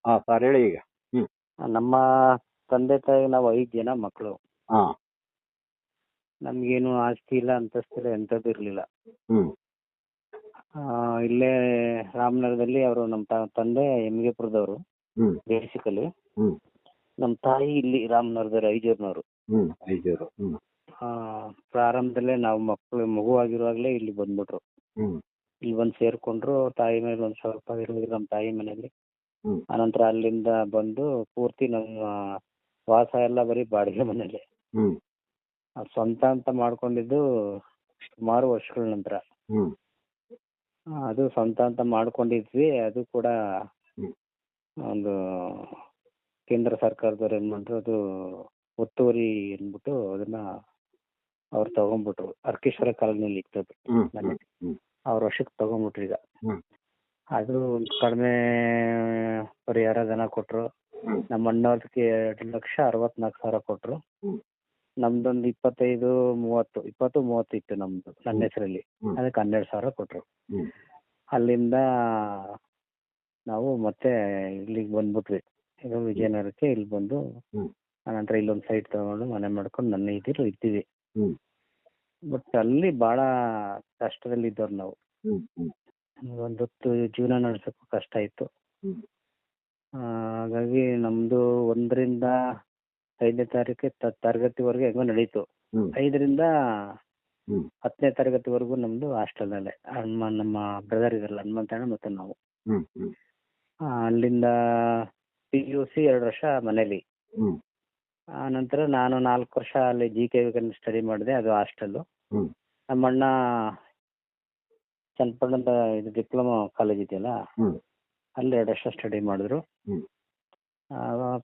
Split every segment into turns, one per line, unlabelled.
ಹಾಂ ಸರ್ ಹೇಳಿ ಈಗ. ಹ್ಞೂ.
ನಮ್ಮ ತಂದೆ ತಾಯಿ ನಾವು 5 ಜನ ಮಕ್ಕಳು.
ಹಾಂ.
ನಮಗೇನು ಆಸ್ತಿ ಇಲ್ಲ, ಅಂತಸ್ತಿಲ್ಲ, ಎಂಥದ್ದು ಇರಲಿಲ್ಲ.
ಹ್ಞೂ.
ಇಲ್ಲೇ ರಾಮನಗರದಲ್ಲಿ ಅವರು ನಮ್ಮ ತಂದೆ ಎಮ್ಗೆಪುರದವರು
ಹ್ಞೂ.
ಬೇಸಿಕಲಿ.
ಹ್ಞೂ.
ನಮ್ಮ ತಾಯಿ ಇಲ್ಲಿ ರಾಮನಗರದವ್ರು, ಐಜೂರಿನವರು.
ಹ್ಞೂ. ಐಜೂರು. ಹ್ಞೂ.
ಪ್ರಾರಂಭದಲ್ಲೇ ನಾವು ಮಗುವಾಗಿರುವಾಗಲೇ ಇಲ್ಲಿ ಬಂದ್ಬಿಟ್ರು.
ಹ್ಞೂ.
ಇಲ್ಲಿ ಬಂದು ಸೇರಿಕೊಂಡ್ರು. ತಾಯಿ ಮೇಲೆ ಒಂದು ಸ್ವಲ್ಪ ಇರೋದು ನಮ್ಮ ತಾಯಿ ಮನೆಯಲ್ಲಿ.
ಹ್ಞೂ.
ಅನಂತರ ಅಲ್ಲಿಂದ ಬಂದು ಪೂರ್ತಿ ನಮ್ಮ ವಾಸ ಎಲ್ಲ ಬರೀ ಬಾಡಿಗೆ ಮನೇಲಿ.
ಹ್ಞೂ.
ಸ್ವಂತ ಅಂತ ಮಾಡ್ಕೊಂಡಿದ್ದು ಸುಮಾರು ವರ್ಷಗಳ ನಂತರ.
ಹ್ಞೂ.
ಅದು ಸ್ವಂತ ಅಂತ ಮಾಡ್ಕೊಂಡಿದ್ವಿ. ಅದು ಕೂಡ
ಹ್ಞೂ.
ಒಂದು ಕೇಂದ್ರ ಸರ್ಕಾರದವ್ರು ಏನು ಮಾಡಿದ್ರು, ಅದು ಒತ್ತುವರಿ ಅಂದ್ಬಿಟ್ಟು ಅದನ್ನ ಅವ್ರು ತಗೊಂಡ್ಬಿಟ್ರು. ಅರ್ಕೇಶ್ವರ ಕಾಲೋನಿಯಲ್ಲಿ ಇತ್ತದು ಮನೆ. ಅವ್ರ ವರ್ಷಕ್ಕೆ ತಗೊಂಡ್ಬಿಟ್ರು ಈಗ. ಅದು ಕಡಿಮೆ ಪರಿಹಾರ ಧನ ಕೊಟ್ಟರು. ನಮ್ಮ ಅಣ್ಣವ್ರಿಗೆ 2,64,000 ಕೊಟ್ಟರು. ನಮ್ದೊಂದು 20-30 ಇತ್ತು ನಮ್ದು, ನನ್ನ ಹೆಸರಲ್ಲಿ. ಅದಕ್ಕೆ 12,000 ಕೊಟ್ಟರು. ಅಲ್ಲಿಂದ ನಾವು ಮತ್ತೆ ಇಲ್ಲಿಗೆ ಬಂದ್ಬಿಟ್ವಿ. ಈಗ ವಿಜಯನಗರಕ್ಕೆ ಇಲ್ಲಿ ಬಂದು ಆನಂತರ ಇಲ್ಲೊಂದು ಸೈಟ್ ತಗೊಂಡು ಮನೆ ಮಾಡ್ಕೊಂಡು ನನ್ನ ಇದ್ದೀವಿ. ಬಟ್ ಅಲ್ಲಿ ಭಾಳ ಕಷ್ಟದಲ್ಲಿ ಇದ್ದವ್ರು ನಾವು. ಒಂದೊತ್ತು ಜೀವನ ನಡೆಸೋಕ್ಕೂ ಕಷ್ಟ ಇತ್ತು. ಹಾಗಾಗಿ ನಮ್ಮದು 1ರಿಂದ 5ನೇ ತರಗತಿವರೆಗೂ ಹೆಂಗೋ ನಡೀತು. 5ರಿಂದ 10ನೇ ತರಗತಿವರೆಗೂ ನಮ್ಮದು ಹಾಸ್ಟೆಲ್ನಲ್ಲೇ. ನಮ್ಮ ಬ್ರದರ್ ಇದ್ರಲ್ಲ, ಹನುಮಂತಣ್ಣ ಮತ್ತು ನಾವು. ಅಲ್ಲಿಂದ PUC 2 ವರ್ಷ ಮನೇಲಿ. ಆನಂತರ ನಾನು 4 ವರ್ಷ ಅಲ್ಲಿ GK ಸ್ಟಡಿ ಮಾಡಿದೆ, ಅದು ಹಾಸ್ಟೆಲ್ಲು. ನಮ್ಮಣ್ಣ ಚನ್ನಪಟ್ಟಣದ ಇದು ಡಿಪ್ಲೊಮಾ ಕಾಲೇಜ್ ಇದೆಯಲ್ಲ, ಅಲ್ಲಿ 2 ವರ್ಷ ಸ್ಟಡಿ ಮಾಡಿದ್ರು.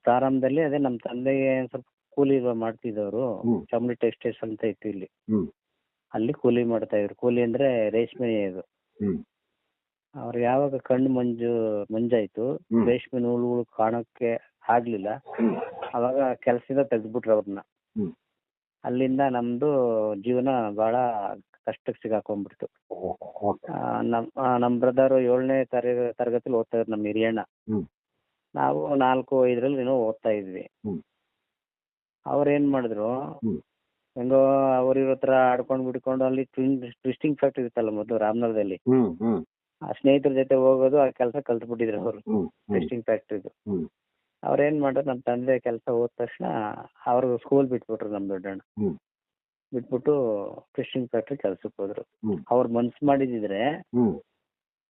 ಪ್ರಾರಂಭದಲ್ಲಿ ಅದೇ ನಮ್ಮ ತಂದೆಗೆ ಸ್ವಲ್ಪ ಕೂಲಿ ಮಾಡ್ತಿದ್ದವರು. ಚಾಮುಂಡಿ ಟೆಕ್ಸ್ಟೈಲ್ಸ್ ಅಂತ ಇತ್ತು ಇಲ್ಲಿ. ಅಲ್ಲಿ ಕೂಲಿ ಮಾಡ್ತಾ ಇದ್ರು. ಕೂಲಿ ಅಂದ್ರೆ ರೇಷ್ಮೆ ಇದು. ಅವ್ರು ಯಾವಾಗ ಕಣ್ಣು ಮಂಜಾಯ್ತು, ರೇಷ್ಮೆ ನೂಲುಗಳು ಕಾಣಕ್ಕೆ ಆಗ್ಲಿಲ್ಲ, ಅವಾಗ ಕೆಲಸದಿಂದ ತೆಗೆದ್ಬಿಟ್ರು ಅವ್ರನ್ನ. ಅಲ್ಲಿಂದ ನಮ್ದು ಜೀವನ ಬಹಳ ಕಷ್ಟಕ್ಕೆ ಸಿಗಾಕೊಂಡ್ಬಿಡ್ತು. ನಮ್ಮ ಬ್ರದರ್ 7ನೇ ತರಗತಿಲಿ ಓದ್ತಾ ಇದ್ರು, ನಮ್ಮ ಹಿರಿಯಣ್ಣ. ನಾವು 4-5ರಲ್ಲಿ ಏನೋ ಓದ್ತಾ ಇದ್ವಿ. ಅವ್ರೇನ್ ಮಾಡಿದ್ರು, ಹೆಂಗೋ ಅವ್ರ ಹತ್ರ ಆಡ್ಕೊಂಡು ಬಿಡ್ಕೊಂಡು ಅಲ್ಲಿ ಟ್ವಿಸ್ಟಿಂಗ್ ಫ್ಯಾಕ್ಟ್ರಿ ಇರುತ್ತಲ್ಲ ಮೊದಲು ರಾಮನಗರದಲ್ಲಿ, ಆ ಸ್ನೇಹಿತರ ಜೊತೆ ಹೋಗೋದು, ಆ ಕೆಲಸ ಕಲ್ತ್ಬಿಟ್ಟಿದ್ರು ಅವರು, ಟ್ವಿಸ್ಟಿಂಗ್ ಫ್ಯಾಕ್ಟ್ರಿದು. ಅವ್ರೇನ್ ಮಾಡಿದ್ರು, ನಮ್ಮ ತಂದೆ ಕೆಲಸ ಹೋದ ತಕ್ಷಣ ಅವ್ರು ಸ್ಕೂಲ್ ಬಿಟ್ಬಿಟ್ರು. ನಮ್ಮ ದೊಡ್ಡಣ್ಣ ಬಿಟ್ಬಿಟ್ಟು ಟ್ವಿಸ್ಟಿಂಗ್ ಫ್ಯಾಕ್ಟ್ರಿ ಕೆಲ್ಸಕ್ಕೆ ಹೋದ್ರು. ಅವ್ರು ಮನ್ಸು ಮಾಡಿದಿದ್ರೆ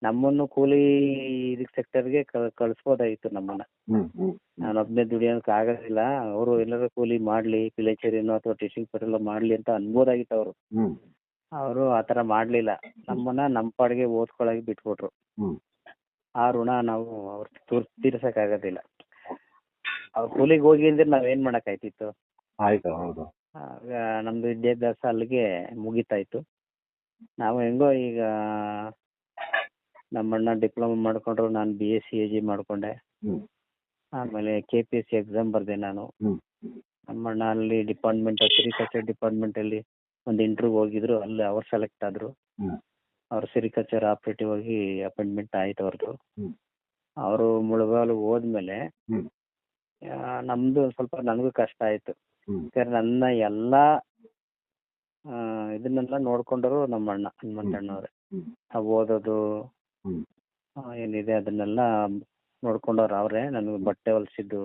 ನಮ್ಮನ್ನು ಕೂಲಿ ಇದಕ್ಕೆ ಸೆಕ್ಟರ್ಗೆ ಕಳಿಸ್ಬೋದಾಗಿತ್ತು ನಮ್ಮನ್ನ. ನಾನೊಬ್ಬನೇ ದುಡಿಯೋಕೆ ಆಗೋದಿಲ್ಲ, ಅವರು ಎಲ್ಲರೂ ಕೂಲಿ ಮಾಡ್ಲಿ, ಪಿಲೇಚೇರಿನೋ ಅಥವಾ ಟೀಚಿಂಗ್ ಫ್ಯಾಕ್ಟ್ರಿ ಮಾಡ್ಲಿ ಅಂತ ಅನ್ಬೋದಾಗಿತ್ತು ಅವರು. ಅವರು ಆತರ ಮಾಡ್ಲಿಲ್ಲ. ನಮ್ಮನ್ನ ನಮ್ಮ ಪಾಡಿಗೆ ಓದ್ಕೊಳಗೆ ಬಿಟ್ಬಿಟ್ರು. ಆ ಋಣ ನಾವು ಅವ್ರ ತೀರ್ಸಕ್ಕಾಗೋದಿಲ್ಲ. ಅವ್ರ ಕೂಲಿಗೆ ಹೋಗಿ ಅಂದ್ರೆ ನಾವೇನ್ ಮಾಡಕ್ಕಾಯ್ತಿತ್ತು. ಆಗ ನಮ್ದು ವಿದ್ಯಾಭ್ಯಾಸ ಅಲ್ಲಿಗೆ ಮುಗಿತಾಯ್ತು. ನಾವು ಹೆಂಗೋ ಈಗ ನಮ್ಮಣ್ಣ ಡಿಪ್ಲೊಮಾ ಮಾಡ್ಕೊಂಡ್ರು, ನಾನು BSc AG ಮಾಡ್ಕೊಂಡೆ. ಆಮೇಲೆ KPSC ಎಕ್ಸಾಮ್ ಬರ್ದೆ ನಾನು. ನಮ್ಮಣ್ಣ ಅಲ್ಲಿ ಸೆರಿಕಲ್ಚರ್ ಡಿಪಾರ್ಟ್ಮೆಂಟ್ ಅಲ್ಲಿ ಒಂದು ಇಂಟರ್ವ್ಯೂ ಹೋಗಿದ್ರು, ಅಲ್ಲಿ ಅವ್ರು ಸೆಲೆಕ್ಟ್ ಆದ್ರು. ಅವ್ರು ಸೆರಿಕಲ್ಚರ್ ಆಪರೇಟಿವ್ ಆಗಿ ಅಪಾಯಿಂಟ್ಮೆಂಟ್ ಆಯ್ತು ಅವ್ರದ್ದು. ಅವರು ಮುಳುಗಾಲು ಹೋದ್ಮೇಲೆ ನಮ್ದು ಸ್ವಲ್ಪ ನನಗೂ ಕಷ್ಟ ಆಯ್ತು. ನನ್ನ ಎಲ್ಲಾ ಇದನ್ನೆಲ್ಲ ನೋಡ್ಕೊಂಡರು ನಮ್ಮ ಅಣ್ಣ, ಹನುಮಂತಣ್ಣವ್ರೆ. ನಾವು ಓದೋದು ಏನಿದೆ ಅದನ್ನೆಲ್ಲ ನೋಡ್ಕೊಂಡವ್ರು ಅವ್ರೆ. ನನಗೆ ಬಟ್ಟೆ ಹೊಲ್ಸಿದ್ದು,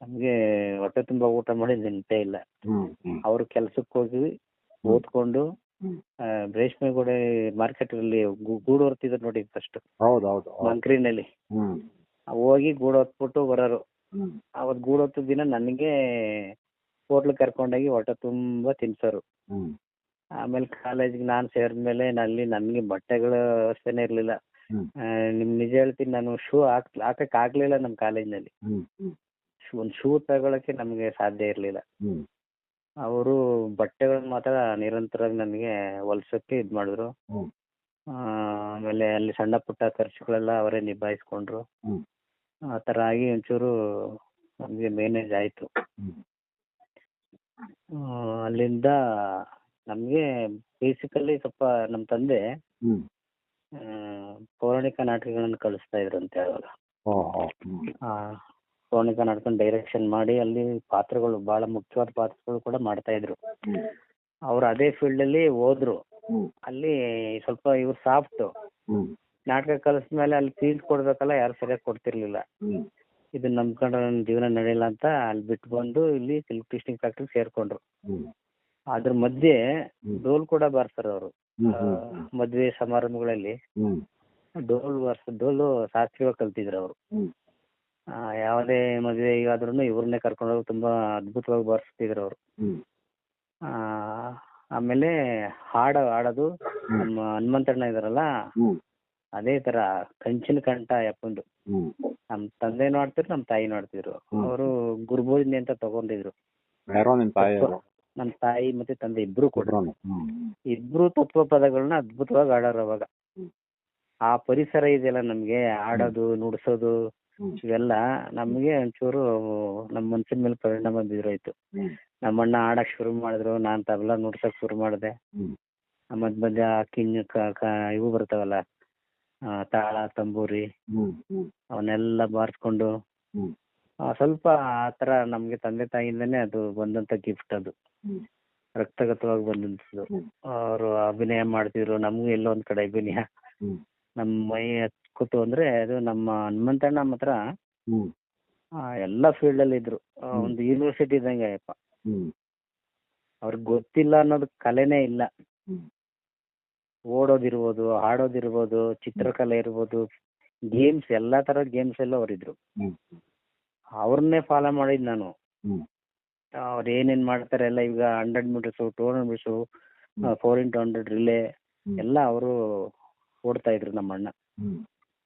ನಮ್ಗೆ ಹೊಟ್ಟೆ ತುಂಬಾ ಊಟ ಮಾಡಿ ನೆನಪೇ ಇಲ್ಲ. ಅವ್ರು ಕೆಲ್ಸಕ್ಕೆ ಹೋಗಿ ಓದ್ಕೊಂಡು ರೇಷ್ಮೆ ಗೋಡೆ ಮಾರ್ಕೆಟ್ ಅಲ್ಲಿ ಗೂಡು ಹೊರ್ತಿದ್ರು ನೋಡಿ ಫಸ್ಟ್ ಮಂಕ್ರಿನಲ್ಲಿ, ಹೋಗಿ ಗೂಡು ಹೊತ್ಬಿಟ್ಟು ಬರೋರು. ಅವತ್ ಗೂಡು ಹೊತ್ತಿದ ದಿನ ನನಗೆ ಹೋಟ್ಲ್ ಕರ್ಕೊಂಡೋಗಿ ಹೊಟ್ಟೆ ತುಂಬಾ ತಿನ್ಸೋರು. ಆಮೇಲೆ ಕಾಲೇಜ್ಗೆ ನಾನು ಸೇರಿದ್ಮೇಲೆ ನನಗೆ ಬಟ್ಟೆಗಳ ವ್ಯವಸ್ಥೆನೇ ಇರ್ಲಿಲ್ಲ. ನಿಜ ಹೇಳ್ತೀನಿ, ನಾನು ಶೂ ಹಾಕಕ್ ಆಗ್ಲಿಲ್ಲ ನಮ್ಮ ಕಾಲೇಜ್ನಲ್ಲಿ. ಒಂದು ಶೂ ತಗೊಳಕ್ಕೆ ನಮ್ಗೆ ಸಾಧ್ಯ ಇರ್ಲಿಲ್ಲ. ಅವರು ಬಟ್ಟೆಗಳನ್ನ ಮಾತ್ರ ನಿರಂತರವಾಗಿ ನನಗೆ ಹೊಲ್ಸಕ್ಕೆ ಇದ್ ಮಾಡಿದ್ರು. ಆಮೇಲೆ ಅಲ್ಲಿ ಸಣ್ಣ ಪುಟ್ಟ ಖರ್ಚುಗಳೆಲ್ಲ ಅವರೇ ನಿಭಾಯಿಸ್ಕೊಂಡ್ರು. ಆ ತರ ಆಗಿ ಒಂಚೂರು ನಮ್ಗೆ ಮೇನೇಜ್ ಆಯ್ತು. ಅಲ್ಲಿಂದ ನಮ್ಗೆ ಬೇಸಿಕಲಿ ಸ್ವಲ್ಪ ನಮ್ಮ ತಂದೆ ಪೌರಾಣಿಕ ನಾಟಕಗಳನ್ನು ಕಳಿಸ್ತಾ ಇದ್ರಂತೆ ಅವಾಗ.
ಓಹೋ. ಹ್ಮ್.
ಸೋನಿಕಾ ನಡ್ಕೊಂಡು ಡೈರೆಕ್ಷನ್ ಮಾಡಿ ಅಲ್ಲಿ ಪಾತ್ರಗಳು ಬಹಳ ಮುಖ್ಯವಾದ ಪಾತ್ರಗಳು ಕೂಡ ಮಾಡ್ತಾ ಇದ್ರು.
ಹ್ಮ್.
ಅವ್ರು ಅದೇ ಫೀಲ್ಡ್ ಅಲ್ಲಿ ಹೋದ್ರು.
ಹ್ಮ್.
ಅಲ್ಲಿ ಸ್ವಲ್ಪ ಇವ್ರು ಸಾಫ್ಟ್
ಹ್ಮ್.
ನಾಟಕ ಕಲಿಸ್ಮೇಲೆ ಅಲ್ಲಿ ಫೀಸ್ ಕೊಡ್ಬೇಕಲ್ಲ, ಯಾರು ಸರಿಯಾಗಿ ಕೊಡ್ತಿರ್ಲಿಲ್ಲ.
ಹ್ಮ್.
ಇದನ್ನ ನಂಬ್ಕೊಂಡ್ರೆ ನನ್ನ ಜೀವನ ನಡೆಯಲ್ಲ ಅಂತ ಅಲ್ಲಿ ಬಿಟ್ಟು ಬಂದು ಇಲ್ಲಿ ಸಿಲ್ಕ್ ಟೀಚಿಂಗ್ ಫ್ಯಾಕ್ಟ್ರಿ ಸೇರ್ಕೊಂಡ್ರು.
ಹ್ಮ್.
ಅದ್ರ ಮಧ್ಯೆ
ಹ್ಮ್.
ಡೋಲ್ ಕೂಡ ಬಾರ್ಸ್ತಾರೆ ಅವರು.
ಹ್ಮ್. ಹ್ಮ್.
ಮದ್ವೆ ಸಮಾರಂಭಗಳಲ್ಲಿ
ಹ್ಮ್.
ಡೋಲು ಶಾಸ್ತ್ರೀಯವಾಗಿ ಕಲ್ತಿದ್ರು ಅವರು.
ಹ್ಮ್.
ಯಾವುದೇ ಮದುವೆ ಈಗಾದ್ರೂ ಇವ್ರನ್ನೇ ಕರ್ಕೊಂಡೋಗಿ ತುಂಬಾ ಅದ್ಭುತವಾಗಿ ಬಾರಿಸ್ತಿದ್ರು ಅವರು.
ಹ್ಮ್.
ಆಮೇಲೆ ಹಾಡೋದು ನಮ್ಮ ಹನುಮಂತಣ್ಣ ಇದಾರಲ್ಲ,
ಹ್ಮ್.
ಅದೇ ತರ ಕಂಚಿನ ಕಂಠ ಯಪ್ಪಂದು.
ಹ್ಮ್.
ನಮ್ಮ ತಂದೆನೂ ಆಡ್ತಿದ್ರು, ನಮ್ಮ ತಾಯಿನೂ ಆಡ್ತಿದ್ರು. ಅವರು ಗುರುಬೋಧಿನಿ ಅಂತ ತಗೊಂಡಿದ್ರು.
ಯಾರೋ ನಿಮ್ ತಾಯಿಯವರು?
ನಮ್ಮ ತಾಯಿ ಮತ್ತೆ ತಂದೆ ಇಬ್ರು ಕೂಡ.
ಹ್ಮ್.
ಇಬ್ರು ತತ್ವ ಪದಗಳನ್ನ ಅದ್ಭುತವಾಗಿ ಆಡೋರು ಅವಾಗ.
ಹ್ಮ್.
ಆ ಪರಿಸರ ಇದೆಯಲ್ಲ ನಮ್ಗೆ ಆಡೋದು ನುಡ್ಸೋದು
ಹ್ಮ್.
ಇವೆಲ್ಲ ನಮ್ಗೆ ಒಂಚೂರು ನಮ್ಮ ಮನ್ಸಿನ ಮೇಲೆ ಪರಿಣಾಮ ಬೀರೋಯ್ತು.
ಹ್ಮ್.
ನಮ್ಮಣ್ಣ ಆಡಕ್ ಶುರು ಮಾಡಿದ್ರು, ನಾನ್ ತಬಲಾ ನುಡ್ಸಕ್ ಶುರು ಮಾಡಿದೆ.
ಹ್ಮ್.
ಮಧ್ಯ ಇವು ಬರ್ತಾವಲ್ಲ, ತಾಳ ತಂಬೂರಿ
ಹ್ಮ್. ಹ್ಮ್.
ಅವನ್ನೆಲ್ಲ ಬಾರಿಸ್ಕೊಂಡು
ಹ್ಮ್.
ಸ್ವಲ್ಪ ಆತರ ನಮ್ಗೆ ತಂದೆ ತಾಯಿಯಿಂದಾನೇ ಅದು ಬಂದಂತ ಗಿಫ್ಟ್. ಅದು
ಹ್ಮ್.
ರಕ್ತಗತವಾಗಿ ಬಂದಂತದ್ದು.
ಹ್ಮ್.
ಅವರು ಅಭಿನಯ ಮಾಡ್ತಿದ್ರು, ನಮಗೂ ಎಲ್ಲೋ ಒಂದ್ ಕಡೆ ಅಭಿನಯ
ಹ್ಮ್.
ನಮ್ಮ ಮೈ ಹತ್ಕೊತು ಅಂದ್ರೆ ಅದು ನಮ್ಮ ಹನುಮಂತಣ್ಣ ಮಾತ್ರ
ಹ್ಮ್.
ಎಲ್ಲಾ ಫೀಲ್ಡ್ ಅಲ್ಲಿ ಇದ್ರು. ಒಂದು ಯೂನಿವರ್ಸಿಟಿ ಇದ್ದಂಗೆ ಅಯ್ಯಪ್ಪ.
ಹ್ಮ್.
ಅವ್ರಿಗೆ ಗೊತ್ತಿಲ್ಲ ಅನ್ನೋದು ಕಲೆನೇ ಇಲ್ಲ.
ಹ್ಮ್.
ಓಡೋದಿರ್ಬೋದು, ಹಾಡೋದಿರ್ಬೋದು, ಚಿತ್ರಕಲೆ ಇರ್ಬೋದು, ಗೇಮ್ಸ್ ಎಲ್ಲಾ ತರದ ಗೇಮ್ಸ್ ಎಲ್ಲ ಅವರಿದ್ರು.
ಹ್ಮ್.
ಅವ್ರನ್ನೇ ಫಾಲೋ ಮಾಡಿದ್ ನಾನು.
ಹ್ಮ್.
ಅವ್ರು ಏನೇನ್ ಮಾಡ್ತಾರೆ ಎಲ್ಲ, ಈಗ 100 ಮೀಟರ್ಸ್, 200 ಮೀಟರ್ಸ್, 4x100 ರಿಲೇ ಎಲ್ಲ ಅವರು ಓಡ್ತಾ ಇದ್ರು ನಮ್ಮ ಅಣ್ಣ.
ಹ್ಮ್.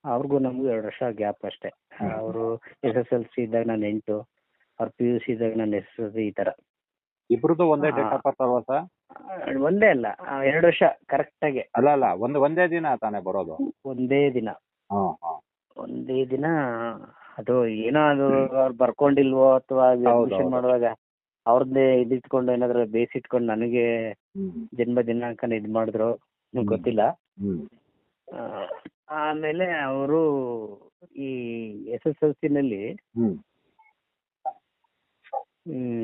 ಅವ್ರಿಗೂ ನಮಗೂ 2 ವರ್ಷ ಗ್ಯಾಪ್ ಅಷ್ಟೇ. ಅವರು SSLC ಇದ್ದಾಗ ನಾನು 8, ಅವ್ರ PUC ಇದ್ದಾಗ ನಾನು SSLC, ಈ ತರ.
ಇಬ್ರದ್ದು ಒಂದೇ ಡೇಟ್ ಆಫ್ ಬರ್ತ್ ಅಲ್ವಾ ಸರ್?
ಒಂದೇ ಅಲ್ಲ, 2 ವರ್ಷ ಕರೆಕ್ಟ್ ಆಗಿ.
ಅಲ್ಲ ಒಂದೇ ದಿನ ತಾನೇ ಬರೋದು?
ಒಂದೇ ದಿನ.
ಹಾ, ಹಾ.
ಒಂದೇ ದಿನ. ಅದು ಏನೋ ಅದು ಅವ್ರು ಬರ್ಕೊಂಡಿಲ್ವೋ ಅಥವಾ ಅಡ್ಮಿಷನ್ ಮಾಡುವಾಗ ಅವ್ರದ್ದೇ ಇದಿಟ್ಕೊಂಡು ಏನಾದ್ರು ಬೇಸಿಟ್ಕೊಂಡು ನನಗೆ ಜನ್ಮ ದಿನಾಂಕನ ಇದ್ ಮಾಡಿದ್ರು, ಗೊತ್ತಿಲ್ಲ. ಆಮೇಲೆ ಅವರು ಈ SSLC ನಲ್ಲಿ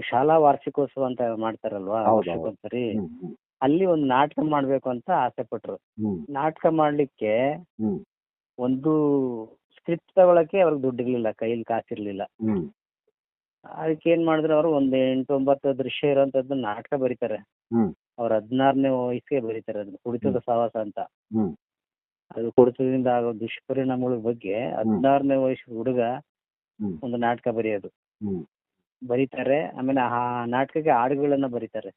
ಶಾಲಾ ವಾರ್ಷಿಕೋತ್ಸವ ಅಂತ ಮಾಡ್ತಾರಲ್ವಾ, ವರ್ಷಕ್ಕೊಂದ್ಸರಿ, ಅಲ್ಲಿ ಒಂದು ನಾಟಕ ಮಾಡ್ಬೇಕು ಅಂತ ಆಸೆ ಪಟ್ರು. ನಾಟಕ ಮಾಡ್ಲಿಕ್ಕೆ ಒಂದು ಸ್ಕ್ರಿಪ್ಟ್ ತಗೊಳಕ್ಕೆ ಅವ್ರಿಗೆ ದುಡ್ಡಿರ್ಲಿಲ್ಲ, ಕೈಯಲ್ಲಿ ಕಾಸಿರ್ಲಿಲ್ಲ. ಅದಕ್ಕೆ ಏನ್ ಮಾಡಿದ್ರು, ಅವರು ಒಂದು 8-9 ದೃಶ್ಯ ಇರೋಂಥದ್ದು ನಾಟಕ ಬರೀತಾರೆ. ಅವ್ರ 16ನೇ ವಯಸ್ಸಿಗೆ ಬರೀತಾರೆ. ಅದನ್ನ ಕುಡಿತದ ಸಹವಾಸ ಅಂತ. ಅದು ಕುಡಿತದಿಂದ ಆಗೋ ದುಷ್ಪರಿಣಾಮಗಳ ಬಗ್ಗೆ 16ನೇ ವಯಸ್ಸು ಹುಡುಗ ಒಂದು ನಾಟಕ ಬರೆಯೋದು ಬರೀತಾರೆ. ಆಮೇಲೆ ಆ ನಾಟಕಕ್ಕೆ ಹಾಡುಗಳನ್ನ ಬರೀತಾರೆ.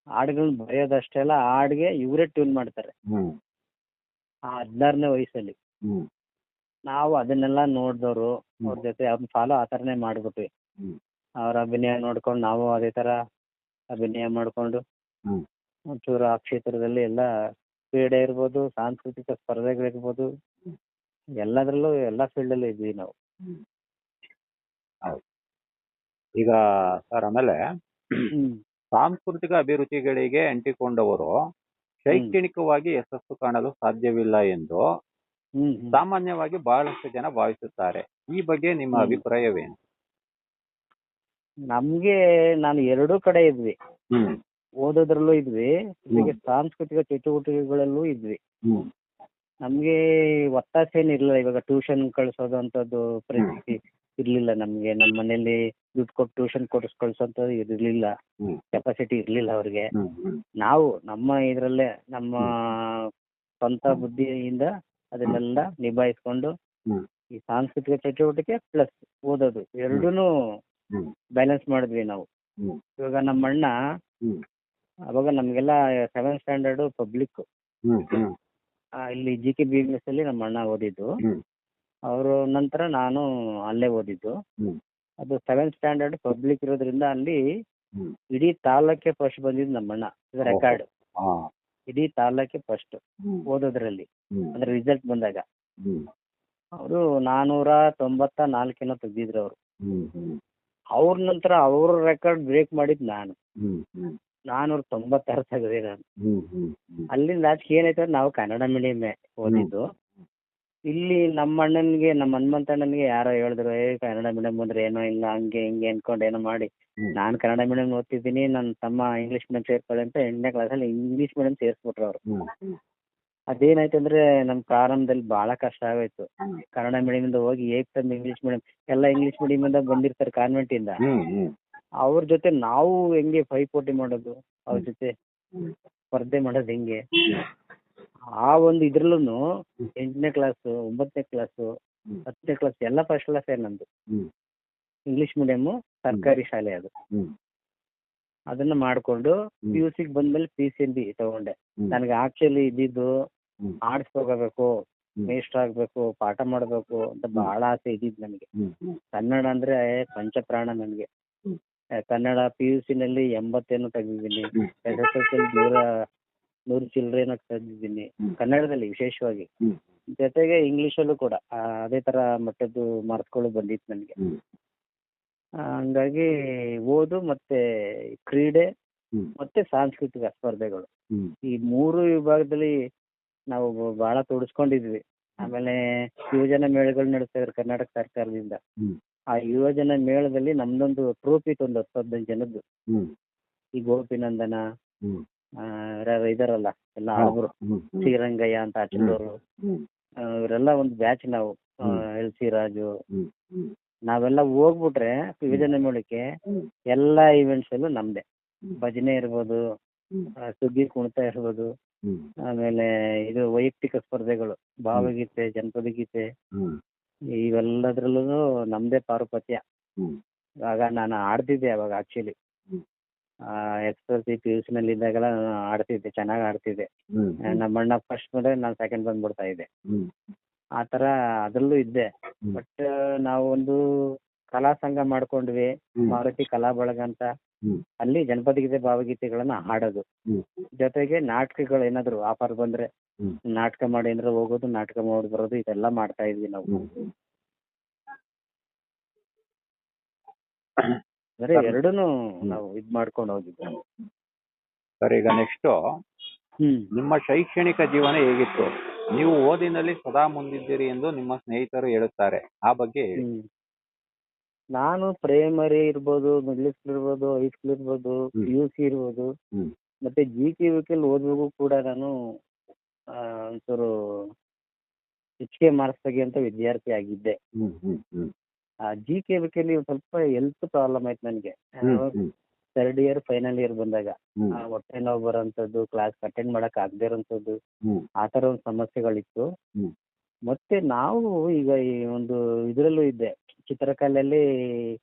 ಹಾಡುಗಳನ್ನ ಬರೆಯೋದಷ್ಟೇ ಅಲ್ಲ, ಹಾಡಿಗೆ ಇವರೇ ಟ್ಯೂನ್ ಮಾಡ್ತಾರೆ ಆ 16ನೇ ವಯಸ್ಸಲ್ಲಿ. ನಾವು ಅದನ್ನೆಲ್ಲ ನೋಡಿದವರು, ಅವ್ರ ಜೊತೆ ಅವ್ರನ್ನ ಫಾಲೋ ಆ ಥರನೇ ಮಾಡ್ಬಿಟ್ವಿ. ಅವ್ರ ಅಭಿನಯ ನೋಡ್ಕೊಂಡು ನಾವು ಅದೇ ಥರ ಅಭಿನಯ ಮಾಡಿಕೊಂಡು ಒಂಚೂರು ಆ ಕ್ಷೇತ್ರದಲ್ಲಿ ಎಲ್ಲ ಕ್ರೀಡೆ ಇರ್ಬೋದು, ಸಾಂಸ್ಕೃತಿಕ ಸ್ಪರ್ಧೆಗಳಿರ್ಬೋದು, ಎಲ್ಲದರಲ್ಲೂ ಎಲ್ಲ ಫೀಲ್ಡಲ್ಲೂ ಇದ್ವಿ ನಾವು.
ಈಗ ಸರ್, ಆಮೇಲೆ ಸಾಂಸ್ಕೃತಿಕ ಅಭಿರುಚಿಗಳಿಗೆ ಅಂಟಿಕೊಂಡವರು ಶೈಕ್ಷಣಿಕವಾಗಿ ಯಶಸ್ಸು ಕಾಣಲು ಸಾಧ್ಯವಿಲ್ಲ ಎಂದು ಸಾಮಾನ್ಯವಾಗಿ ಬಹಳಷ್ಟು ಜನ ಭಾವಿಸುತ್ತಾರೆ. ಈ ಬಗ್ಗೆ ನಿಮ್ಮ ಅಭಿಪ್ರಾಯವೇನು?
ನಮ್ಗೆ ನಾನು ಎರಡೂ ಕಡೆ ಇದ್ವಿ. ಓದೋದ್ರಲ್ಲೂ ಇದ್ವಿ, ಹೀಗೆ ಸಾಂಸ್ಕೃತಿಕ ಚಟುವಟಿಕೆಗಳಲ್ಲೂ ಇದ್ವಿ. ನಮ್ಗೆ ಒತ್ತಾಸೆ ಏನಿರ್ಲಿಲ್ಲ. ಇವಾಗ ಟ್ಯೂಷನ್ ಕಳ್ಸೋದು ಅಂತದ್ದು ಪರಿಸ್ಥಿತಿ ಇರ್ಲಿಲ್ಲ ನಮ್ಗೆ. ನಮ್ಮ ಮನೇಲಿ ದುಡ್ಡು ಕೊಟ್ಟು ಟ್ಯೂಷನ್ ಕಳ್ಸೋಂಥದ್ದು ಇರ್ಲಿಲ್ಲ, ಕೆಪಾಸಿಟಿ ಇರ್ಲಿಲ್ಲ ಅವ್ರಿಗೆ. ನಾವು ನಮ್ಮ ಇದ್ರಲ್ಲೇ ನಮ್ಮ ಸ್ವಂತ ಬುದ್ಧಿಯಿಂದ ಅದನ್ನೆಲ್ಲ ನಿಭಾಯಿಸ್ಕೊಂಡು ಈ ಸಾಂಸ್ಕೃತಿಕ ಚಟುವಟಿಕೆ ಪ್ಲಸ್ ಓದೋದು ಎರಡೂನು ಬ್ಯಾಲೆನ್ಸ್ ಮಾಡಿದ್ವಿ ನಾವು. ಇವಾಗ ನಮ್ಮ ಅಣ್ಣ ಅವಾಗ ನಮ್ಗೆಲ್ಲ 7th ಸ್ಟ್ಯಾಂಡರ್ಡ್ ಪಬ್ಲಿಕ್ ಇಲ್ಲಿ GKBMS ಅಲ್ಲಿ ನಮ್ಮ ಅಣ್ಣ ಓದಿದ್ದು. ಅವರು ನಂತರ ನಾನು ಅಲ್ಲೇ ಓದಿದ್ದು. ಅದು 7th ಸ್ಟ್ಯಾಂಡರ್ಡ್ ಪಬ್ಲಿಕ್ ಇರೋದ್ರಿಂದ ಅಲ್ಲಿ ಇಡೀ ತಾಲೂಕೆ ಫಸ್ಟ್ ಬಂದಿದ್ದು ನಮ್ಮ ಅಣ್ಣ. ಇದು ರೆಕಾರ್ಡ್. ಇಡೀ ತಾಲೂಕೆ ಫಸ್ಟ್ ಓದೋದ್ರಲ್ಲಿ, ಅಂದ್ರೆ ರಿಸಲ್ಟ್ ಬಂದಾಗ. ಅವರು 494 ತೆಗ್ದಿದ್ರು ಅವರು. ಅವ್ರ ನಂತರ ಅವ್ರ ರೆಕಾರ್ಡ್ ಬ್ರೇಕ್ ಮಾಡಿದ್ ನಾನು. 496 ತೆಗೆದೆ ನಾನು. ಅಲ್ಲಿಂದ ಆಚೆ ಏನಾಯ್ತು, ನಾವು ಕನ್ನಡ ಮೀಡಿಯಂ ಓದಿದ್ದು. ಇಲ್ಲಿ ನಮ್ಮ ಅಣ್ಣನಿಗೆ, ನಮ್ಮ ಹನುಮಂತ ಅಣ್ಣನಿಗೆ ಯಾರೋ ಹೇಳಿದ್ರು, ಕನ್ನಡ ಮೀಡಿಯಂ ಬಂದ್ರೆ ಏನೋ ಇಲ್ಲ ಹಂಗೆ ಹಿಂಗೆ ಅನ್ಕೊಂಡು ಏನೋ ಮಾಡಿ, ನಾನು ಕನ್ನಡ ಮೀಡಿಯಂ ಓದ್ತಿದ್ದೀನಿ, ನನ್ನ ತಮ್ಮ ಇಂಗ್ಲೀಷ್ ಮೀಡಿಯಂ ಸೇರ್ಕೊಳ್ಳಿ ಅಂತ 8ನೇ ಕ್ಲಾಸಲ್ಲಿ ಇಂಗ್ಲೀಷ್ ಮೀಡಿಯಂ ಸೇರಿಸ್ಬಿಟ್ರು ಅವರು. ಅದೇನಾಯ್ತು ಅಂದ್ರೆ ನಮ್ಮ ಪ್ರಾರಂಭದಲ್ಲಿ ಬಹಳ ಕಷ್ಟ ಆಗೋಯ್ತು. ಕನ್ನಡ ಮೀಡಿಯಂದಿಂದ ಹೋಗಿ ಏಕ್ ತಂದು ಇಂಗ್ಲೀಷ್ ಮೀಡಿಯಂ, ಎಲ್ಲ ಇಂಗ್ಲೀಷ್ ಮೀಡಿಯಂದಿಂದ ಬಂದಿರ್ತಾರೆ ಕಾನ್ವೆಂಟ್ ಇಂದ. ಅವ್ರ ಜೊತೆ ನಾವು ಹೆಂಗೆ ಪೈಪೋಟಿ ಮಾಡೋದು, ಅವ್ರ ಜೊತೆ ಸ್ಪರ್ಧೆ ಮಾಡೋದು ಹೆಂಗೆ, ಆ ಒಂದು ಇದ್ರಲ್ಲೂ 8ನೇ ಕ್ಲಾಸು 9ನೇ ಕ್ಲಾಸು 10ನೇ ಕ್ಲಾಸ್ ಎಲ್ಲ ಫಸ್ಟ್ ಕ್ಲಾಸೇ ನಂದು. ಇಂಗ್ಲೀಷ್ ಮೀಡಿಯಮ್ಮು, ಸರ್ಕಾರಿ ಶಾಲೆ ಅದು. ಅದನ್ನ ಮಾಡ್ಕೊಂಡು PUC ಬಂದ್ಮೇಲೆ PCMB ತಗೊಂಡೆ. ನನಗೆ ಆಕ್ಚುಲಿ ಇದ್ದಿದ್ದು ಆರ್ಟ್ಸ್ ತಗೋಬೇಕು, ಮೇಷ್ಟ್ರ್ ಆಗ್ಬೇಕು, ಪಾಠ ಮಾಡಬೇಕು ಅಂತ ಬಹಳ ಆಸೆ ಇದ್ದಿದ್ದು ನನಗೆ. ಕನ್ನಡ ಅಂದ್ರೆ ಪಂಚಪ್ರಾಣ ನನಗೆ. ಕನ್ನಡ PUC ನಲ್ಲಿ 80 ತೆಗೆದಿದ್ದೀನಿ, SSLC 100 ಚಿಲ್ಲರೆನೋ ತೆಗೆದಿದ್ದೀನಿ ಕನ್ನಡದಲ್ಲಿ ವಿಶೇಷವಾಗಿ. ಜೊತೆಗೆ ಇಂಗ್ಲೀಷಲ್ಲೂ ಕೂಡ ಅದೇ ತರ ಮಟ್ಟದ್ದು ಮಾರ್ಕ್ಸ್ಗಳು ಬಂದಿತ್ತು ನನಗೆ. ಹಂಗಾಗಿ ಓದು ಮತ್ತೆ ಕ್ರೀಡೆ ಮತ್ತೆ ಸಾಂಸ್ಕೃತಿಕ ಸ್ಪರ್ಧೆಗಳು, ಈ 3 ವಿಭಾಗದಲ್ಲಿ ನಾವು ಬಹಳ ತೊಡಸ್ಕೊಂಡಿದ್ವಿ. ಆಮೇಲೆ ಯುವಜನ ಮೇಳಗಳು ನಡೆಸ್ತಾ ಇದ್ರು ಕರ್ನಾಟಕ ಸರ್ಕಾರದಿಂದ. ಆ ಯುವಜನ ಮೇಳದಲ್ಲಿ ನಮ್ದೊಂದು ಟ್ರೋಫಿ ಇತ್ತು, ಒಂದು 10-15 ಜನದ್ದು. ಈ ಗೋಪಿನಂದನ ಇದಾರಲ್ಲ ಎಲ್ಲ ಆಳುಗಳು, ಶ್ರೀರಂಗಯ್ಯ ಅಂತ ಆಚಂದವರು, ಇವರೆಲ್ಲ ಒಂದು ಬ್ಯಾಚ್ ನಾವು, LC ರಾಜು, ನಾವೆಲ್ಲ ಹೋಗ್ಬಿಟ್ರೆ ಯುವಜನ ಮೇಳಕ್ಕೆ ಎಲ್ಲಾ ಈವೆಂಟ್ಸ್ ಅಲ್ಲೂ ನಮ್ದೆ. ಭಜನೆ ಇರ್ಬೋದು, ಸುಗ್ಗಿ ಕುಣಿತ ಇರ್ಬೋದು, ಆಮೇಲೆ ಇದು ವೈಯಕ್ತಿಕ ಸ್ಪರ್ಧೆಗಳು, ಭಾವಗೀತೆ, ಜನಪದ ಗೀತೆ, ಇವೆಲ್ಲದ್ರಲ್ಲೂ ನಮ್ದೇ ಪಾರುಪತ್ಯ. ಆಗ ನಾನು ಆಡ್ತಿದ್ದೆ ಅವಾಗ ಆಕ್ಚುಲಿ. SSLC PUC ನಲ್ಲಿ ಇದ್ದಾಗೆಲ್ಲ ನಾನು ಆಡ್ತಿದ್ದೆ, ಚೆನ್ನಾಗಿ ಆಡ್ತಿದ್ದೆ. ನಮ್ಮ ಅಣ್ಣ ಫಸ್ಟ್ ಬಂದ್ರೆ ನಾನು ಸೆಕೆಂಡ್ ಬಂದ್ಬಿಡ್ತಾ ಇದ್ದೆ. ಆ ತರ ಅದ್ರಲ್ಲೂ ಇದ್ದೆ. ಬಟ್ ನಾವು ಒಂದು ಕಲಾ ಸಂಘ ಮಾಡ್ಕೊಂಡ್ವಿ, ಮಾರುತಿ ಕಲಾ ಬಳಗ ಅಂತ. ಅಲ್ಲಿ ಜನಪದ ಗೀತೆ, ಭಾವಗೀತೆಗಳನ್ನ ಹಾಡೋದು, ಜೊತೆಗೆ ನಾಟಕಗಳು ಏನಾದ್ರು ಆಫರ್ ಬಂದ್ರೆ ನಾಟಕ ಮಾಡಿ ಅಂದ್ರೆ ಹೋಗೋದು, ನಾಟಕ ಮಾಡಿ ಬರೋದು, ಇದೆಲ್ಲ ಮಾಡ್ತಾ ಇದ್ವಿ ನಾವು. ಅಂದ್ರೆ ಎರಡೂನು ನಾವು ಇದ್ ಮಾಡ್ಕೊಂಡು ಹೋಗಿದ್ವಿ.
ಸರ್, ಈಗ ನೆಕ್ಸ್ಟ್ ನಿಮ್ಮ ಶೈಕ್ಷಣಿಕ ಜೀವನ ಹೇಗಿತ್ತು? ನೀವು ಓದಿನಲ್ಲಿ ಸದಾ ಮುಂದಿದ್ದೀರಿ ಎಂದು ನಿಮ್ಮ ಸ್ನೇಹಿತರು ಹೇಳುತ್ತಾರೆ, ಆ ಬಗ್ಗೆ ಹೇಳಿ.
ನಾನು ಪ್ರೈಮರಿ ಇರ್ಬೋದು, ಮಿಡ್ಲ್ ಸ್ಕೂಲ್ ಇರ್ಬೋದು, ಹೈಸ್ಕೂಲ್ ಇರ್ಬೋದು, PUC ಇರ್ಬೋದು, ಮತ್ತೆ GK VK ಓದುವಾಗೂ ಕೂಡ ನಾನು ಒಂಚೂರು ಹೆಚ್ಚಿಗೆ ಮಾರ್ಕ್ಸ್ ತೆಗಿಯುವಂತ ವಿದ್ಯಾರ್ಥಿ ಆಗಿದ್ದೆ. GK VK ಸ್ವಲ್ಪ ಹೆಲ್ತ್ ಪ್ರಾಬ್ಲಮ್ ಆಯ್ತು ನನಗೆ. 3rd ಇಯರ್ ಫೈನಲ್ ಇಯರ್ ಬಂದಾಗ ಹೊಟ್ಟೆ ನೋವು ಬರೋಂಥದ್ದು, ಕ್ಲಾಸ್ ಅಟೆಂಡ್ ಮಾಡಕ್ ಆಗದೆ ಇರೋಂಥದ್ದು, ಆ ತರ ಒಂದು ಸಮಸ್ಯೆಗಳಿತ್ತು. ಮತ್ತೆ ನಾವು ಈಗ ಈ ಒಂದು ಇದ್ರಲ್ಲೂ ಇದ್ದೆ, ಚಿತ್ರಕಲೆಯಲ್ಲಿ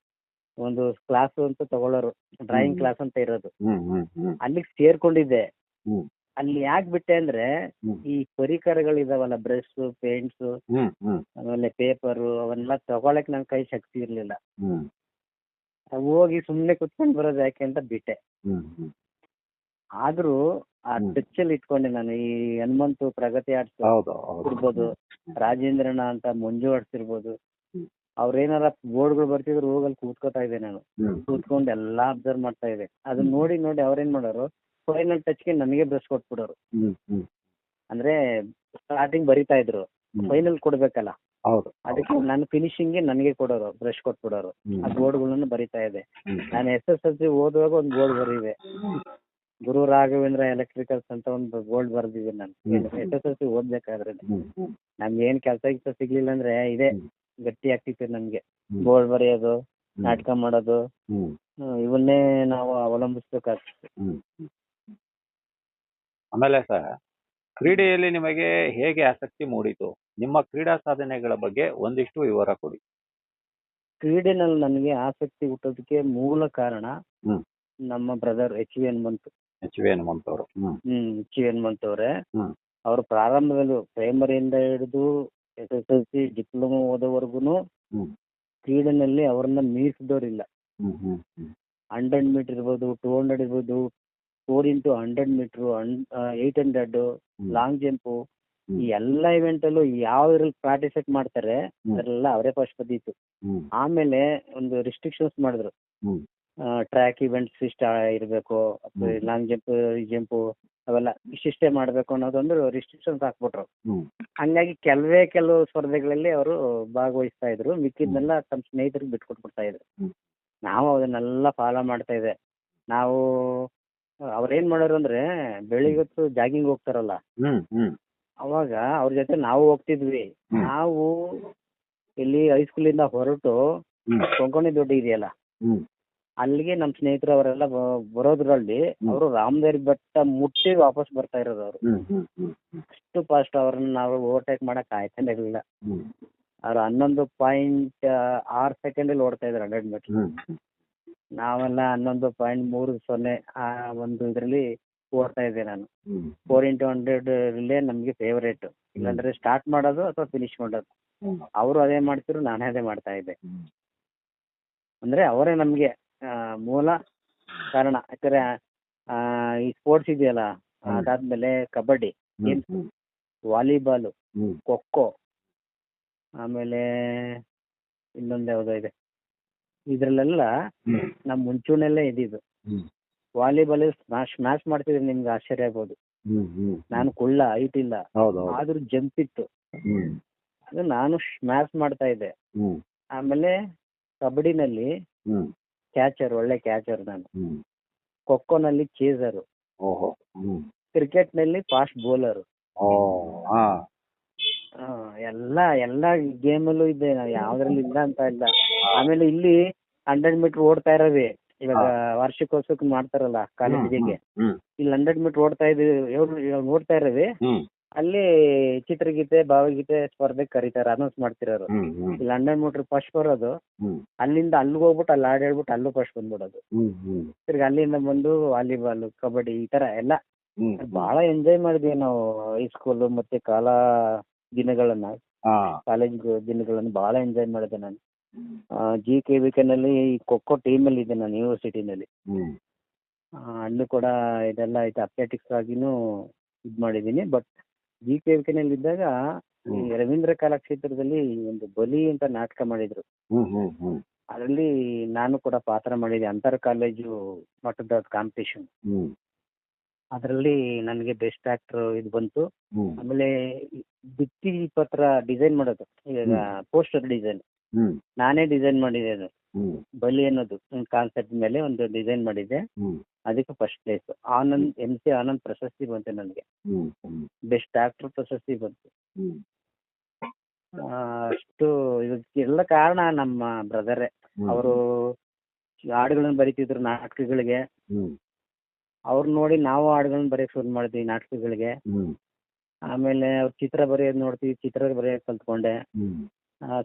ಒಂದು ಕ್ಲಾಸ್ ಅಂತ ತಗೊಳ್ಳೋರು, ಡ್ರಾಯಿಂಗ್ ಕ್ಲಾಸ್ ಅಂತ ಇರೋದು, ಅಲ್ಲಿಗೆ ಸೇರ್ಕೊಂಡಿದ್ದೆ. ಅಲ್ಲಿ ಯಾಕೆ ಬಿಟ್ಟೆ ಅಂದ್ರೆ ಈ ಪರಿಕರಗಳಿದಾವಲ್ಲ, ಬ್ರಷ್, ಪೇಂಟ್ಸ್, ಆಮೇಲೆ ಪೇಪರು, ಅವನ್ನೆಲ್ಲ ತಗೊಳಕ್ ನನ್ ಕೈ ಶಕ್ತಿ ಇರ್ಲಿಲ್ಲ. ಹೋಗಿ ಸುಮ್ನೆ ಕುತ್ಕೊಂಡ್ ಬರೋದು ಯಾಕೆ ಅಂತ ಬಿಟ್ಟೆ. ಆದ್ರೂ ಆ ಟಚ್ ಅಲ್ಲಿ ಇಟ್ಕೊಂಡೆ ನಾನು. ಈ ಹನುಮಂತು ಪ್ರಗತಿ ಆರ್ಟ್ಸ್ ಇರ್ಬೋದು, ರಾಜೇಂದ್ರನ ಅಂತ ಮಂಜು ಆರ್ಟ್ಸ್ ಇರ್ಬೋದು, ಅವ್ರೇನಾರ ಬೋರ್ಡ್ಗಳು ಬರ್ತಿದ್ರು ಹೋಗಲ್ಲಿ ಕೂತ್ಕೋತಾ ಇದ್ದೆ ನಾನು. ಕೂತ್ಕೊಂಡು ಎಲ್ಲಾ ಅಬ್ಸರ್ವ್ ಮಾಡ್ತಾ ಇದ್ದೆ. ಅದನ್ನ ನೋಡಿ ನೋಡಿ ಅವ್ರೇನ್ ಮಾಡೋರು, ಫೈನಲ್ ಟಚ್ಗೆ ನನಗೆ ಬ್ರಷ್ ಕೊಟ್ಬಿಡೋರು. ಅಂದ್ರೆ ಸ್ಟಾರ್ಟಿಂಗ್ ಬರಿತಾ ಇದ್ರು, ಫೈನಲ್ ಕೊಡ್ಬೇಕಲ್ಲ, ಅದಕ್ಕೆ ನಾನು ಫಿನಿಶಿಂಗ್ಗೆ ನನಗೆ ಕೊಡೋರು, ಬ್ರಷ್ ಕೊಟ್ಬಿಡೋರು. ಆ ಬೋರ್ಡ್ಗಳನ್ನು ಬರಿತಾ ಇದ್ದೆ. ನಾನು SSLC ಓದುವಾಗ ಒಂದು ಬೋರ್ಡ್ ಬರೀದೆ, ಗುರು ರಾಘವೇಂದ್ರ ಎಲೆಕ್ಟ್ರಿಕಲ್ಸ್ ಅಂತ ಒಂದು ಬೋರ್ಡ್ ಬರ್ದಿದ್ದೆ ನಾನು SSLC ಓದ್ಬೇಕಾದ್ರೆ. ನಮ್ಗೆ ಏನ್ ಕೆಲಸ ಸಿಗ್ಲಿಲ್ಲ ಅಂದ್ರೆ ಇದೇ ಗಟ್ಟಿ ಆಗ್ತಿತ್ತು ನಮ್ಗೆ. ಬೋರ್ಡ್ ಬರೆಯೋದು, ನಾಟಕ ಮಾಡೋದು, ಇವನ್ನೇ ನಾವು ಅವಲಂಬಿಸ್ಬೇಕಾಗ್ತಿತ್ತು.
ಆಮೇಲೆ ಸರ್, ಕ್ರೀಡೆಯಲ್ಲಿ ನಿಮಗೆ ಹೇಗೆ ಆಸಕ್ತಿ ಮೂಡಿತು? ನಿಮ್ಮ ಕ್ರೀಡಾ ಸಾಧನೆಗಳ ಬಗ್ಗೆ ಒಂದಿಷ್ಟು ವಿವರ ಕೊಡಿ.
ಕ್ರೀಡೆನಲ್ಲಿ ನನಗೆ ಆಸಕ್ತಿ ಹುಟ್ಟೋದಕ್ಕೆ ಮೂಲ ಕಾರಣ ನಮ್ಮ brother HV Hanumanth.
HV Hanumanth ಅವರು.
HV ಹನುಮಂತ್ ಅವರೇ. ಅವರು ಪ್ರಾರಂಭದಲ್ಲೂ ಪ್ರೈಮರಿಯಿಂದ ಹಿಡಿದು SSLC ಡಿಪ್ಲೊಮಾ ಓದೋವರೆಗೂ ಕ್ರೀಡೆನಲ್ಲಿ ಅವರನ್ನ ಮೀರಿಸಿದವರಿಲ್ಲ. 100 ಮೀಟರ್ ಇರ್ಬೋದು, 200 ಇರ್ಬೋದು, 4x100 ಮೀಟರ್, 800, ಲಾಂಗ್ ಜಂಪು, ಈ ಎಲ್ಲಾ ಇವೆಂಟ್ ಅಲ್ಲೂ ಯಾವ ಇದ್ರಲ್ಲಿ ಪಾರ್ಟಿಸಿಪೇಟ್ ಮಾಡ್ತಾರೆ ಅದೆಲ್ಲ ಅವರೇ ಫಸ್ಟ್ ಬಂದಿತ್ತು. ಆಮೇಲೆ ಒಂದು ರಿಸ್ಟ್ರಿಕ್ಷನ್ಸ್ ಮಾಡಿದ್ರು, ಟ್ರ್ಯಾಕ್ ಇವೆಂಟ್ಸ್ ಇಷ್ಟ ಇರಬೇಕು, ಲಾಂಗ್ ಜಂಪ್, ಜಂಪು ಅವೆಲ್ಲ ಇಷ್ಟಿಷ್ಟೇ ಮಾಡಬೇಕು ಅನ್ನೋದೊಂದು ರಿಸ್ಟ್ರಿಕ್ಷನ್ಸ್ ಹಾಕ್ಬಿಟ್ರು.
ಹ್ಮ್
ಹಂಗಾಗಿ ಕೆಲವು ಸ್ಪರ್ಧೆಗಳಲ್ಲಿ ಅವರು ಭಾಗವಹಿಸ್ತಾ ಇದ್ರು, ಮಿಕ್ಕಿದ್ನೆಲ್ಲ ತಮ್ಮ ಸ್ನೇಹಿತರಿಗೆ ಬಿಟ್ಕೊಟ್ಬಿಡ್ತಾ ಇದ್ರು.
ಹ್ಮ್
ನಾವು ಅದನ್ನೆಲ್ಲ ಫಾಲೋ ಮಾಡ್ತಾ ಇದ್ದೆ. ನಾವು ಅವ್ರೇನ್ ಮಾಡೋರು ಅಂದ್ರೆ ಬೆಳಿಗ್ಗೆ ಹೊತ್ತು ಜಾಗಿಂಗ್ ಹೋಗ್ತಾರಲ್ಲ,
ಹ್ಮ್ ಹ್ಮ್
ಅವಾಗ ಅವ್ರ ಜೊತೆ ನಾವು ಹೋಗ್ತಿದ್ವಿ. ನಾವು ಇಲ್ಲಿ ಹೈಸ್ಕೂಲಿಂದ ಹೊರಟು
ಹ್ಮ್
ಕೊಂಕಣಿ ದೊಡ್ಡ ಇದೆಯಲ್ಲ,
ಹ್ಮ್
ಅಲ್ಲಿಗೆ ನಮ್ಮ ಸ್ನೇಹಿತರು ಅವರೆಲ್ಲ ಬರೋದ್ರಲ್ಲಿ ಅವರು ರಾಮದೇವ್ರ ಬೆಟ್ಟ ಮುಟ್ಟಿ ವಾಪಸ್ ಬರ್ತಾ ಇರೋದು ಅವರು.
ಹ್ಮ್ ಹ್ಮ್ ಹ್ಮ್
ಅಷ್ಟು ಫಾಸ್ಟ್ ಅವ್ರನ್ನ ನಾವು ಓವರ್ಟೇಕ್ ಮಾಡಕ್ ಆಯ್ತಾನೆ ಇರಲಿಲ್ಲ.
ಹ್ಮ್
ಅವ್ರು 11.6 ಸೆಕೆಂಡಲ್ಲಿ ಓಡ್ತಾ ಇದ್ರು 100 ಮೀಟರ್.
ಹ್ಮ್
ನಾವೆಲ್ಲ 11.30 ಆ ಒಂದು ಇದರಲ್ಲಿ ಓಡ್ತಾ ಇದ್ದೆ ನಾನು.
ಹ್ಮ್
4x100 ರಿಲೇ ನಮಗೆ ಫೇವರೇಟ್. ಇಲ್ಲಾಂದ್ರೆ ಸ್ಟಾರ್ಟ್ ಮಾಡೋದು ಅಥವಾ ಫಿನಿಶ್ ಮಾಡೋದು. ಅವರು ಅದೇ ಮಾಡ್ತಿದ್ರು, ನಾನೇ ಅದೇ ಮಾಡ್ತಾ ಇದ್ದೆ. ಅಂದ್ರೆ ಅವರೇ ನಮಗೆ ಮೂಲ ಕಾರಣ. ಯಾಕಂದ್ರೆ ಈ ಸ್ಪೋರ್ಟ್ಸ್ ಇದೆಯಲ್ಲ, ಅದಾದ್ಮೇಲೆ ಕಬಡ್ಡಿ, ವಾಲಿಬಾಲು, ಖೋ-ಖೋ, ಆಮೇಲೆ ಇನ್ನೊಂದು ಯಾವುದೋ ಇದೆ, ಇದ್ರಲ್ಲೆಲ್ಲ ನಮ್ಮ ಮುಂಚೂಣೆಲ್ಲೇ ಇದ್ದಿದ್ದು. ವಾಲಿಬಾಲ್ ಸ್ಮ್ಯಾಶ್ ಮಾಡ್ತಿದ್ರೆ ನಿಮ್ಗೆ ಆಶ್ಚರ್ಯ ಆಗ್ಬೋದು. ನಾನು ಕುಳ್ಳ, ಹೈಟ್ ಇಲ್ಲ, ಆದ್ರೂ ಜಂಪ್ ಇತ್ತು. ಅದು ನಾನು ಸ್ಮ್ಯಾಶ್ ಮಾಡ್ತಾ ಇದ್ದೆ. ಆಮೇಲೆ ಕಬಡ್ಡಿನಲ್ಲಿ ಕ್ಯಾಚರ್, ಒಳ್ಳೆ ಕ್ಯಾಚರ್ ನಾನು. ಖೋ-ಖೋನಲ್ಲಿ ಚೇಸರು, ಕ್ರಿಕೆಟ್ನಲ್ಲಿ ಫಾಸ್ಟ್ ಬೌಲರು. ಎಲ್ಲ ಗೇಮಲ್ಲೂ ಇದ್ದೆ ನಾವು, ಯಾವ್ದ್ರಲ್ಲಿ ಇಲ್ಲ ಅಂತ ಇಲ್ಲ. ಆಮೇಲೆ ಇಲ್ಲಿ 100 ಮೀಟರ್ ಓಡ್ತಾ ಇರೋವಿ, ಇವಾಗ ವಾರ್ಷಿಕೋತ್ಸವಕ್ಕೆ ಮಾಡ್ತಾರಲ್ಲ ಕಾಲೇಜಿಗೆ, ಇಲ್ಲಿ 100 ಮೀಟರ್ ಓಡ್ತಾ ಇರೋವಿ. ಅಲ್ಲಿ ಚಿತ್ರಗೀತೆ, ಭಾವಗೀತೆ ಸ್ಪರ್ಧೆಗೆ ಕರೀತಾರೆ, ಅನೌನ್ಸ್ ಮಾಡ್ತಿರೋರು. ಇಲ್ಲಿ 100 ಮೀಟರ್ ಫಸ್ಟ್ ಬರೋದು, ಅಲ್ಲಿಂದ ಅಲ್ಲಿಗೆ ಹೋಗ್ಬಿಟ್ಟು ಅಲ್ಲಿ ಹಾಡು ಹೇಳ್ಬಿಟ್ಟು ಅಲ್ಲೂ ಫಸ್ಟ್ ಬಂದ್ಬಿಡೋದು. ತಿರ್ಗಿ ಅಲ್ಲಿಂದ ಬಂದು ವಾಲಿಬಾಲ್, ಕಬಡ್ಡಿ, ಈ ತರ ಎಲ್ಲ ಬಹಳ ಎಂಜಾಯ್ ಮಾಡಿದ್ವಿ ನಾವು ಹೈಸ್ಕೂಲ್ ಮತ್ತೆ ದಿನಗಳನ್ನ, ಕಾಲೇಜ್ ದಿನಗಳನ್ನ ಬಹಳ ಎಂಜಾಯ್ ಮಾಡಿದೆ ನಾನು. GKVK ನಲ್ಲಿ ಖೋ-ಖೋ ಟೀಮಲ್ಲಿ ಇದ್ದೆ ನಾನು ಯೂನಿವರ್ಸಿಟಿನಲ್ಲಿ. ಅಲ್ಲೂ ಕೂಡ ಇದೆಲ್ಲ ಆಯ್ತು, ಅಥ್ಲೆಟಿಕ್ಸ್ ಆಗಿನೂ ಇದು ಮಾಡಿದ್ದೀನಿ. ಬಟ್ GKVK ನಲ್ಲಿ ಇದ್ದಾಗ ಈ ರವೀಂದ್ರ ಕಲಾಕ್ಷೇತ್ರದಲ್ಲಿ ಒಂದು ಬಲಿ ಅಂತ ನಾಟಕ ಮಾಡಿದ್ರು. ಅದರಲ್ಲಿ ನಾನು ಕೂಡ ಪಾತ್ರ ಮಾಡಿದೆ, ಅಂತರ್ ಕಾಲೇಜು ಮಟ್ಟದ ಕಾಂಪಿಟೇಷನ್. ಅದರಲ್ಲಿ ನನಗೆ ಬೆಸ್ಟ್ ಆಕ್ಟರ್ ಇದು ಬಂತು. ಆಮೇಲೆ ಭಿತ್ತಿ ಪತ್ರ ಡಿಸೈನ್ ಮಾಡೋದು, ಈಗ ಪೋಸ್ಟರ್ ಡಿಸೈನ್ ನಾನೇ ಡಿಸೈನ್ ಮಾಡಿದೆ. ಅದು ಬಲಿ ಅನ್ನೋದು ಕಾನ್ಸೆಪ್ಟ್ ಮೇಲೆ ಒಂದು ಡಿಸೈನ್ ಮಾಡಿದ್ದೆ, ಅದಕ್ಕೆ ಫಸ್ಟ್ ಪ್ಲೇಸ್. MC ಆನಂದ್ ಪ್ರಶಸ್ತಿ ಬಂತು ನನಗೆ, ಬೆಸ್ಟ್ ಆಕ್ಟರ್ ಪ್ರಶಸ್ತಿ ಬಂತು. ಅಷ್ಟು ಇದಕ್ಕೆಲ್ಲ ಕಾರಣ ನಮ್ಮ ಬ್ರದರೇ. ಅವರು ಹಾಡುಗಳನ್ನ ಬರೀತಿದ್ರು ನಾಟಕಗಳಿಗೆ, ಅವ್ರು ನೋಡಿ ನಾವು ಹಾಡುಗಳನ್ನ ಬರೆಯಕ್ಕೆ ಶುರು ಮಾಡಿದ್ವಿ ನಾಟಕಗಳಿಗೆ. ಆಮೇಲೆ ಅವ್ರು ಚಿತ್ರ ಬರೆಯೋದು ನೋಡ್ತೀವಿ, ಚಿತ್ರ ಬರೆಯೋಕೆ ಕಲ್ತ್ಕೊಂಡೆ.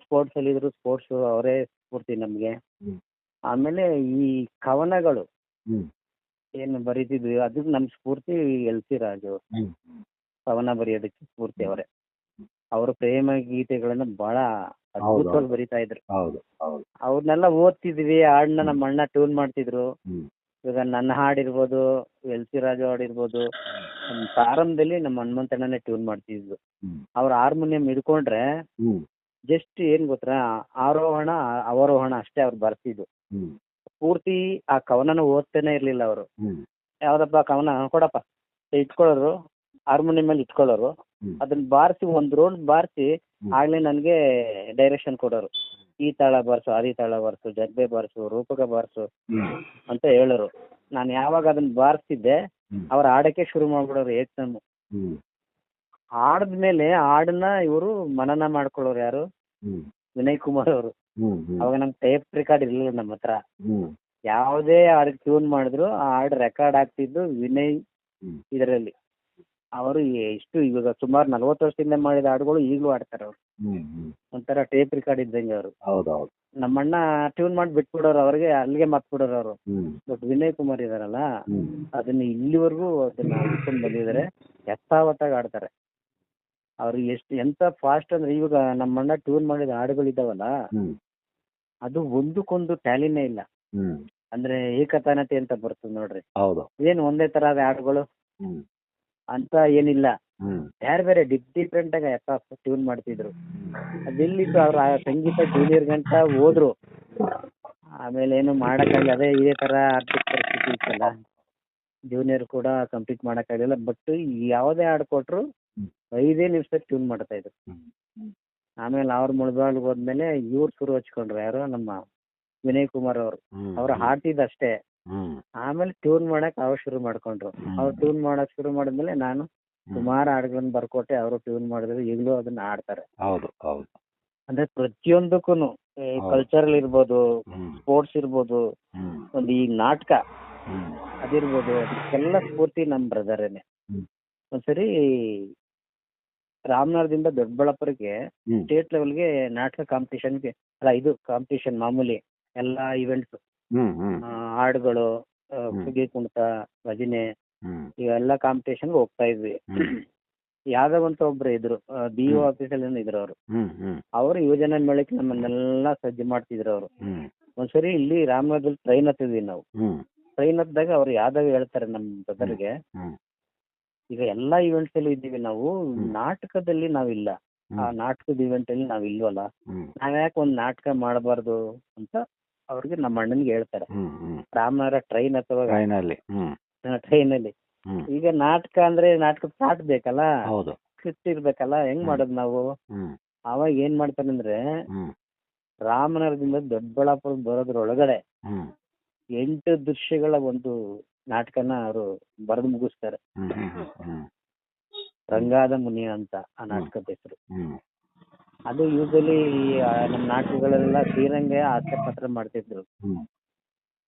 ಸ್ಪೋರ್ಟ್ಸ್ ಅಲ್ಲಿ ಇದ್ರು, ಸ್ಪೋರ್ಟ್ಸ್ ಅವರೇ ಸ್ಫೂರ್ತಿ ನಮ್ಗೆ. ಆಮೇಲೆ ಈ ಕವನಗಳು ಏನು ಬರೀತಿದ್ವಿ, ಅದು ನಮ್ ಸ್ಫೂರ್ತಿ LC ರಾಜು. ಕವನ ಬರೆಯೋದಕ್ಕೆ ಸ್ಫೂರ್ತಿ ಅವರೇ. ಅವರು ಪ್ರೇಮ ಗೀತೆಗಳನ್ನ ಬಹಳ ಅದ್ಭುತವಾಗಿ ಬರೀತಾ ಇದ್ರು. ಅವ್ರನ್ನೆಲ್ಲ ಓದ್ತಿದ್ವಿ, ಹಾಡನ್ನ ನಮ್ಮ ಅಣ್ಣ ಟ್ಯೂನ್ ಮಾಡ್ತಿದ್ರು. ಇವಾಗ ನನ್ನ ಹಾಡಿರ್ಬೋದು, LC ರಾಜು ಹಾಡಿರ್ಬೋದು, ಪ್ರಾರಂಭದಲ್ಲಿ ನಮ್ಮ ಹನುಮಂತಣ್ಣನೇ ಟ್ಯೂನ್ ಮಾಡ್ತಿದ್ರು. ಅವ್ರ ಹಾರ್ಮೋನಿಯಂ ಹಿಡ್ಕೊಂಡ್ರೆ ಜಸ್ಟ್ ಏನ್ ಗೊತ್ತಾ, ಆರೋಹಣ ಅವರೋಹಣ ಅಷ್ಟೇ ಅವ್ರು ಬರ್ತಿದ್ದು. ಪೂರ್ತಿ ಆ ಕವನನ ಓದ್ತಾನೆ ಇರ್ಲಿಲ್ಲ ಅವರು. ಯಾವ್ದಪ್ಪ ಕವನ ಕೊಡಪ್ಪ ಇಟ್ಕೊಳ್ಳೋರು, ಹಾರ್ಮೋನಿಯಂ ಅಲ್ಲಿ ಇಟ್ಕೊಳ್ಳೋರು, ಅದನ್ನ ಬಾರಿಸಿ ಒಂದ್ ರೌಂಡ್ ಬಾರಿಸಿ ಆಗ್ಲೇ ನನ್ಗೆ ಡೈರೆಕ್ಷನ್ ಕೊಡೋರು. ಈ ತಾಳ ಬಾರಿಸು, ಆದಿ ತಾಳ ಬಾರಿಸು, ಜಗ್ಬೆ ಬಾರಿಸು, ರೂಪಕ ಬಾರಿಸು ಅಂತ ಹೇಳೋರು. ನಾನು ಯಾವಾಗ ಅದನ್ನ ಬಾರಿಸ್ತಿದ್ದೆ, ಅವ್ರ ಹಾಡಕ್ಕೆ ಶುರು ಮಾಡ್ಬಿಡೋರು ಏಕ್ದಮ್. ಹಾಡದ್ಮೇಲೆ ಹಾಡನ್ನ ಇವರು ಮನನ ಮಾಡ್ಕೊಳ್ಳೋರು ಯಾರು, ವಿನಯ್ ಕುಮಾರ್ ಅವರು. ಅವಾಗ ನಮ್ ಟೇಪ್ ರೆಕಾರ್ಡ್ ಇರ್ಲಿಲ್ಲ ನಮ್ಮ ಹತ್ರ. ಯಾವುದೇ ಹಾಡ್ ಟ್ಯೂನ್ ಮಾಡಿದ್ರು ಆ ಹಾಡು ರೆಕಾರ್ಡ್ ಆಗ್ತಿದ್ದು ವಿನಯ್ ಇದರಲ್ಲಿ. ಅವರು ಎಷ್ಟು ಇವಾಗ ಸುಮಾರು 40 ವರ್ಷದಿಂದ ಮಾಡಿದ ಹಾಡುಗಳು ಈಗಲೂ ಆಡ್ತಾರೆ ಅವ್ರು. ಒಂಥರ ಟೇಪ್ ರೆಕಾರ್ಡ್ ಇದ್ದಂಗೆ ಅವರು. ನಮ್ಮಣ್ಣ ಟ್ಯೂನ್ ಮಾಡಿ ಬಿಟ್ಬಿಡೋರು, ಅವ್ರಿಗೆ ಅಲ್ಲಿಗೆ ಮತ್ಬಿಡೋರು ಅವರು. ಬಟ್ ವಿನಯ್ ಕುಮಾರ್ ಇದಾರಲ್ಲ, ಅದನ್ನ ಇಲ್ಲಿವರೆಗೂ ಅದನ್ನ ಇಟ್ಕೊಂಡು ಬಂದಿದ್ದಾರೆ, ಯಥಾವತ್ತಾಗಿ ಆಡ್ತಾರೆ. ಅವ್ರು ಎಂತ ಫಾಸ್ಟ್ ಅಂದ್ರೆ, ಇವಾಗ ನಮ್ಮಣ್ಣ ಟ್ಯೂನ್ ಮಾಡಿದ ಹಾಡುಗಳಿದ್ದಾವಲ್ಲ, ಅದು ಒಂದಕ್ಕೊಂದು ಟ್ಯಾಲಿನೇ ಇಲ್ಲ. ಅಂದ್ರೆ ಏಕತಾನತೆ ಅಂತ ಬರ್ತದೆ ನೋಡ್ರಿ, ಏನ್ ಒಂದೇ ತರಹದ ಹಾಡುಗಳು ಅಂತ ಏನಿಲ್ಲ, ಬೇರೆ ಬೇರೆ ಡಿಫ್ರೆಂಟ್ ಆಗಿ ಟ್ಯೂನ್ ಮಾಡ್ತಿದ್ರು. ಅದೆಲ್ಲಿತ್ತು, ಅವ್ರ ಸಂಗೀತ ಜೂನಿಯರ್ ಗಂಟ ಹೋದ್ರು, ಆಮೇಲೆ ಏನು ಮಾಡಕ್ಕಾಗಲ್ಲ. ಅದೇ ಇದೇ ತರ ಆರ್ಥಿಕ ಪರಿಸ್ಥಿತಿ ಇತ್ತಲ್ಲ, ಜೂನಿಯರ್ ಕೂಡ ಕಂಪ್ಲೀಟ್ ಮಾಡೋಕ್ಕಾಗಲಿಲ್ಲ. ಬಟ್ ಯಾವುದೇ ಹಾಡು ಕೊಟ್ಟರು 5 ನಿಮಿಷಕ್ಕೆ ಟ್ಯೂನ್ ಮಾಡ್ತಾ ಇದ್ರು. ಆಮೇಲೆ ಅವ್ರ ಮುಳ್ಬಾಳ್ಗೆ ಹೋದ್ಮೇಲೆ ಇವ್ರು ಶುರು ಹಚ್ಕೊಂಡ್ರು, ಯಾರು ನಮ್ಮ ವಿನಯ್ ಕುಮಾರ್ ಅವರು. ಅವ್ರು ಹಾಡ್ತಿದ್ದಷ್ಟೇ, ಆಮೇಲೆ ಟ್ಯೂನ್ ಮಾಡಕ್ ಅವ್ರು ಶುರು ಮಾಡ್ಕೊಂಡ್ರು. ಅವ್ರು ಟ್ಯೂನ್ ಮಾಡಕ್ ಶುರು ಮಾಡಿದ್ಮೇಲೆ ನಾನು ಸುಮಾರು ಹಾಡುಗಳನ್ನ ಬರ್ಕೊಟ್ಟೆ, ಅವರು ಟ್ಯೂನ್ ಮಾಡಿದ್ರು. ಈಗಲೂ ಅದನ್ನ ಹಾಡ್ತಾರೆ.
ಹೌದು ಹೌದು.
ಅಂದ್ರೆ ಪ್ರತಿಯೊಂದಕ್ಕೂನು ಕಲ್ಚರಲ್ ಇರ್ಬೋದು, ಸ್ಪೋರ್ಟ್ಸ್ ಇರ್ಬೋದು, ಒಂದು ಈ ನಾಟಕ ಅದಿರ್ಬೋದು, ಅದಕ್ಕೆಲ್ಲ ಸ್ಫೂರ್ತಿ ನಮ್ಮ ಬ್ರದರೇನೆ. ಒಂದ್ಸರಿ ರಾಮನಗರದಿಂದ ದೊಡ್ಡಬಳ್ಳಾಪುರಕ್ಕೆ ಸ್ಟೇಟ್ ಲೆವೆಲ್ಗೆ ನಾಟಕ ಕಾಂಪಿಟಿಷನ್ಗೆ, ಅಲ್ಲ ಇದು ಕಾಂಪಿಟಿಷನ್ ಮಾಮೂಲಿ ಎಲ್ಲ ಇವೆಂಟ್ಸ್, ಹಾಡುಗಳು, ಸುಗ್ಗಿ ಕುಣಿತ, ಭಜನೆ, ಇವೆಲ್ಲ ಕಾಂಪಿಟೇಷನ್ಗೆ ಹೋಗ್ತಾ ಇದ್ವಿ. ಯಾದವ್ ಅಂತ ಒಬ್ರು ಇದ್ರು, BO ಆಫೀಸಲ್ಲಿ ಇದ್ರು ಅವರು. ಅವರು ಯುವಜನ ಮೇಳಕ್ಕೆ ನಮ್ಮನ್ನೆಲ್ಲ ಸಜ್ಜು ಮಾಡ್ತಿದ್ರು ಅವರು. ಒಂದ್ಸರಿ ಇಲ್ಲಿ ರಾಮನಗರದಲ್ಲಿ ಟ್ರೈನ್ ಹತ್ತಿದ್ವಿ ನಾವು. ಟ್ರೈನ್ ಹತ್ತಿದಾಗ ಅವ್ರು ಯಾದವ್ ಹೇಳ್ತಾರೆ ನಮ್ಮ ಬ್ರದರ್ಗೆ, ಈಗ ಎಲ್ಲಾ ಇವೆಂಟ್ಸ್ ಅಲ್ಲಿ ಇದ್ದೀವಿ ನಾವು, ನಾಟಕದಲ್ಲಿ ನಾವಿಲ್ಲ, ಆ ನಾಟಕದ ಇವೆಂಟ್ ಅಲ್ಲಿ ನಾವ್ ಇಲ್ವಲ್ಲ, ನಾವ್ಯಾಕೆ ಒಂದ್ ನಾಟಕ ಮಾಡಬಾರ್ದು ಅಂತ ಅವ್ರಿಗೆ ನಮ್ಮ ಅಣ್ಣನ್ಗೆ ಹೇಳ್ತಾರೆ. ರಾಮನಗರ ಟ್ರೈನ್ ಅಥವಾ ಟ್ರೈನಲ್ಲಿ ಈಗ ನಾಟಕ ಅಂದ್ರೆ ನಾಟಕದ ಪಾಠ ಬೇಕಲ್ಲ, ಸ್ಕ್ರಿಪ್ಟ್ ಇರ್ಬೇಕಲ್ಲ, ಹೆಂಗ್ ಮಾಡೋದು ನಾವು? ಅವಾಗ ಏನ್ ಮಾಡ್ತಾರೆ ಅಂದ್ರೆ, ರಾಮನಗರದಿಂದ ದೊಡ್ಡಬಳ್ಳಾಪುರ ಬರೋದ್ರೊಳಗಡೆ 8 ದೃಶ್ಯಗಳ ಒಂದು ನಾಟಕನ ಅವರು ಬರೆದು ಮುಗಿಸ್ತಾರೆ. ರಂಗಾದ ಮುನಿ ಅಂತ ಆ ನಾಟಕದ ಹೆಸರು. ಅದು ಯೂಶಲಿ ನಮ್ಮ ನಾಟಕಗಳೆಲ್ಲ ಶ್ರೀರಂಗ ಹಾಸ್ಯ ಪಾತ್ರ ಮಾಡ್ತಿದ್ರು.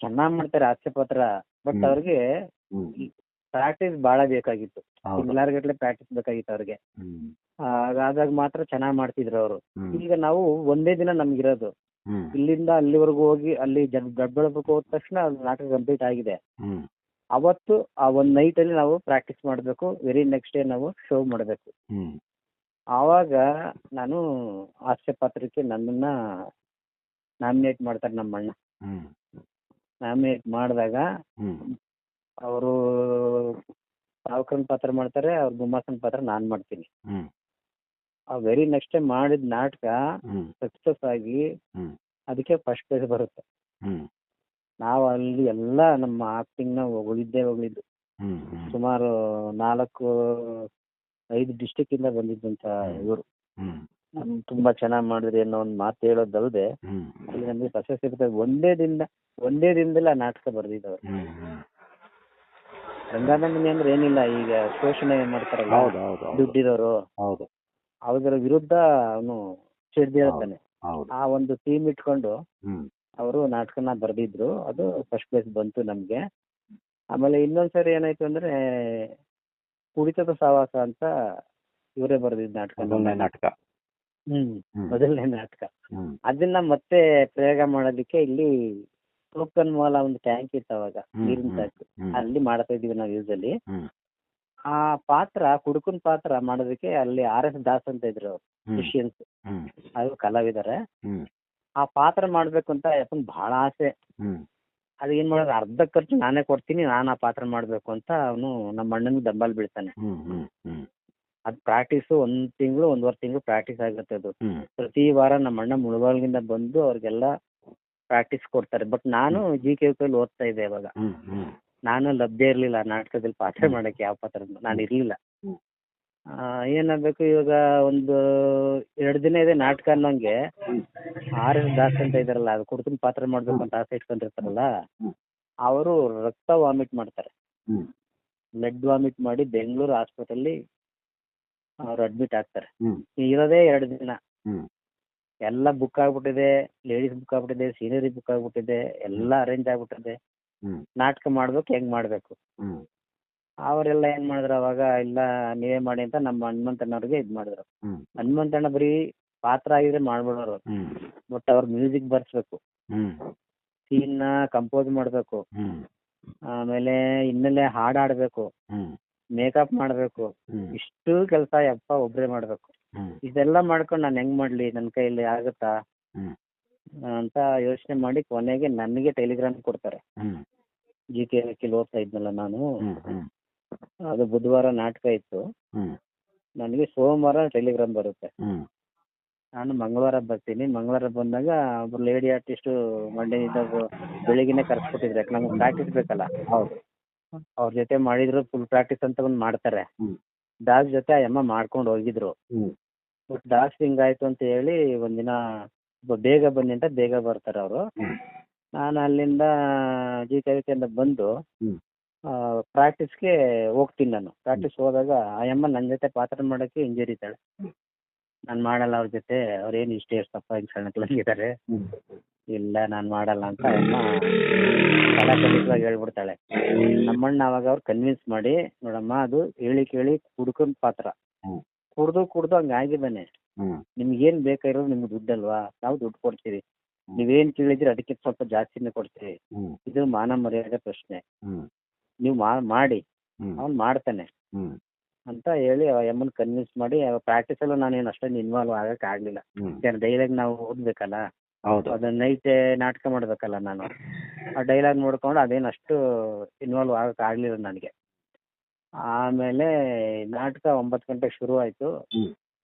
ಚೆನ್ನಾಗ್ ಮಾಡ್ತಾರೆ ಹಾಸ್ಯ ಪಾತ್ರ, ಬಟ್ ಅವ್ರಿಗೆ ಪ್ರಾಕ್ಟೀಸ್ ಬಹಳ ಬೇಕಾಗಿತ್ತು. ತಿಂಗಳಾರ್ಗಟ್ಲೆ ಪ್ರಾಕ್ಟೀಸ್ ಬೇಕಾಗಿತ್ತು ಅವ್ರಿಗೆ. ಹಾಗಾದಾಗ ಮಾತ್ರ ಚೆನ್ನಾಗ್ ಮಾಡ್ತಿದ್ರು ಅವರು. ಈಗ ನಾವು ಒಂದೇ ದಿನ ನಮ್ಗಿರೋದು, ಇಲ್ಲಿಂದ ಅಲ್ಲಿವರೆಗೂ ಹೋಗಿ ಅಲ್ಲಿ ದೊಡ್ಡಬಳ್ಳಾಪುರಕ್ಕೆ ಹೋದ ತಕ್ಷಣ ಅದು ನಾಟಕ ಕಂಪ್ಲೀಟ್ ಆಗಿದೆ. ಅವತ್ತು ಆ ಒಂದ್ ನೈಟ್ ಅಲ್ಲಿ ನಾವು ಪ್ರಾಕ್ಟೀಸ್ ಮಾಡ್ಬೇಕು, ವೆರಿ ನೆಕ್ಸ್ಟ್ ಡೇ ನಾವು ಶೋ ಮಾಡ್ಬೇಕು. ಆವಾಗ ನಾನು ಹಾಸ್ಯ ಪಾತ್ರಕ್ಕೆ ನನ್ನನ್ನ ನಾಮಿನೇಟ್ ಮಾಡ್ತಾರೆ ನಮ್ಮ ಅಣ್ಣ. ನಾಮಿನೇಟ್ ಮಾಡಿದಾಗ ಅವರು ಸಾವುಕರನ್ ಪಾತ್ರ ಮಾಡ್ತಾರೆ, ಅವ್ರ ಗುಮ್ಮಾಸನ್ ಪಾತ್ರ ನಾನ್ ಮಾಡ್ತೀನಿ. ಆ ವೆರಿ ನೆಕ್ಸ್ಟ್ ಡೇ ಮಾಡಿದ ನಾಟಕ ಸಕ್ಸಸ್ ಆಗಿ ಅದಕ್ಕೆ ಫಸ್ಟ್ ಪ್ರೈಸ್ ಬರುತ್ತೆ. ನಾವು ಅಲ್ಲಿ ಎಲ್ಲ ನಮ್ಮ ಆಕ್ಟಿಂಗ್ ನ ಹೊಗಳಿದ್ದು. ಸುಮಾರು 4-5 ಡಿಸ್ಟಿಕ್ ಇಂದ ಬಂದಿದ್ದಂತ ಇವರು ತುಂಬಾ ಚೆನ್ನಾಗ್ ಮಾಡಿದ್ರಿ ಅನ್ನೋ ಒಂದು ಮಾತು ಹೇಳೋದಲ್ದೆ ಅಲ್ಲಿ ನಮ್ಗೆ ಪ್ರಶಸ್ತಿ ಇರ್ತದೆ. ಒಂದೇ ದಿನದಲ್ಲಿ ಆ ನಾಟಕ ಬರ್ದಿದ್ದವ್ರು. ರಂಗಾನಂದನಿ ಅಂದ್ರೆ ಏನಿಲ್ಲ, ಈಗ ಶೋಷಣೆ ಮಾಡ್ತಾರಲ್ಲ ದುಡ್ಡಿರೋರು, ಅವ್ರ ವಿರುದ್ಧ ಅವನು ಸಿಡ್ದಿರ್ತಾನೆ. ಆ ಒಂದು ಥೀಮ್ ಇಟ್ಕೊಂಡು ಅವರು ನಾಟಕನ ಬರ್ದಿದ್ರು. ಅದು ಫಸ್ಟ್ ಪ್ಲೇಸ್ ಬಂತು ನಮ್ಗೆ. ಆಮೇಲೆ ಇನ್ನೊಂದ್ಸರಿ ಏನಾಯ್ತು ಅಂದ್ರೆ, ಕುಡಿತದ ಸಹವಾಸ ಅಂತ ಇವರೇ ಬರ್ದಿದ್ ನಾಟಕ, ಮೊದಲನೇ ನಾಟಕ. ಅದನ್ನ ಮತ್ತೆ ಪ್ರಯೋಗ ಮಾಡೋದಕ್ಕೆ ಇಲ್ಲಿ ಟೋಕನ್ ಮಾಲ ಒಂದು ಟ್ಯಾಂಕ್ ಇತ್ತು ಅವಾಗ, ನೀರಿನ ಟ್ಯಾಂಕ್, ಅಲ್ಲಿ ಮಾಡ್ತಾ ಇದೀವಿ ನಾವು ಯೂಸಲಿ. ಆ ಪಾತ್ರ ಕುಡುಕನ್ ಪಾತ್ರ ಮಾಡೋದಕ್ಕೆ ಅಲ್ಲಿ RS ದಾಸ್ ಅಂತ ಇದ್ರು ಅವ್ರು, ಕ್ರಿಶ್ಚಿಯನ್ಸ್, ಅವರು ಕಲಾವಿದರೆ. ಆ ಪಾತ್ರ ಮಾಡ್ಬೇಕು ಅಂತ ಯಾಕಂದ್ರೆ ಬಹಳ ಆಸೆ. ಅದು ಏನ್ ಮಾಡೋದು, ಅರ್ಧ ಖರ್ಚು ನಾನೇ ಕೊಡ್ತೀನಿ, ನಾನು ಆ ಪಾತ್ರ ಮಾಡ್ಬೇಕು ಅಂತ ಅವನು ನಮ್ಮ ಅಣ್ಣನಿಗೆ ಡಂಬಲ್ ಬೀಳ್ತಾನೆ. ಅದ್ ಪ್ರಾಕ್ಟೀಸು 1 ತಿಂಗಳು 1.5 ತಿಂಗಳು ಪ್ರಾಕ್ಟೀಸ್ ಆಗುತ್ತೆ. ಅದು ಪ್ರತಿ ವಾರ ನಮ್ಮ ಅಣ್ಣ ಮುಳಬಾಗಿಲಿಂದ ಬಂದು ಅವ್ರಿಗೆಲ್ಲ ಪ್ರಾಕ್ಟೀಸ್ ಕೊಡ್ತಾರೆ. ಬಟ್ ನಾನು GKV ಓದ್ತಾ ಇದ್ದೆ ಅವಾಗ. ನಾನು ಲಭ್ಯ ಇರ್ಲಿಲ್ಲ ನಾಟಕದಲ್ಲಿ ಪಾತ್ರ ಮಾಡಕ್ಕೆ, ಯಾವ ಪಾತ್ರ ನಾನು ಇರ್ಲಿಲ್ಲ. ಏನಾಗಬೇಕು ಇವಾಗ, ಒಂದು 2 ದಿನ ಇದೆ ನಾಟಕ ಅನ್ನೋಂಗೆ RS ದಾಸ್ ಅಂತ ಇದಾರಲ್ಲ, ಅದು ಕುಡ್ತಿನ ಪಾತ್ರ ಮಾಡ್ಬೇಕು ಅಂತ ಆಸೆ ಇಟ್ಕೊಂಡಿರ್ತಾರಲ್ಲ, ಅವರು ರಕ್ತ ವಾಮಿಟ್ ಮಾಡ್ತಾರೆ. ಬ್ಲಡ್ ವಾಮಿಟ್ ಮಾಡಿ ಬೆಂಗಳೂರು ಆಸ್ಪತ್ರೆಯಲ್ಲಿ ಅವ್ರು ಅಡ್ಮಿಟ್ ಆಗ್ತಾರೆ. ಇರೋದೇ 2 ದಿನ. ಎಲ್ಲ ಬುಕ್ ಆಗ್ಬಿಟ್ಟಿದೆ, ಲೇಡೀಸ್ ಬುಕ್ ಆಗ್ಬಿಟ್ಟಿದೆ, ಸೀನರಿ ಬುಕ್ ಆಗ್ಬಿಟ್ಟಿದೆ, ಎಲ್ಲ ಅರೇಂಜ್ ಆಗ್ಬಿಟ್ಟಿದೆ. ನಾಟಕ ಮಾಡ್ಬೇಕು, ಹೆಂಗ್ ಮಾಡ್ಬೇಕು? ಅವರೆಲ್ಲ ಏನ್ ಮಾಡಿದ್ರು ಅವಾಗ, ಇಲ್ಲ ನೀವೇ ಮಾಡಿ ಅಂತ ನಮ್ಮ ಹನುಮಂತಣ್ಣವ್ರಿಗೆ ಇದ್ ಮಾಡಿದ್ರು. ಹನುಮಂತಣ್ಣ ಬರೀ ಪಾತ್ರ ಆಗಿದ್ರೆ ಮಾಡ್ಬಿಡೋರು, ಬಟ್ ಅವ್ರ ಮ್ಯೂಸಿಕ್ ಬರ್ಸ್ಬೇಕು, ಸೀನ್ ನ ಕಂಪೋಸ್ ಮಾಡ್ಬೇಕು, ಆಮೇಲೆ ಹಿನ್ನೆಲೆ ಹಾಡಾಡ್ಬೇಕು, ಮೇಕಪ್ ಮಾಡ್ಬೇಕು, ಇಷ್ಟು ಕೆಲಸ ಯಪ್ಪ ಒಬ್ರೇ ಮಾಡ್ಬೇಕು. ಇದೆಲ್ಲ ಮಾಡ್ಕೊಂಡು ನಾನು ಹೆಂಗ್ ಮಾಡ್ಲಿ, ನನ್ನ ಕೈಯಲ್ಲಿ ಆಗುತ್ತಾ ಅಂತ ಯೋಚನೆ ಮಾಡಿ ಕೊನೆಗೆ ನನಗೆ ಟೆಲಿಗ್ರಾಮ್ ಕೊಡ್ತಾರೆ. GKV ಓದ್ತಾ ಇದ್ನಲ್ಲ ನಾನು, ಅದು ಬುಧವಾರ ನಾಟಕ ಇತ್ತು, ನನಗೆ ಸೋಮವಾರ ಟೆಲಿಗ್ರಾಮ್ ಬರುತ್ತೆ. ನಾನು ಮಂಗಳವಾರ ಬರ್ತೀನಿ. ಮಂಗಳವಾರ ಬಂದಾಗ ಒಬ್ರು ಲೇಡಿ ಆರ್ಟಿಸ್ಟ್ ಮಂಡ್ಯದಿಂದ ಬೆಳಿಗ್ಗೆನೆ ಕರ್ಸ್ಬಿಟ್ಟಿದ್ರು, ಯಾಕೆ ನಮ್ಗೆ ಪ್ರಾಕ್ಟೀಸ್ ಬೇಕಲ್ಲ. ಅವ್ರ ಜೊತೆ ಮಾಡಿದ್ರು ಫುಲ್ ಪ್ರಾಕ್ಟೀಸ್ ಅಂತ ಬಂದು ಮಾಡ್ತಾರೆ.
ಹ್ಮ್
ದಾಸ್ ಜೊತೆ ಆ ಅಮ್ಮ ಮಾಡ್ಕೊಂಡು ಹೋಗಿದ್ರು.
ಹ್ಮ್
ಬಟ್ ದಾಸ್ ಹಿಂಗಾಯ್ತು ಅಂತ ಹೇಳಿ ಒಂದಿನ ಬೇಗ ಬನ್ನಿ ಅಂತ ಬೇಗ ಬರ್ತಾರೆ ಅವರು.
ಹ್ಮ್
ನಾನು ಅಲ್ಲಿಂದ ಜಿ ಕವಿತೆಯಿಂದ ಬಂದು
ಹ್ಮ್
ಪ್ರಾಕ್ಟೀಸ್ಗೆ ಹೋಗ್ತೀನಿ. ನಾನು ಪ್ರಾಕ್ಟೀಸ್ ಹೋದಾಗ ಆ ಅಮ್ಮ ನನ್ನ ಜೊತೆ ಪಾತ್ರ ಮಾಡೋಕ್ಕೆ ಹಿಂಜರಿತಾಳೆ. ನಾನು ಮಾಡಲ್ಲ ಅವ್ರ ಜೊತೆ, ಅವ್ರೇನು ಇಷ್ಟೇ ತಪ್ಪ ಹಿಂಗೆ ಸಣ್ಣಕ್ಲಾಗಿದ್ದಾರೆ,
ಹ್ಮ್
ಇಲ್ಲ ನಾನು ಮಾಡಲ್ಲ ಅಂತ ಅಮ್ಮ ಕಲಾಕಲಿತವಾಗಿ ಹೇಳ್ಬಿಡ್ತಾಳೆ. ನಮ್ಮಣ್ಣ ಅವಾಗ ಅವ್ರು ಕನ್ವಿನ್ಸ್ ಮಾಡಿ, ನೋಡಮ್ಮ ಅದು ಹೇಳಿ ಕೇಳಿ ಕುಡ್ಕೊಂಡ್ ಪಾತ್ರ,
ಹ್ಮ್
ಕುಡ್ದು ಹಂಗೆ ಆಗಿದ್ದಾನೆ,
ಹ್ಮ್
ನಿಮ್ಗೇನು ಬೇಕಾಗಿರೋದು ನಿಮ್ಗೆ ದುಡ್ಡಲ್ವಾ, ನಾವು ದುಡ್ಡು ಕೊಡ್ತೀವಿ, ನೀವೇನು ಕೇಳಿದ್ರಿ ಅದಕ್ಕೆ ಸ್ವಲ್ಪ ಜಾಸ್ತಿನೇ ಕೊಡ್ತೀವಿ,
ಹ್ಮ್
ಇದು ಮಾನ ಮರ್ಯಾದೆ ಪ್ರಶ್ನೆ,
ಹ್ಮ್
ನೀವು ಮಾಡಿ
ಹ್ಮ್
ಅವ್ನು ಮಾಡ್ತಾನೆ
ಹ್ಮ್
ಅಂತ ಹೇಳಿ ಆ ಅಮ್ಮನ ಕನ್ವಿನ್ಸ್ ಮಾಡಿ. ಪ್ರಾಕ್ಟೀಸಲ್ಲೂ ನಾನೇನು ಅಷ್ಟೊಂದು ಇನ್ವಾಲ್ವ್ ಆಗಕ್ಕೆ ಆಗಲಿಲ್ಲ.
ಹ್ಮ್
ಡೈಲಾಗ್ ನಾವು ಓದ್ಬೇಕಲ್ಲ,
ಹೌದು
ಅದನ್ನ ನೈಟ್ ನಾಟಕ ಮಾಡ್ಬೇಕಲ್ಲ, ನಾನು ಆ ಡೈಲಾಗ್ ನೋಡ್ಕೊಂಡು ಅದೇನು ಅಷ್ಟು ಇನ್ವಾಲ್ವ್ ಆಗಕ್ಕೆ ಆಗಲಿಲ್ಲ ನನಗೆ. ಆಮೇಲೆ ನಾಟಕ 9 ಗಂಟೆಗೆ ಶುರು ಆಯಿತು.
ಹ್ಮ್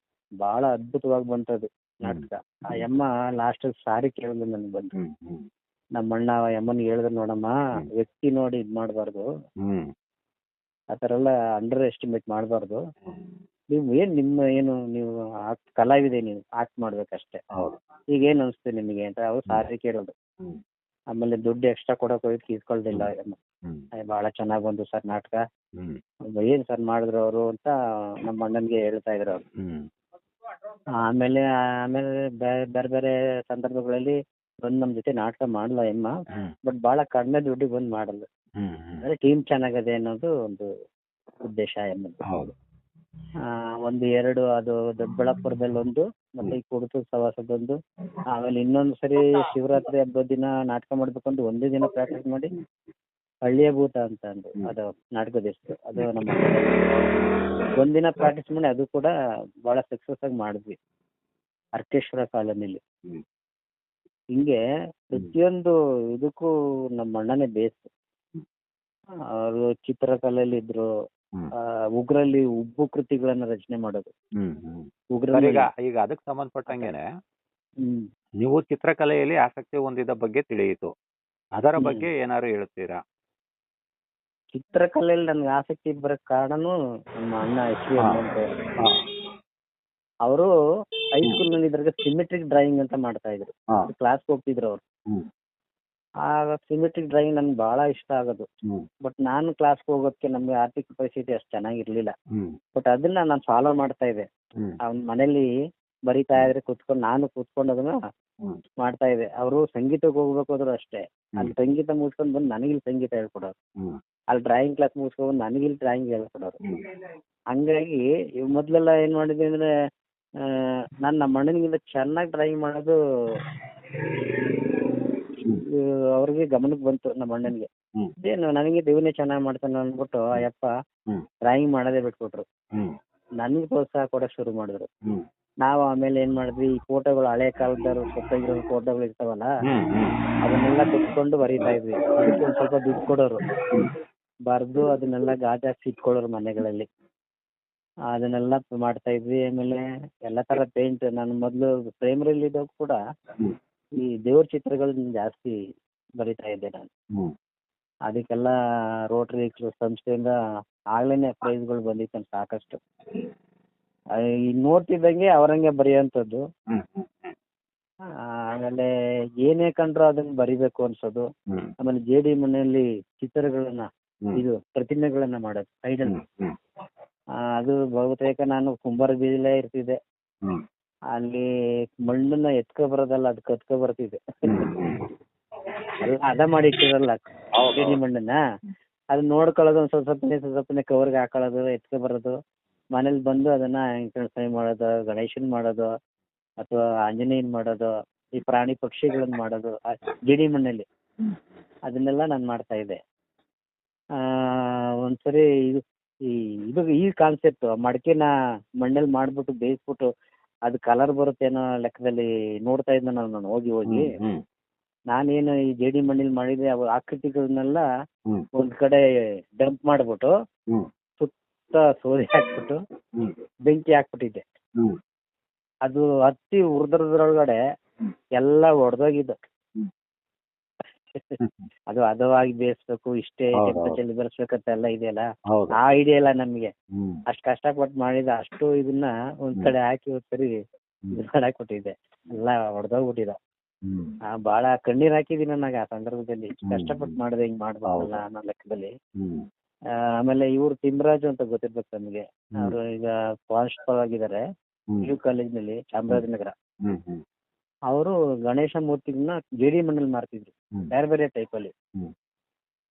ಭಾಳ ಅದ್ಭುತವಾಗಿ ಬಂತದು ನಾಟಕ. ಆ ಅಮ್ಮ ಲಾಸ್ಟಲ್ಲಿ ಸಾರಿ ಕೇಳಿದ್ರು ನನಗೆ ಬಂದು.
ಹ್ಮ್ ಹ್ಮ್
ನಮ್ಮ ಅಣ್ಣ ಆ ಅಮ್ಮನಿಗೆ ಹೇಳಿದ್ರು, ನೋಡಮ್ಮ ವ್ಯಕ್ತಿ ನೋಡಿ ಇದು ಮಾಡಬಾರ್ದು,
ಹ್ಮ್
ಆ ಥರ ಎಲ್ಲ ಅಂಡರ್ ಎಸ್ಟಿಮೇಟ್ ಮಾಡಬಾರ್ದು, ನೀವು ಕಲಾವಿದೆ, ನೀವು ಆಕ್ಟ್ ಮಾಡ್ಬೇಕಷ್ಟೇ,
ಹೌದು
ಈಗ ಏನು ಅನಿಸ್ತು ನಿಮಗೆ ಅಂತ ಅವ್ರು ಸಾರಿ ಕೇಳೋದು.
ಹ್ಮ್
ಆಮೇಲೆ ದುಡ್ಡು ಎಕ್ಸ್ಟ್ರಾ ಕೊಡೋಕೆ ಹೋಗಿ ಇಸ್ಕೊಳ್ದಿಲ್ಲ.
ಹ್ಮ್
ಭಾಳ ಚೆನ್ನಾಗಿ ಬಂತು ಸರ್ ನಾಟಕ,
ಹ್ಮ್
ಏನು ಸರ್ ಮಾಡಿದ್ರು ಅವರು ಅಂತ ನಮ್ಮ ಅಣ್ಣನಿಗೆ ಹೇಳ್ತಾ ಇದ್ರು ಅವರು.
ಹ್ಮ್
ಆಮೇಲೆ ಬೇರೆ ಬೇರೆ ಸಂದರ್ಭಗಳಲ್ಲಿ ಬಂದು ನಮ್ಮ ಜೊತೆ ನಾಟಕ ಮಾಡಲ್ಲ ಎಮ್ಮ,
ಹ್ಮ್
ಬಟ್ ಭಾಳ ಕಡಿಮೆ ದುಡ್ಡಿಗೆ ಬಂದು ಮಾಡಲ್ಲ.
ಹ್ಮ್ ಹ್ಮ್
ಅಂದರೆ ಟೀಮ್ ಚೆನ್ನಾಗದೆ ಅನ್ನೋದು ಒಂದು ಉದ್ದೇಶ ಎಮ್ಮದು.
ಹೌದು
1-2 ಅದು ದೊಡ್ಡಬಳ್ಳಾಪುರದಲ್ಲಿ ಒಂದು, ಮತ್ತೆ ಈ ಕುರುತು ಸವಾಸದೊಂದು, ಆಮೇಲೆ ಇನ್ನೊಂದು ಸರಿ ಶಿವರಾತ್ರಿ ಹಬ್ಬದ ದಿನ ನಾಟಕ ಮಾಡ್ಬೇಕಂತ ಒಂದೇ ದಿನ ಪ್ರಾಕ್ಟೀಸ್ ಮಾಡಿ ಹಳ್ಳಿಯ ಭೂತ ಅಂತ ಅಂದು ಅದು ನಾಟಕದ ಹೆಸರು. ಅದು ನಮ್ಮ ಒಂದಿನ ಪ್ರಾಕ್ಟೀಸ್ ಮಾಡಿ ಅದು ಕೂಡ ಭಾಳ ಸಕ್ಸಸ್ ಆಗಿ ಮಾಡಿದ್ವಿ ಅರ್ಕೇಶ್ವರ ಕಾಲೋನಿಲಿ.
ಹ್ಮ್
ಹಿಂಗೆ ಪ್ರತಿಯೊಂದು ಇದಕ್ಕೂ ನಮ್ಮ ಅಣ್ಣನೇ ಬೇಸ್. ಅವರು ಚಿತ್ರಕಲೆಯಲ್ಲಿ ಇದ್ರು,
ಹ್ಮ್
ಉಗ್ರಲ್ಲಿ ಉಬ್ಬು ಕೃತಿಗಳನ್ನ ರಚನೆ ಮಾಡೋದು.
ಹ್ಮ್ ಹ್ಮ್
ಉಗ್ರ
ಸರ್, ಈಗ ಅದಕ್ಕೆ ಸಂಬಂಧಪಟ್ಟಂಗೆನೆ
ಹ್ಮ್
ನೀವು ಚಿತ್ರಕಲೆಯಲ್ಲಿ ಆಸಕ್ತಿ ಹೊಂದಿದ ಬಗ್ಗೆ ತಿಳಿಯಿತು, ಅದರ ಬಗ್ಗೆ ಏನಾದ್ರು ಹೇಳ್ತೀರಾ?
ಚಿತ್ರಕಲೆಯಲ್ಲಿ ನನ್ಗೆ ಆಸಕ್ತಿ ಬರೋಕ್ ಕಾರಣನೂ ನಮ್ಮ ಅಣ್ಣ ಎಚ್ ವಿ ಅವರು ಹೈಸ್ಕೂಲ್ ನಲ್ಲಿ ಇದ್ರಾಗ ಸಿಮೆಟ್ರಿಕ್ ಡ್ರಾಯಿಂಗ್ ಅಂತ ಮಾಡ್ತಾ ಇದ್ರು. ಕ್ಲಾಸ್ಗೆ ಹೋಗ್ತಿದ್ರು ಅವರು. ಆ ಸಿಮೆಟ್ರಿಕ್ ಡ್ರಾಯಿಂಗ್ ನನ್ಗೆ ಬಹಳ ಇಷ್ಟ ಆಗೋದು. ಬಟ್ ನಾನು ಕ್ಲಾಸ್ಗೆ ಹೋಗೋದಕ್ಕೆ ನಮ್ಗೆ ಆರ್ಥಿಕ ಪರಿಸ್ಥಿತಿ ಅಷ್ಟು ಚೆನ್ನಾಗಿರ್ಲಿಲ್ಲ. ಬಟ್ ಅದನ್ನ ನಾನು ಫಾಲೋ ಮಾಡ್ತಾ ಇದ್ದೆ. ಅವ್ನ ಮನೇಲಿ ಬರಿತಾ ಇದ್ರೆ ನಾನು ಕೂತ್ಕೊಂಡು ಅದನ್ನ ಮಾಡ್ತಾ ಇದ್ದೆ. ಅವರು ಸಂಗೀತಕ್ಕೆ ಹೋಗ್ಬೇಕು ಹೋದ್ರು ಅಷ್ಟೇ, ಅಲ್ಲಿ ಸಂಗೀತ ಮುಗಿಸ್ಕೊಂಡು ಬಂದು ನನಗಿಲ್ಲಿ ಸಂಗೀತ ಹೇಳ್ಕೊಡೋರು, ಅಲ್ಲಿ ಡ್ರಾಯಿಂಗ್ ಕ್ಲಾಸ್ ಮುಗಿಸ್ಕೊಂಡು ನನಗಿಲ್ಲಿ ಡ್ರಾಯಿಂಗ್ ಹೇಳ್ಕೊಡೋರು. ಹಂಗಾಗಿ ಮೊದಲೆಲ್ಲ ಏನು ಮಾಡಿದ್ವಿ ಅಂದರೆ, ನಾನು ನಮ್ಮ ಅಣ್ಣನಿಗಿಂತ ಚೆನ್ನಾಗಿ ಡ್ರಾಯಿಂಗ್ ಮಾಡೋದು ಅವ್ರಿಗೆ ಗಮನಕ್ಕೆ ಬಂತು. ನಮ್ಮ ಅಣ್ಣನಿಗೆ ಏನು ನನಗೆ ದೇವನೇ ಚೆನ್ನಾಗಿ ಮಾಡ್ತಾನೆ ಅಂದ್ಬಿಟ್ಟು ಅಯ್ಯಪ್ಪ ಡ್ರಾಯಿಂಗ್ ಮಾಡೋದೇ ಬಿಟ್ಬಿಟ್ರು. ನನಗೆ ಪ್ರೋತ್ಸಾಹ ಕೊಡೋಕೆ ಶುರು ಮಾಡಿದ್ರು. ನಾವು ಆಮೇಲೆ ಏನು ಮಾಡಿದ್ವಿ, ಈ ಫೋಟೋಗಳು ಹಳೆ ಕಾಲದವ್ರು ಸೊತ್ತಾಗಿರೋ ಫೋಟೋಗಳು ಇರ್ತಾವಲ್ಲ, ಅದನ್ನೆಲ್ಲ ತೆಗೆದುಕೊಂಡು ಬರೀತಾ ಇದ್ವಿ. ಅದಕ್ಕೆ ಒಂದು ಸ್ವಲ್ಪ ದುಡ್ಡು ಕೊಡೋರು, ಬರೆದು ಅದನ್ನೆಲ್ಲ ಗಾಜಾಕ್ಸಿ ಇಟ್ಕೊಳ್ಳೋರು ಮನೆಗಳಲ್ಲಿ. ಅದನ್ನೆಲ್ಲ ಮಾಡ್ತಾ ಇದ್ವಿ. ಆಮೇಲೆ ಎಲ್ಲ ಥರ ಪೇಂಟ್, ನಾನು ಮೊದಲು ಪ್ರೈಮರಿಲಿ ಇದ್ದಾಗ ಕೂಡ ಈ ದೇವ್ರ ಚಿತ್ರಗಳನ್ನ ಜಾಸ್ತಿ ಬರಿತಾ ಇದ್ದೆ ನಾನು. ಅದಕ್ಕೆಲ್ಲ ರೋಟರಿ ಸಂಸ್ಥೆಯಿಂದ ಆಗ್ಲೇ ಪ್ರೈಸ್ಗಳು ಬಂದಿತ್ತು ಸಾಕಷ್ಟು. ಈ ನೋಡ್ತಿದ್ದಂಗೆ ಅವರಂಗೆ ಬರೆಯೋಂಥದ್ದು. ಆಮೇಲೆ ಏನೇ ಕಂಡ್ರು ಅದನ್ನ ಬರಿಬೇಕು ಅನ್ಸೋದು. ಆಮೇಲೆ ಜೇಡಿ ಮನೆಯಲ್ಲಿ ಚಿತ್ರಗಳನ್ನ, ಇದು ಪ್ರತಿಮೆಗಳನ್ನ ಮಾಡೋದು ಐಡಲ್. ಅದು ಬಹುತೇಕ ನಾನು ಕುಂಬಾರ ಬೀದಿಲೇ ಇರ್ತಿದ್ದೆ. ಅಲ್ಲಿ ಮಣ್ಣನ್ನ ಎತ್ಕೊ ಬರೋದಲ್ಲ, ಅದು ಕತ್ಕೊ ಬರ್ತಿದ್ದೆ. ಎಲ್ಲ ಹದ ಮಾಡಿ ಇಟ್ಟಿರಲ್ಲ ಜೇಡಿ ಮಣ್ಣನ್ನ, ಅದನ್ನ ನೋಡ್ಕೊಳ್ಳೋದು, ಒಂದು ಸ್ವಲ್ಪನೇ ಕವರ್ಗೆ ಹಾಕೊಳ್ಳೋದು, ಎತ್ಕೊ ಬರೋದು, ಮನೇಲಿ ಬಂದು ಅದನ್ನ ವೆಂಕಟೇಶ್ವರ ಮಾಡೋದು, ಗಣೇಶನ್ ಮಾಡೋದು, ಅಥವಾ ಆಂಜನೇಯನ್ ಮಾಡೋದು, ಈ ಪ್ರಾಣಿ ಪಕ್ಷಿಗಳನ್ನ ಮಾಡೋದು ಜೇಡಿ ಮಣ್ಣಲ್ಲಿ, ಅದನ್ನೆಲ್ಲ ನಾನು ಮಾಡ್ತಾ ಇದ್ದೆ. ಒಂದ್ಸರಿ ಈ ಕಾನ್ಸೆಪ್ಟ್ ಮಡಿಕೆನ ಮಣ್ಣಲ್ಲಿ ಮಾಡ್ಬಿಟ್ಟು ಬೇಯಿಸ್ಬಿಟ್ಟು ಅದು ಕಲರ್ ಬರುತ್ತೇನೋ ಲೆಕ್ಕದಲ್ಲಿ ನೋಡ್ತಾ ಇದ್ದೆ ನಾನು ಹೋಗಿ. ನಾನೇನು ಈ ಜೇಡಿ ಮಣ್ಣಲ್ಲಿ ಮಾಡಿದ್ರೆ ಅವು ಆಕೃತಿಗಳನ್ನೆಲ್ಲ ಒಂದ್ ಕಡೆ ಡಂಪ್ ಮಾಡ್ಬಿಟ್ಟು ಸುತ್ತ ಸೋದೆ ಹಾಕ್ಬಿಟ್ಟು ಬೆಂಕಿ ಹಾಕ್ಬಿಟ್ಟಿದ್ದೆ. ಅದು ಹತ್ತಿ ಉರ್ದ್ರದ್ರೊಳಗಡೆ ಎಲ್ಲ ಒಡೆದೋಗಿದ್ದು. ಅದು ಹದವಾಗಿ ಬೇಯಿಸ್ಬೇಕು, ಇಷ್ಟೇ
ಹೌದು,
ಟೆಂಪರೇಚರ್ ಬೆರೆಸ್ಬೇಕಂತ ಎಲ್ಲ ಇದೆಯಲ್ಲ,
ಹೌದು.
ಆ ಐಡಿಯಾ ಇಲ್ಲ ನಮಗೆ.
ಹ್ಮ್
ಅಷ್ಟು ಕಷ್ಟಪಟ್ಟು ಮಾಡಿದ ಅಷ್ಟು ಇದನ್ನ ಒಂದ್ ಕಡೆ ಹಾಕಿ ಒಂದ್ಸರಿ ಇದು ಮಾಡಕ್ ಕೊಟ್ಟಿದ್ದೆ, ಎಲ್ಲ ಹೊಡೆದೋಗ್ಬಿಟ್ಟಿದ.
ಹ್ಮ್
ಭಾಳ ಕಣ್ಣೀರ್ ಹಾಕಿದೀನಿ ನನಗೆ ಆ ಸಂದರ್ಭದಲ್ಲಿ. ಇಷ್ಟ್
ಹ್ಮ್.
ಕಷ್ಟಪಟ್ಟು ಮಾಡಿದೆ, ಹಿಂಗ್ ಮಾಡ್ಬೇಕಲ್ಲ
ಹೌದು.
ಅನ್ನೋ ಲೆಕ್ಕದಲ್ಲಿ.
ಹ್ಮ್
ಆಮೇಲೆ ಇವ್ರು ತಿಮ್ಮರಾಜು ಅಂತ ಗೊತ್ತಿರ್ಬೇಕು ನಮಗೆ.
ಹ್ಮ್.
ಅವರು ಈಗ ಪ್ರಾಂಶುಪಾಲ್ ಆಗಿದ್ದಾರೆ
ಹ್ಮ್
ಯು ಕಾಲೇಜ್ನಲ್ಲಿ ಚಾಮರಾಜನಗರ.
ಹ್ಮ್ ಹ್ಮ್
ಅವರು ಗಣೇಶ ಮೂರ್ತಿಗಳನ್ನ ಜೇಡಿ ಮಣ್ಣಲ್ಲಿ ಮಾರ್ತಿದ್ರು,
ಹ್ಮ್
ಬೇರೆ ಬೇರೆ ಟೈಪಲ್ಲಿ.
ಹ್ಮ್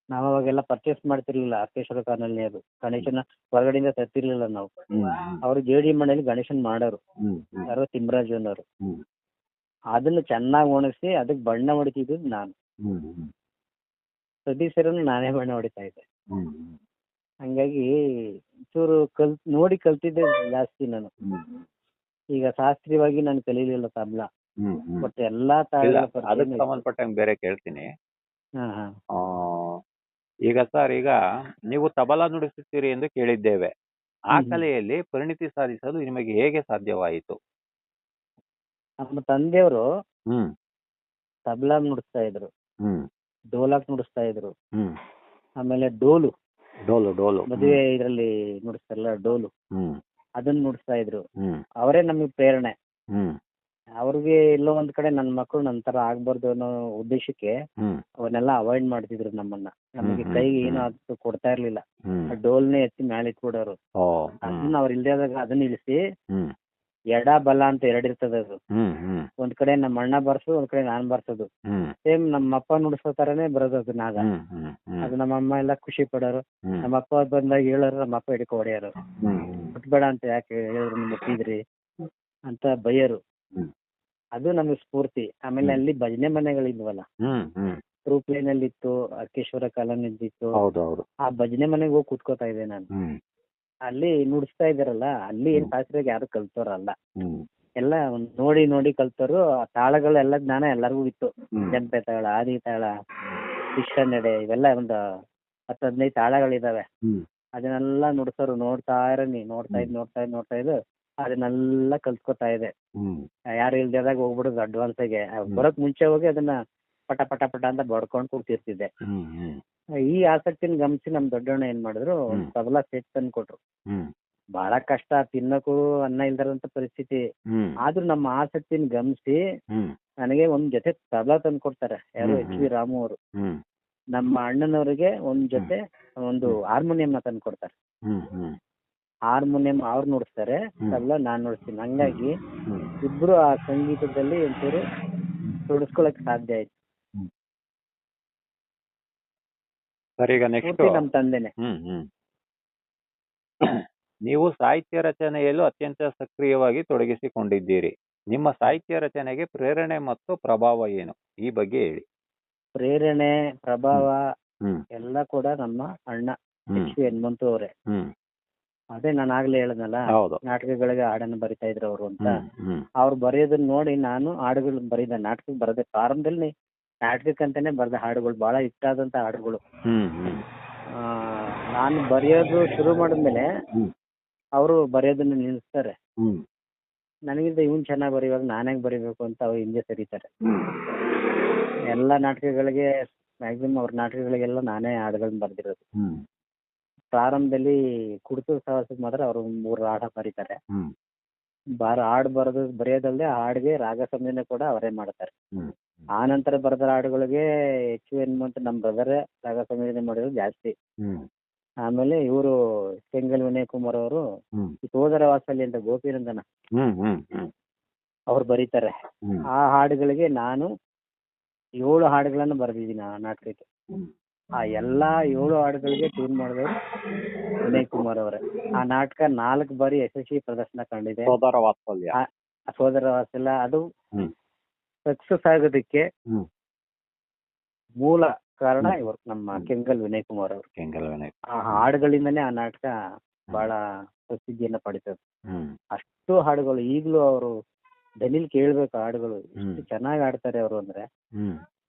ನಾವು ಅವಾಗೆಲ್ಲ ಪರ್ಚೇಸ್ ಮಾಡ್ತಿರ್ಲಿಲ್ಲ, ಅರ್ಕೇಶ್ವರ ಕಾಲೋನಿ ಅದು. ಗಣೇಶನ ಹೊರಗಡೆಯಿಂದ ತರ್ತಿರ್ಲಿಲ್ಲ ನಾವು.
ಹ್ಮ್
ಅವರು ಜೇಡಿ ಮಣ್ಣಲ್ಲಿ ಗಣೇಶನ್ ಮಾಡೋರು,
ಹ್ಮ್ ಹ್ಮ್
ಯಾರೋ ತಿಮ್ಮರಾಜು ಅನ್ನೋರು.
ಹ್ಮ್
ಅದನ್ನ ಚೆನ್ನಾಗಿ ಒಣಗಿಸಿ ಅದಕ್ಕೆ ಬಣ್ಣ ಹೊಡಿತಿದ್ದು ನಾನು.
ಹ್ಮ್ ಹ್ಮ್
ಪ್ರತಿ ಸರಿನೂ ನಾನೇ ಬಣ್ಣ ಹೊಡಿತಾ ಇದ್ದೆ.
ಹ್ಮ್
ಹಂಗಾಗಿ ಚೂರು ನೋಡಿ ಕಲ್ತಿದ್ದೆ ಜಾಸ್ತಿ ನಾನು.
ಹ್ಮ್
ಈಗ ಶಾಸ್ತ್ರೀಯವಾಗಿ ನಾನು ಕಲೀಲಿಲ್ಲ ತಬ್ಲಾ,
ಹ್ಮ್ ಹ್ಮ್.
ಬಟ್ ಎಲ್ಲಾ
ಇಲ್ಲ,
ತಾಳಗಳ
ಅದಕ್ಕೆ
ಪರಿಚಯ.
ಸಂಬಂಧಪಟ್ಟಂಗೆ ಬೇರೆ ಕೇಳ್ತೀನಿ.
ಹಾ ಹಾ
ಆ, ಈಗ ಸರ್, ಈಗ ನೀವು ತಬಲಾ ನುಡಿಸುತ್ತೀರಿ ಎಂದು ಕೇಳಿದ್ದೇವೆ. ಆ
ಹ್ಮ್ ಹ್ಮ್.
ಕಲೆಯಲ್ಲಿ ಪರಿಣಿತಿ ಸಾಧಿಸಲು ನಿಮಗೆ ಹೇಗೆ ಸಾಧ್ಯವಾಯಿತು?
ನಮ್ಮ ತಂದೆಯವರು
ಹ್ಮ್
ತಬ್ಲಾ ನುಡಿಸ್ತಾ ಇದ್ರು,
ಹ್ಮ್
ಡೋಲಾಕ್ ನುಡಿಸ್ತಾ ಇದ್ರು,
ಹ್ಮ್.
ಆಮೇಲೆ ಡೋಲು,
ಡೋಲು ಡೋಲು.
ಮದುವೆ ಇದರಲ್ಲಿ ನುಡಿಸ್ತಾರಲ್ಲ ಡೋಲು,
ಹ್ಮ್
ಅದನ್ನ ನುಡಿಸ್ತಾ ಇದ್ರು.
ಹ್ಮ್
ಅವರೇ ನಮಗೆ ಪ್ರೇರಣೆ.
ಹ್ಮ್
ಅವ್ರಿಗೆ ಎಲ್ಲೋ ಒಂದ್ ಕಡೆ ನನ್ನ ಮಕ್ಕಳು ನನ್ನ ತರ ಆಗ್ಬಾರ್ದು ಅನ್ನೋ ಉದ್ದೇಶಕ್ಕೆ
ಹ್ಮ್
ಅವನ್ನೆಲ್ಲ ಅವಾಯ್ಡ್ ಮಾಡ್ತಿದ್ರು ನಮ್ಮನ್ನ. ನಮಗೆ
ಹ್ಮ್
ಕೈಗೆ
ಹ್ಮ್
ಏನು ಅದು ಕೊಡ್ತಾ ಇರ್ಲಿಲ್ಲ.
ಹ್ಮ್.
ಆ ಡೋಲ್ನೇ ಎತ್ತಿ ಮೇಲೆ ಇಟ್ಬಿಡೋರು.
ಓ.
ಅದನ್ನ ಅವ್ರು ಇಲ್ದೇ ಆದಾಗ ಅದನ್ನ ಇಳಿಸಿ,
ಹ್ಮ್
ಎಡ ಬಲ ಅಂತ ಎರಡಿರ್ತದೆ ಅದು.
ಹ್ಮ್ ಹ್ಮ್
ಒಂದ್ ಕಡೆ ನಮ್ಮ ಅಣ್ಣ ಬರ್ಸೋದು, ಒಂದ್ ಕಡೆ ನಾನ್ ಬರ್ಸೋದು.
ಹ್ಮ್
ಸೇಮ್ ನಮ್ಮ ಅಪ್ಪ ನುಡಿಸೋ ತರನೇ ಬರೋದು ಅದು ನಾದ.
ಹ್ಮ್ ಹ್ಮ್ ಹ್ಮ್
ಅದು ನಮ್ಮ ಅಮ್ಮ ಎಲ್ಲ ಖುಷಿ ಪಡೋರು.
ಹ್ಮ್
ನಮ್ಮ ಅಪ್ಪ ಬಂದಾಗ ಹೇಳೋರು, ನಮ್ಮ ಅಪ್ಪ ಹಿಡ್ಕೊ ಹೊಡೆಯೋರು.
ಹ್ಮ್
ಮುಟ್ಬೇಡ ಅಂತ ಯಾಕೆ ಹೇಳಿದ್ರು, ಮುಟ್ಟಿದ್ರಿ ಅಂತ ಬೈಯೋರು.
ಹ್ಮ್
ಅದು ನಮಗೆ ಸ್ಫೂರ್ತಿ. ಆಮೇಲೆ ಅಲ್ಲಿ ಭಜನೆ ಮನೆಗಳಿದ್ವಲ್ಲ,
ಹ್ಮ್ ಹ್ಮ್.
ಟ್ರೂಪ್ ಲೈನ್ ಅಲ್ಲಿ ಇತ್ತು, ಅರ್ಕೇಶ್ವರ ಕಾಲೋನಿ ಇತ್ತು.
ಹೌದು ಹೌದು.
ಆ ಭಜನೆ ಮನೆಗೆ ಹೋಗಿ ಕೂತ್ಕೋತಾ ಇದ್ದೆ ನಾನು.
ಹ್ಮ್
ಅಲ್ಲಿ ನುಡಿಸ್ತಾ ಇದಾರಲ್ಲ, ಅಲ್ಲಿ ಏನ್ ಶಾಸ್ತ್ರೀಯ ಯಾರು ಕಲ್ತೋರಲ್ಲ,
ಹ್ಮ್
ಎಲ್ಲ ಒಂದ್ ನೋಡಿ ನೋಡಿ ಕಲ್ತೋರು. ಆ ತಾಳಗಳೆಲ್ಲ ಜ್ಞಾನ ಎಲ್ಲರಿಗೂ ಇತ್ತು.
ಹ್ಮ್.
ಜಂಪೆ ತಾಳ, ಆದಿ ತಾಳ, ಶಿಷ್ಯ ನಡೆ, ಇವೆಲ್ಲ ಒಂದು 10-15 ತಾಳಗಳಿದಾವೆ.
ಹ್ಮ್
ಅದನ್ನೆಲ್ಲ ನುಡ್ಸೋರು. ನೋಡ್ತಾ ಇದ್ದು ಅದನ್ನೆಲ್ಲ ಕಲ್ತ್ಕೊತಾ ಇದೆ.
ಹ್ಮ್
ಯಾರು ಇಲ್ದಾಗ ಹೋಗ್ಬಿಡೋದು ಅಡ್ವಾನ್ಸ್ ಆಗಿ. ಬರೋಕ್ ಮುಂಚೆ ಹೋಗಿ ಅದನ್ನ ಪಟ ಪಟ ಪಟ ಅಂತ ಬಡ್ಕೊಂಡ್ ಕೂರ್ತಿರ್ತಿದ್ದೆ.
ಹ್ಮ್ ಹ್ಮ್
ಈ ಆಸಕ್ತಿನ ಗಮನಿಸಿ ನಮ್ ದೊಡ್ಡಣ್ಣ ಏನ್ ಮಾಡಿದ್ರು, ಒಂದು ತಬಲಾ ಸೆಟ್ ತಂದು ಕೊಟ್ರು.
ಹ್ಮ್
ಬಹಳ ಕಷ್ಟ, ತಿನ್ನಕ್ಕೂ ಅನ್ನ ಇಲ್ದಾರಂತ ಪರಿಸ್ಥಿತಿ.
ಹ್ಮ್
ಆದ್ರೂ ನಮ್ಮ ಆಸಕ್ತಿನ ಗಮನಿಸಿ
ಹ್ಮ್
ನನಗೆ ಒಂದ್ ಜೊತೆ ತಬಲಾ ತಂದು ಕೊಡ್ತಾರೆ. ಯಾರು
ಹ್ಮ್.
ಎಚ್ ವಿ ರಾಮು ಅವರು.
ಹ್ಮ್
ನಮ್ಮ ಅಣ್ಣನವರಿಗೆ ಒಂದ್ ಜೊತೆ ಒಂದು ಹಾರ್ಮೋನಿಯಂ ತಂದು ಕೊಡ್ತಾರೆ.
ಹ್ಮ್ ಹ್ಮ್
ಹಾರ್ಮೋನಿಯಂ ಅವ್ರು ನುಡಿಸ್ತಾರೆ,
ಹ್ಮ್.
ತಬಲಾ ನಾನ್ ನುಡಿಸ್ತೀನಿ. ಹಂಗಾಗಿ
ಹ್ಮ್.
ಇಬ್ರು ಆ ಸಂಗೀತದಲ್ಲಿ ಒಂಚೂರು ತೊಡಸ್ಕೊಳಕ್ ಸಾಧ್ಯ ಆಯ್ತು.
ಸರ್, ಈಗ ನೆಕ್ಸ್ಟ್
ಪೂರ್ತಿ ನಮ್ ತಂದೆನೆ.
ಹ್ಮ್ ಹ್ಮ್. ನೀವು ಸಾಹಿತ್ಯ ರಚನೆಯಲ್ಲೂ ಅತ್ಯಂತ ಸಕ್ರಿಯವಾಗಿ ತೊಡಗಿಸಿಕೊಂಡಿದ್ದೀರಿ. ನಿಮ್ಮ ಸಾಹಿತ್ಯ ರಚನೆಗೆ ಪ್ರೇರಣೆ ಮತ್ತು ಪ್ರಭಾವ ಏನು? ಈ ಬಗ್ಗೆ ಹೇಳಿ.
ಪ್ರೇರಣೆ, ಪ್ರಭಾವ
ಹ್ಮ್
ಎಲ್ಲ ಕೂಡ ನಮ್ಮ ಅಣ್ಣ
ಹ್ಮ್
ಎಚ್ ವಿ ಹನುಮಂತು ಅವರೇ.
ಹ್ಮ್.
ಅದೇ ನಾನು ಆಗ್ಲೇ ಹೇಳದ್ನಲ್ಲ,
ಹೌದು.
ನಾಟಕಗಳಿಗೆ ಹಾಡನ್ನು ಬರಿತಾ ಇದ್ರು ಅವರು ಅಂತ.
ಹ್ಮ್ ಹ್ಮ್
ಅವ್ರು ಬರೆಯೋದನ್ನ ನೋಡಿ ನಾನು ಹಾಡುಗಳು ಬರೀದೆ. ನಾಟಕಕ್ಕೆ ಬರದೆ ಪ್ರಾರಂಭದಲ್ಲಿ ನಾಟಕಕ್ಕಂತಾನೆ ಬರೆದ ಹಾಡುಗಳು, ಬಹಳ ಇಷ್ಟ ಆದಂತ ಹಾಡುಗಳು.
ಹ್ಮ್ ಹ್ಮ್
ನಾನು ಬರೆಯೋದು ಶುರು ಮಾಡಿದ್ಮೇಲೆ
ಹ್ಮ್
ಅವರು ಬರೆಯೋದನ್ನ ನಿಲ್ಲಿಸ್ತಾರೆ.
ಹ್ಮ್
ನನಗಿಂತ ಇವನ್ ಚೆನ್ನಾಗಿ ಬರೆಯುವಾಗ ನಾನಾಗಿ ಬರೀಬೇಕು ಅಂತ ಅವ್ರು ಹಿಂದೆ ಸರಿತಾರೆ.
ಹ್ಮ್
ಎಲ್ಲ ನಾಟಕಗಳಿಗೆ ಮ್ಯಾಕ್ಸಿಮಮ್ ಅವ್ರ ನಾಟಕಗಳಿಗೆಲ್ಲ ನಾನೇ ಹಾಡುಗಳನ್ನ ಬರ್ದಿರೋದು.
ಹ್ಮ್
ಪ್ರಾರಂಭದಲ್ಲಿ ಕುಡಿತು ಸಾಹಸಕ್ಕೆ ಮಾತ್ರ ಅವರು 3 ಹಾಡ ಬರೀತಾರೆ.
ಹ್ಮ್
ಹಾಡು ಬರೆಯೋದಲ್ಲದೆ ಆ ಹಾಡಿಗೆ ರಾಗ ಸಂಯೋಜನೆ ಕೂಡ ಅವರೇ ಮಾಡ್ತಾರೆ.
ಹ್ಮ್
ಆ ನಂತರ ಬರೆದ ಹಾಡುಗಳಿಗೆ ಎಚ್ ವಿ ಹನುಮಂತ ನಮ್ಮ ಬ್ರದರೇ ರಾಗ ಸಂಯೋಜನೆ ಮಾಡಿರೋದು ಜಾಸ್ತಿ.
ಹ್ಮ್
ಆಮೇಲೆ ಇವರು ಕೆಂಗಲ್ ವಿನಯ್ ಕುಮಾರ್ ಅವರು
ಹ್ಮ್
ಈ ಸೋದರ ವಾತ್ಸಲ್ಯ ಅಂತ ಗೋಪಿನಂದನ
ಹ್ಮ್ ಹ್ಮ್ ಹ್ಮ್
ಅವ್ರು ಬರೀತಾರೆ.
ಹ್ಮ್
ಆ ಹಾಡುಗಳಿಗೆ ನಾನು 7 ಹಾಡುಗಳನ್ನು ಬರೆದಿದ್ದೀನಿ ಆ ನಾಟಕಕ್ಕೆ.
ಹ್ಮ್
ಆ ಎಲ್ಲಾ 7 ಹಾಡುಗಳಿಗೆ ಟ್ಯೂನ್ ಮಾಡಿದವರು ವಿನಯ್ ಕುಮಾರ್ ಅವರೇ. ಆ ನಾಟಕ 4 ಬಾರಿ ಯಶಸ್ವಿ ಪ್ರದರ್ಶನ ಕಂಡಿದೆ.
ಸೋದರ ವಾತ್ಸಲ್ಯ.
ಆ ಸೋದರ ವಾತ್ಸಲ್ಯ ಅದು
ಹ್ಮ್
ಸಕ್ಸಸ್ ಆಗೋದಕ್ಕೆ
ಹ್ಮ್
ಮೂಲ ಕಾರಣ ಇವರು ನಮ್ಮ ಕೆಂಗಲ್ ವಿನಯ್ ಕುಮಾರ್ ಅವರು.
ಕೆಂಗಲ್ ವಿನಯ್.
ಆ ಹಾಡುಗಳಿಂದನೇ ಆ ನಾಟಕ ಬಹಳ ಪ್ರಸಿದ್ಧಿಯನ್ನ ಪಡಿತದೆ.
ಹ್ಮ್
ಅಷ್ಟು ಹಾಡುಗಳು ಈಗಲೂ ಅವರು ದಲೀಲ್ ಕೇಳ್ಬೇಕು ಹಾಡುಗಳು.
ಹ್ಮ್
ಎಷ್ಟು ಚೆನ್ನಾಗಿ ಆಡ್ತಾರೆ ಅವರು ಅಂದ್ರೆ,
ಹ್ಮ್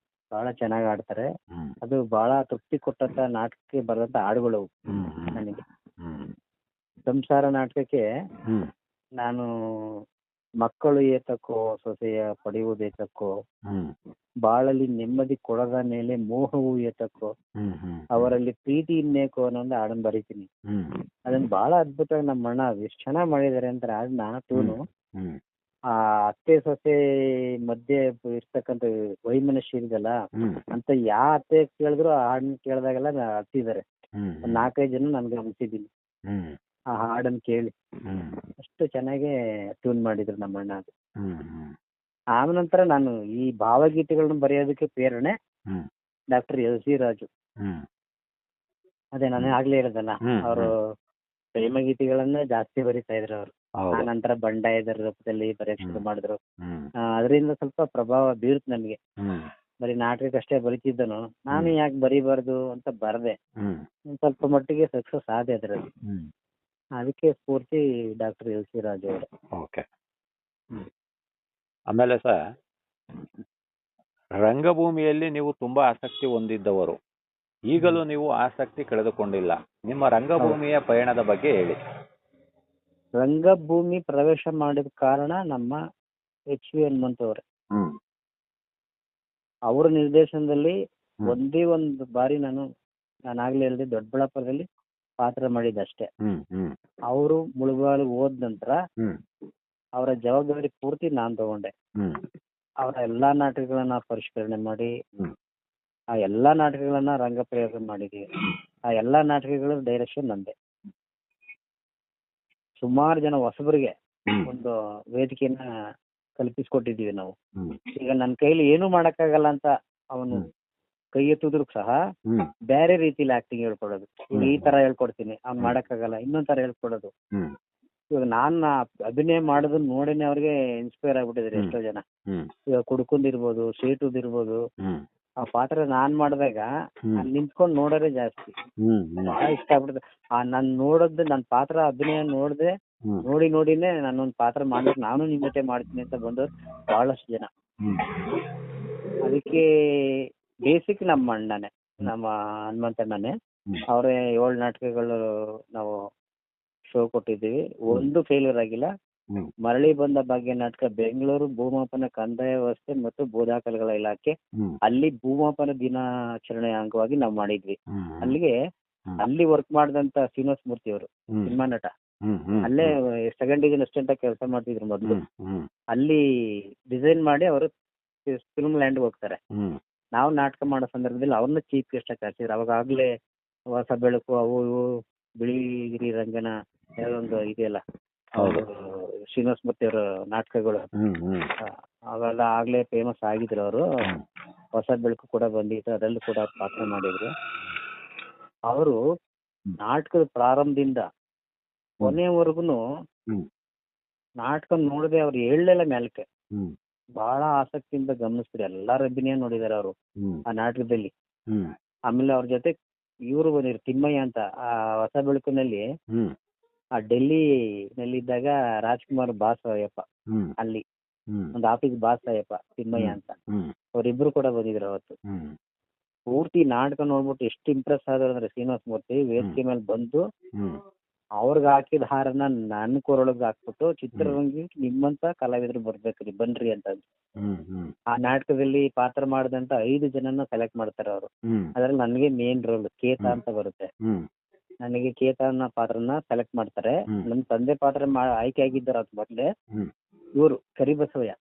ಬಹಳ ಚೆನ್ನಾಗಿ ಆಡ್ತಾರೆ.
ಹ್ಮ್
ಅದು ಬಹಳ ತೃಪ್ತಿ ಕೊಟ್ಟಂತ ನಾಟಕಕ್ಕೆ ಬರೆದಂತ ಹಾಡುಗಳು
ಹ್ಮ್ ಹ್ಮ್
ನನಗೆ.
ಹ್ಮ್
ಸಂಸಾರ ನಾಟಕಕ್ಕೆ
ಹ್ಮ್
ನಾನು ಮಕ್ಕಳು ಏತಕ್ಕೋ ಸೊಸೆಯ ಪಡೆಯುವುದೇತಕ್ಕೋ, ಬಾಳಲ್ಲಿ ನೆಮ್ಮದಿ ಕೊಡದ ಮೇಲೆ ಮೋಹವು ಏತಕ್ಕೋ, ಅವರಲ್ಲಿ ಪ್ರೀತಿ ಇನ್ನೇಕೋ ಅನ್ನೋ ಒಂದು ಹಾಡನ್ನು ಬರೀತೀನಿ. ಅದನ್ನ ಬಹಳ ಅದ್ಭುತವಾಗಿ ನಮ್ಮ ಅಣ್ಣ ಎಷ್ಟು ಚೆನ್ನಾಗಿ ಮಾಡಿದ್ದಾರೆ ಅಂತ ಹಾಡನ್ನ ಟೂನು. ಆ ಅತ್ತೆ ಸೊಸೆ ಮಧ್ಯೆ ಇರ್ತಕ್ಕಂಥ ವೈಮನಸ್ಯ ಇದೆಯಲ್ಲ ಅಂತ ಯಾವ ಅತ್ತೆ ಕೇಳಿದ್ರು ಆ ಹಾಡನ್ನ ಕೇಳಿದಾಗೆಲ್ಲ ಹತ್ತಿದ್ದಾರೆ. ಒಂದ್ 4-5 ಜನ ನನ್ಗೆ ಅನ್ಸಿದ್ದೀನಿ ಆ ಹಾಡನ್ನು ಕೇಳಿ. ಅಷ್ಟು ಚೆನ್ನಾಗಿ ಟ್ಯೂನ್ ಮಾಡಿದ್ರು ನಮ್ಮ ಅಣ್ಣ. ಅದು ಆನಂತರ ನಾನು ಈ ಭಾವಗೀತೆಗಳನ್ನ ಬರೆಯೋದಕ್ಕೆ ಪ್ರೇರಣೆ ಡಾಕ್ಟರ್ ಎಲ್ ಸಿ ರಾಜು. ಅದೇ ನಾನು ಆಗ್ಲೇ ಹೇಳಿದಲ್ಲ, ಅವರು ಪ್ರೇಮ ಗೀತೆಗಳನ್ನ ಜಾಸ್ತಿ ಬರೀತಾ ಇದ್ರು ಅವರು. ಆ ನಂತರ ಬಂಡಾಯದ ರೂಪದಲ್ಲಿ ಬರೆಯಕ್ ಶುರು ಮಾಡಿದ್ರು. ಅದರಿಂದ ಸ್ವಲ್ಪ ಪ್ರಭಾವ ಬೀರುತ್ತು ನನಗೆ. ಬರೀ ನಾಟಕಕ್ಕಷ್ಟೇ ಬರಿತಿದ್ದನು, ನಾನು ಯಾಕೆ ಬರೀಬಾರ್ದು ಅಂತ ಬರದೆ ಸ್ವಲ್ಪ ಮಟ್ಟಿಗೆ ಸಕ್ಸಸ್ ಆದೆ ಅದರಲ್ಲಿ. ಅದಕ್ಕೆ ಸ್ಫೂರ್ತಿ ಡಾಕ್ಟರ್ ಎಲ್ ಸಿ ರಾಜು ಅವರು.
ಓಕೆ. ಆಮೇಲೆ ಸರ್, ರಂಗಭೂಮಿಯಲ್ಲಿ ನೀವು ತುಂಬಾ ಆಸಕ್ತಿ ಹೊಂದಿದ್ದವರು, ಈಗಲೂ ನೀವು ಆಸಕ್ತಿ ಕಳೆದುಕೊಂಡಿಲ್ಲ. ನಿಮ್ಮ ರಂಗಭೂಮಿಯ ಪಯಣದ ಬಗ್ಗೆ ಹೇಳಿ.
ರಂಗಭೂಮಿ ಪ್ರವೇಶ ಮಾಡಿದ ಕಾರಣ ನಮ್ಮ ಎಚ್ ವಿ ಹನುಮಂತ ಅವರೇ. ಅವರ ನಿರ್ದೇಶನದಲ್ಲಿ ಒಂದೇ ಒಂದು ಬಾರಿ ನಾನಾಗ್ಲೇ ಹೇಳಿದೆ ದೊಡ್ಡಬಳ್ಳಾಪುರದಲ್ಲಿ ಪಾತ್ರ ಮಾಡಿದ್ದಷ್ಟೇ. ಅವರು ಮುಳುಬಾಲು ಹೋದ ನಂತರ ಅವರ ಜವಾಬ್ದಾರಿ ಪೂರ್ತಿ ನಾನ್ ತಗೊಂಡೆ. ಅವರ ಎಲ್ಲಾ ನಾಟಕಗಳನ್ನ ಪರಿಷ್ಕರಣೆ ಮಾಡಿ ಆ ಎಲ್ಲಾ ನಾಟಕಗಳನ್ನ ರಂಗ ಪ್ರಯೋಗ ಮಾಡಿದೀವಿ. ಆ ಎಲ್ಲಾ ನಾಟಕಗಳ ಡೈರೆಕ್ಷನ್ ನಂದೆ. ಸುಮಾರು ಜನ ಹೊಸಬರಿಗೆ ಒಂದು ವೇದಿಕೆಯನ್ನ ಕಲ್ಪಿಸ್ಕೊಟ್ಟಿದೀವಿ ನಾವು. ಈಗ ನನ್ನ ಕೈಲಿ ಏನು ಮಾಡಕ್ಕಾಗಲ್ಲ ಅಂತ ಅವನು ಕೈ ಎತ್ತಿದ್ರು ಸಹ ಬೇರೆ ರೀತಿಲಿ ಆಕ್ಟಿಂಗ್ ಹೇಳ್ಕೊಡೋದು. ಈಗ ಈ ತರ ಹೇಳ್ಕೊಡ್ತೀನಿ, ಅವ್ನು ಮಾಡಕ್ಕಾಗಲ್ಲ, ಇನ್ನೊಂದ್ ತರ ಹೇಳ್ಕೊಡೋದು. ಇವಾಗ ನಾನ್ ಅಭಿನಯ ಮಾಡೋದನ್ನ ನೋಡಿನೇ ಅವ್ರಿಗೆ ಇನ್ಸ್ಪೈರ್ ಆಗ್ಬಿಟ್ಟಿದ್ರು ಎಷ್ಟೋ ಜನ. ಇವಾಗ ಕುಡ್ಕುಂದಿರ್ಬೋದು, ಸೇಟುದಿರ್ಬೋದು, ಆ ಪಾತ್ರ ನಾನ್ ಮಾಡಿದಾಗ ನಿಂತ್ಕೊಂಡ್ ನೋಡೋದೇ ಜಾಸ್ತಿ. ಬಹಳ ಇಷ್ಟ ಆಗ್ಬಿಡುತ್ತೆ. ನಾನ್ ನೋಡೋದು, ನನ್ ಪಾತ್ರ ಅಭಿನಯ ನೋಡಿನೇ ನಾನೊಂದ್ ಪಾತ್ರ ಮಾಡ್ಬೇಕು, ನಾನು ನಿಮ್ ಜೊತೆ ಮಾಡ್ತೀನಿ ಅಂತ ಬಂದವ್ರು ಬಹಳಷ್ಟು ಜನ. ಅದಕ್ಕೆ ಬೇಸಿಕ್ ನಮ್ಮ ಅಣ್ಣನೇ, ನಮ್ಮ ಹನುಮಂತಣ್ಣನೇ. ಅವರೇ 7 ನಾಟಕಗಳು ನಾವು ಶೋ ಕೊಟ್ಟಿದ್ದೀವಿ, ಒಂದು ಫೇಲ್ಯೂರ್ ಆಗಿಲ್ಲ. ಮರಳಿ ಬಂದ ಭಾಗ್ಯ ನಾಟಕ ಬೆಂಗಳೂರು ಭೂಮಾಪನ ಕಂದಾಯ ವ್ಯವಸ್ಥೆ ಮತ್ತು ಭೂದಾಖಲೆಗಳ ಇಲಾಖೆ, ಅಲ್ಲಿ ಭೂಮಾಪನ ದಿನಾಚರಣೆ ಅಂಗವಾಗಿ ನಾವು ಮಾಡಿದ್ವಿ. ಅಲ್ಲಿ ವರ್ಕ್ ಮಾಡಿದಂತ ಶ್ರೀನಿವಾಸ ಮೂರ್ತಿ ಅವರು ಸಿನಿಮಾ ನಟ, ಅಲ್ಲೇ ಸೆಕೆಂಡ್ ಡಿವಿಷನ್ ಅಸಿಸ್ಟೆಂಟ್ ಆಗಿ ಕೆಲಸ ಮಾಡ್ತಿದ್ರು ಮೊದಲು. ಅಲ್ಲಿ ಡಿಸೈನ್ ಮಾಡಿ ಅವರು ಫಿಲ್ಮ್ ಲ್ಯಾಂಡ್ ಹೋಗ್ತಾರೆ. ನಾವು ನಾಟಕ ಮಾಡೋ ಸಂದರ್ಭದಲ್ಲಿ ಅವ್ರನ್ನ ಚೀಫ್ ಗೆಸ್ಟ್ ಆಗಿ ಕರ್ಸಿದ್ರು. ಅವಾಗಲೇ ಹೊಸ ಬೆಳಕು, ಅವು ಇವು, ಬಿಳಿಗಿರಿ ರಂಗನ ಒಂದು ಇದೆಯಲ್ಲ, ಶ್ರೀನಿವಾಸ ಮೂರ್ತಿ ಅವರ ನಾಟಕಗಳು ಅವೆಲ್ಲ ಆಗ್ಲೇ ಫೇಮಸ್ ಆಗಿದ್ರು. ಅವರು ಹೊಸ ಬೆಳಕು ಕೂಡ ಬಂದಿತ್ತು, ಅದರಲ್ಲೂ ಕೂಡ ಪಾತ್ರ ಮಾಡಿದ್ರು. ಅವರು ನಾಟಕದ ಪ್ರಾರಂಭದಿಂದ ಕೊನೆವರೆಗೂ ನಾಟಕ ನೋಡದೆ ಅವ್ರು ಹೇಳಲಿಲ್ಲ ಮೇಲಕ್ಕೆ. ಬಹಳ ಆಸಕ್ತಿಯಿಂದ ಗಮನಿಸಿದ್ರು. ಎಲ್ಲಾರ ಅಭಿನಯ ನೋಡಿದಾರೆ ಅವರು ಆ ನಾಟಕದಲ್ಲಿ. ಆಮೇಲೆ ಅವ್ರ ಜೊತೆ ಇವರು ಬಂದಿದ್ರು, ತಿಮ್ಮಯ್ಯ ಅಂತ. ಆ ಹೊಸ ಬೆಳಕಿನಲ್ಲಿ ಆ ಡೆಲ್ಲಿನಲ್ಲಿ ಇದ್ದಾಗ ರಾಜ್ಕುಮಾರ್ ಬಾಸ್ ಅಯ್ಯಪ್ಪ, ಅಲ್ಲಿ ಒಂದು ಆಫೀಸ್ ಬಾಸ್ ಅಯ್ಯಪ್ಪ ತಿಮ್ಮಯ್ಯ ಅಂತ, ಅವರಿಬ್ರು ಕೂಡ ಬಂದಿದ್ರು ಅವತ್ತು. ಪೂರ್ತಿ ನಾಟಕ ನೋಡ್ಬಿಟ್ಟು ಎಷ್ಟು ಇಂಪ್ರೆಸ್ ಆದ್ರು ಅಂದ್ರೆ ಶ್ರೀನಿವಾಸ ಮೂರ್ತಿ ವೇದಿಕೆ ಮೇಲೆ ಬಂದು ಅವ್ರಿಗೆ ಹಾಕಿದ ಹಾರನ ನನ್ನ ಕೊರಳಿಗೆ ಹಾಕ್ಬಿಟ್ಟು, ಚಿತ್ರರಂಗಿ ನಿಮ್ಮಂತ ಕಲಾವಿದ್ರು ಬರ್ಬೇಕ್ರಿ ಬನ್ರಿ ಅಂತ. ಆ ನಾಟಕದಲ್ಲಿ ಪಾತ್ರ ಮಾಡಿದಂತ 5 ಜನನ ಸೆಲೆಕ್ಟ್ ಮಾಡ್ತಾರೆ ಅವರು. ಅದ್ರಲ್ಲಿ ನನಗೆ ಮೇನ್ ರೋಲ್ ಕೇತ ಅಂತ ಬರುತ್ತೆ. ನನಗೆ ಕೇತ ಅನ್ನೋ ಪಾತ್ರನ ಸೆಲೆಕ್ಟ್ ಮಾಡ್ತಾರೆ. ನಮ್ ತಂದೆ ಪಾತ್ರ ಆಯ್ಕೆ ಆಗಿದ್ದಾರೆ ಅದ್ ಮೊದ್ಲೇ. ಇವರು ಕರಿಬಸವಯ್ಯ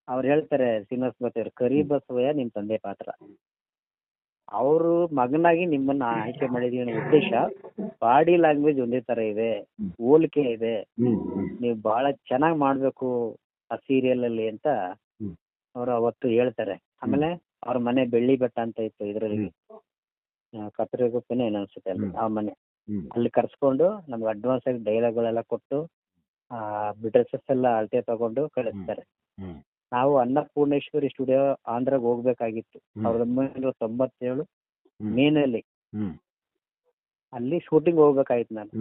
ಅವ್ರು ಹೇಳ್ತಾರೆ, ಶ್ರೀನಿವಾಸ ಮೂರ್ತಿ ಅವರು, ಕರಿಬಸವಯ್ಯ ನಿಮ್ ತಂದೆ ಪಾತ್ರ, ಅವರು ಮಗನಾಗಿ ನಿಮ್ಮನ್ನ ಆಯ್ಕೆ ಮಾಡಿದೀವಿ ಅನ್ನೋ ಉದ್ದೇಶ ಬಾಡಿ ಲ್ಯಾಂಗ್ವೇಜ್ ಒಂದೇ ತರ ಇದೆ, ಹೋಲಿಕೆ ಇದೆ, ನೀವು ಬಹಳ ಚೆನ್ನಾಗಿ ಮಾಡ್ಬೇಕು ಆ ಸೀರಿಯಲ್ ಅಲ್ಲಿ ಅಂತ ಅವರು ಅವತ್ತು ಹೇಳ್ತಾರೆ. ಆಮೇಲೆ ಅವ್ರ ಮನೆ ಬೆಳ್ಳಿ ಬೆಟ್ಟ ಅಂತ ಇತ್ತು ಇದರಲ್ಲಿ, ಕತ್ತರಿಗುಪ್ಪೆನೆ ಏನು ಅನ್ಸುತ್ತೆ ಅಲ್ಲಿ, ಆ ಮನೆ ಅಲ್ಲಿ ಕರ್ಸ್ಕೊಂಡು ನಮ್ಗೆ ಅಡ್ವಾನ್ಸ್ ಆಗಿ ಡೈಲಾಗ್ಗಳೆಲ್ಲ ಕೊಟ್ಟು ಡ್ರೆಸ್ಸಸ್ ಎಲ್ಲ ಅಳತೆ ತಗೊಂಡು ಕಳಿಸ್ತಾರೆ. ನಾವು ಅನ್ನಪೂರ್ಣೇಶ್ವರಿ ಸ್ಟುಡಿಯೋ ಆಂಧ್ರಾಗ ಹೋಗ್ಬೇಕಾಗಿತ್ತು 1997 ಮೇನಲ್ಲಿ. ಅಲ್ಲಿ ಶೂಟಿಂಗ್ ಹೋಗ್ಬೇಕಾಯ್ತು ನಾನು.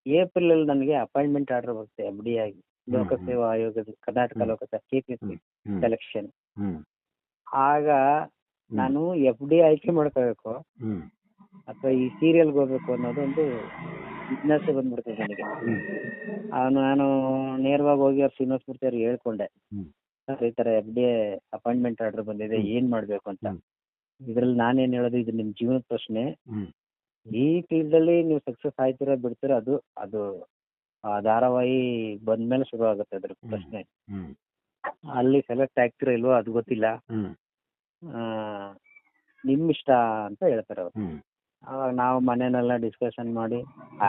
ಏಪ್ರಿಲ್ ಅಲ್ಲಿ ನನಗೆ ಅಪಾಯಿಂಟ್ಮೆಂಟ್ ಆರ್ಡರ್ ಬರುತ್ತೆ FD ಆಗಿ, ಲೋಕಸೇವಾ ಆಯೋಗದ ಕರ್ನಾಟಕ ಲೋಕಸೇವಾ KPSC ಸೆಲೆಕ್ಷನ್. ಆಗ ನಾನು FD ಆಯ್ಕೆ ಮಾಡ್ಕೋಬೇಕು ಅಥವಾ ಈ ಸೀರಿಯಲ್ಗೆ ಹೋಗ್ಬೇಕು ಅನ್ನೋದು ಒಂದು ಬಿಸ್ನೆಸ್ ಬಂದ್ಬಿಡ್ತದೆ ನನಗೆ.
ಹ್ಮ್
ನಾನು ನೇರವಾಗಿ ಹೋಗಿ ಅವ್ರು ಶ್ರೀನಿವಾಸ ಮೂರ್ತಿ ಅವ್ರಿಗೆ ಹೇಳ್ಕೊಂಡೆ,
ಹ್ಮ್
ಸರ್ ಈ ಥರ FDA ಅಪಾಯಿಂಟ್ಮೆಂಟ್ ಆರ್ಡರ್ ಬಂದಿದೆ, ಏನು ಮಾಡಬೇಕು ಅಂತ.
ಹ್ಮ್
ಇದರಲ್ಲಿ ನಾನೇನು ಹೇಳೋದು, ಇದು ನಿಮ್ಮ ಜೀವನದ ಪ್ರಶ್ನೆ.
ಹ್ಮ್
ಈ ಫೀಲ್ಡಲ್ಲಿ ನೀವು ಸಕ್ಸಸ್ ಆಯ್ತೀರಾ ಬಿಡ್ತೀರಾ ಅದು ಅದು ಆ ಧಾರಾವಾಹಿ ಬಂದ್ಮೇಲೆ ಶುರು ಆಗುತ್ತೆ ಅದ್ರ ಪ್ರಶ್ನೆ.
ಹ್ಮ್
ಅಲ್ಲಿ ಸೆಲೆಕ್ಟ್ ಆಗ್ತೀರಾ ಇಲ್ವೋ ಅದು ಗೊತ್ತಿಲ್ಲ,
ಹ್ಮ್
ನಿಮ್ಮ ಇಷ್ಟ ಅಂತ ಹೇಳ್ತಾರೆ ಅವರು.
ಹ್ಮ್
ಅವಾಗ ನಾವು ಮನೆಯಲ್ಲೆಲ್ಲ ಡಿಸ್ಕಷನ್ ಮಾಡಿ,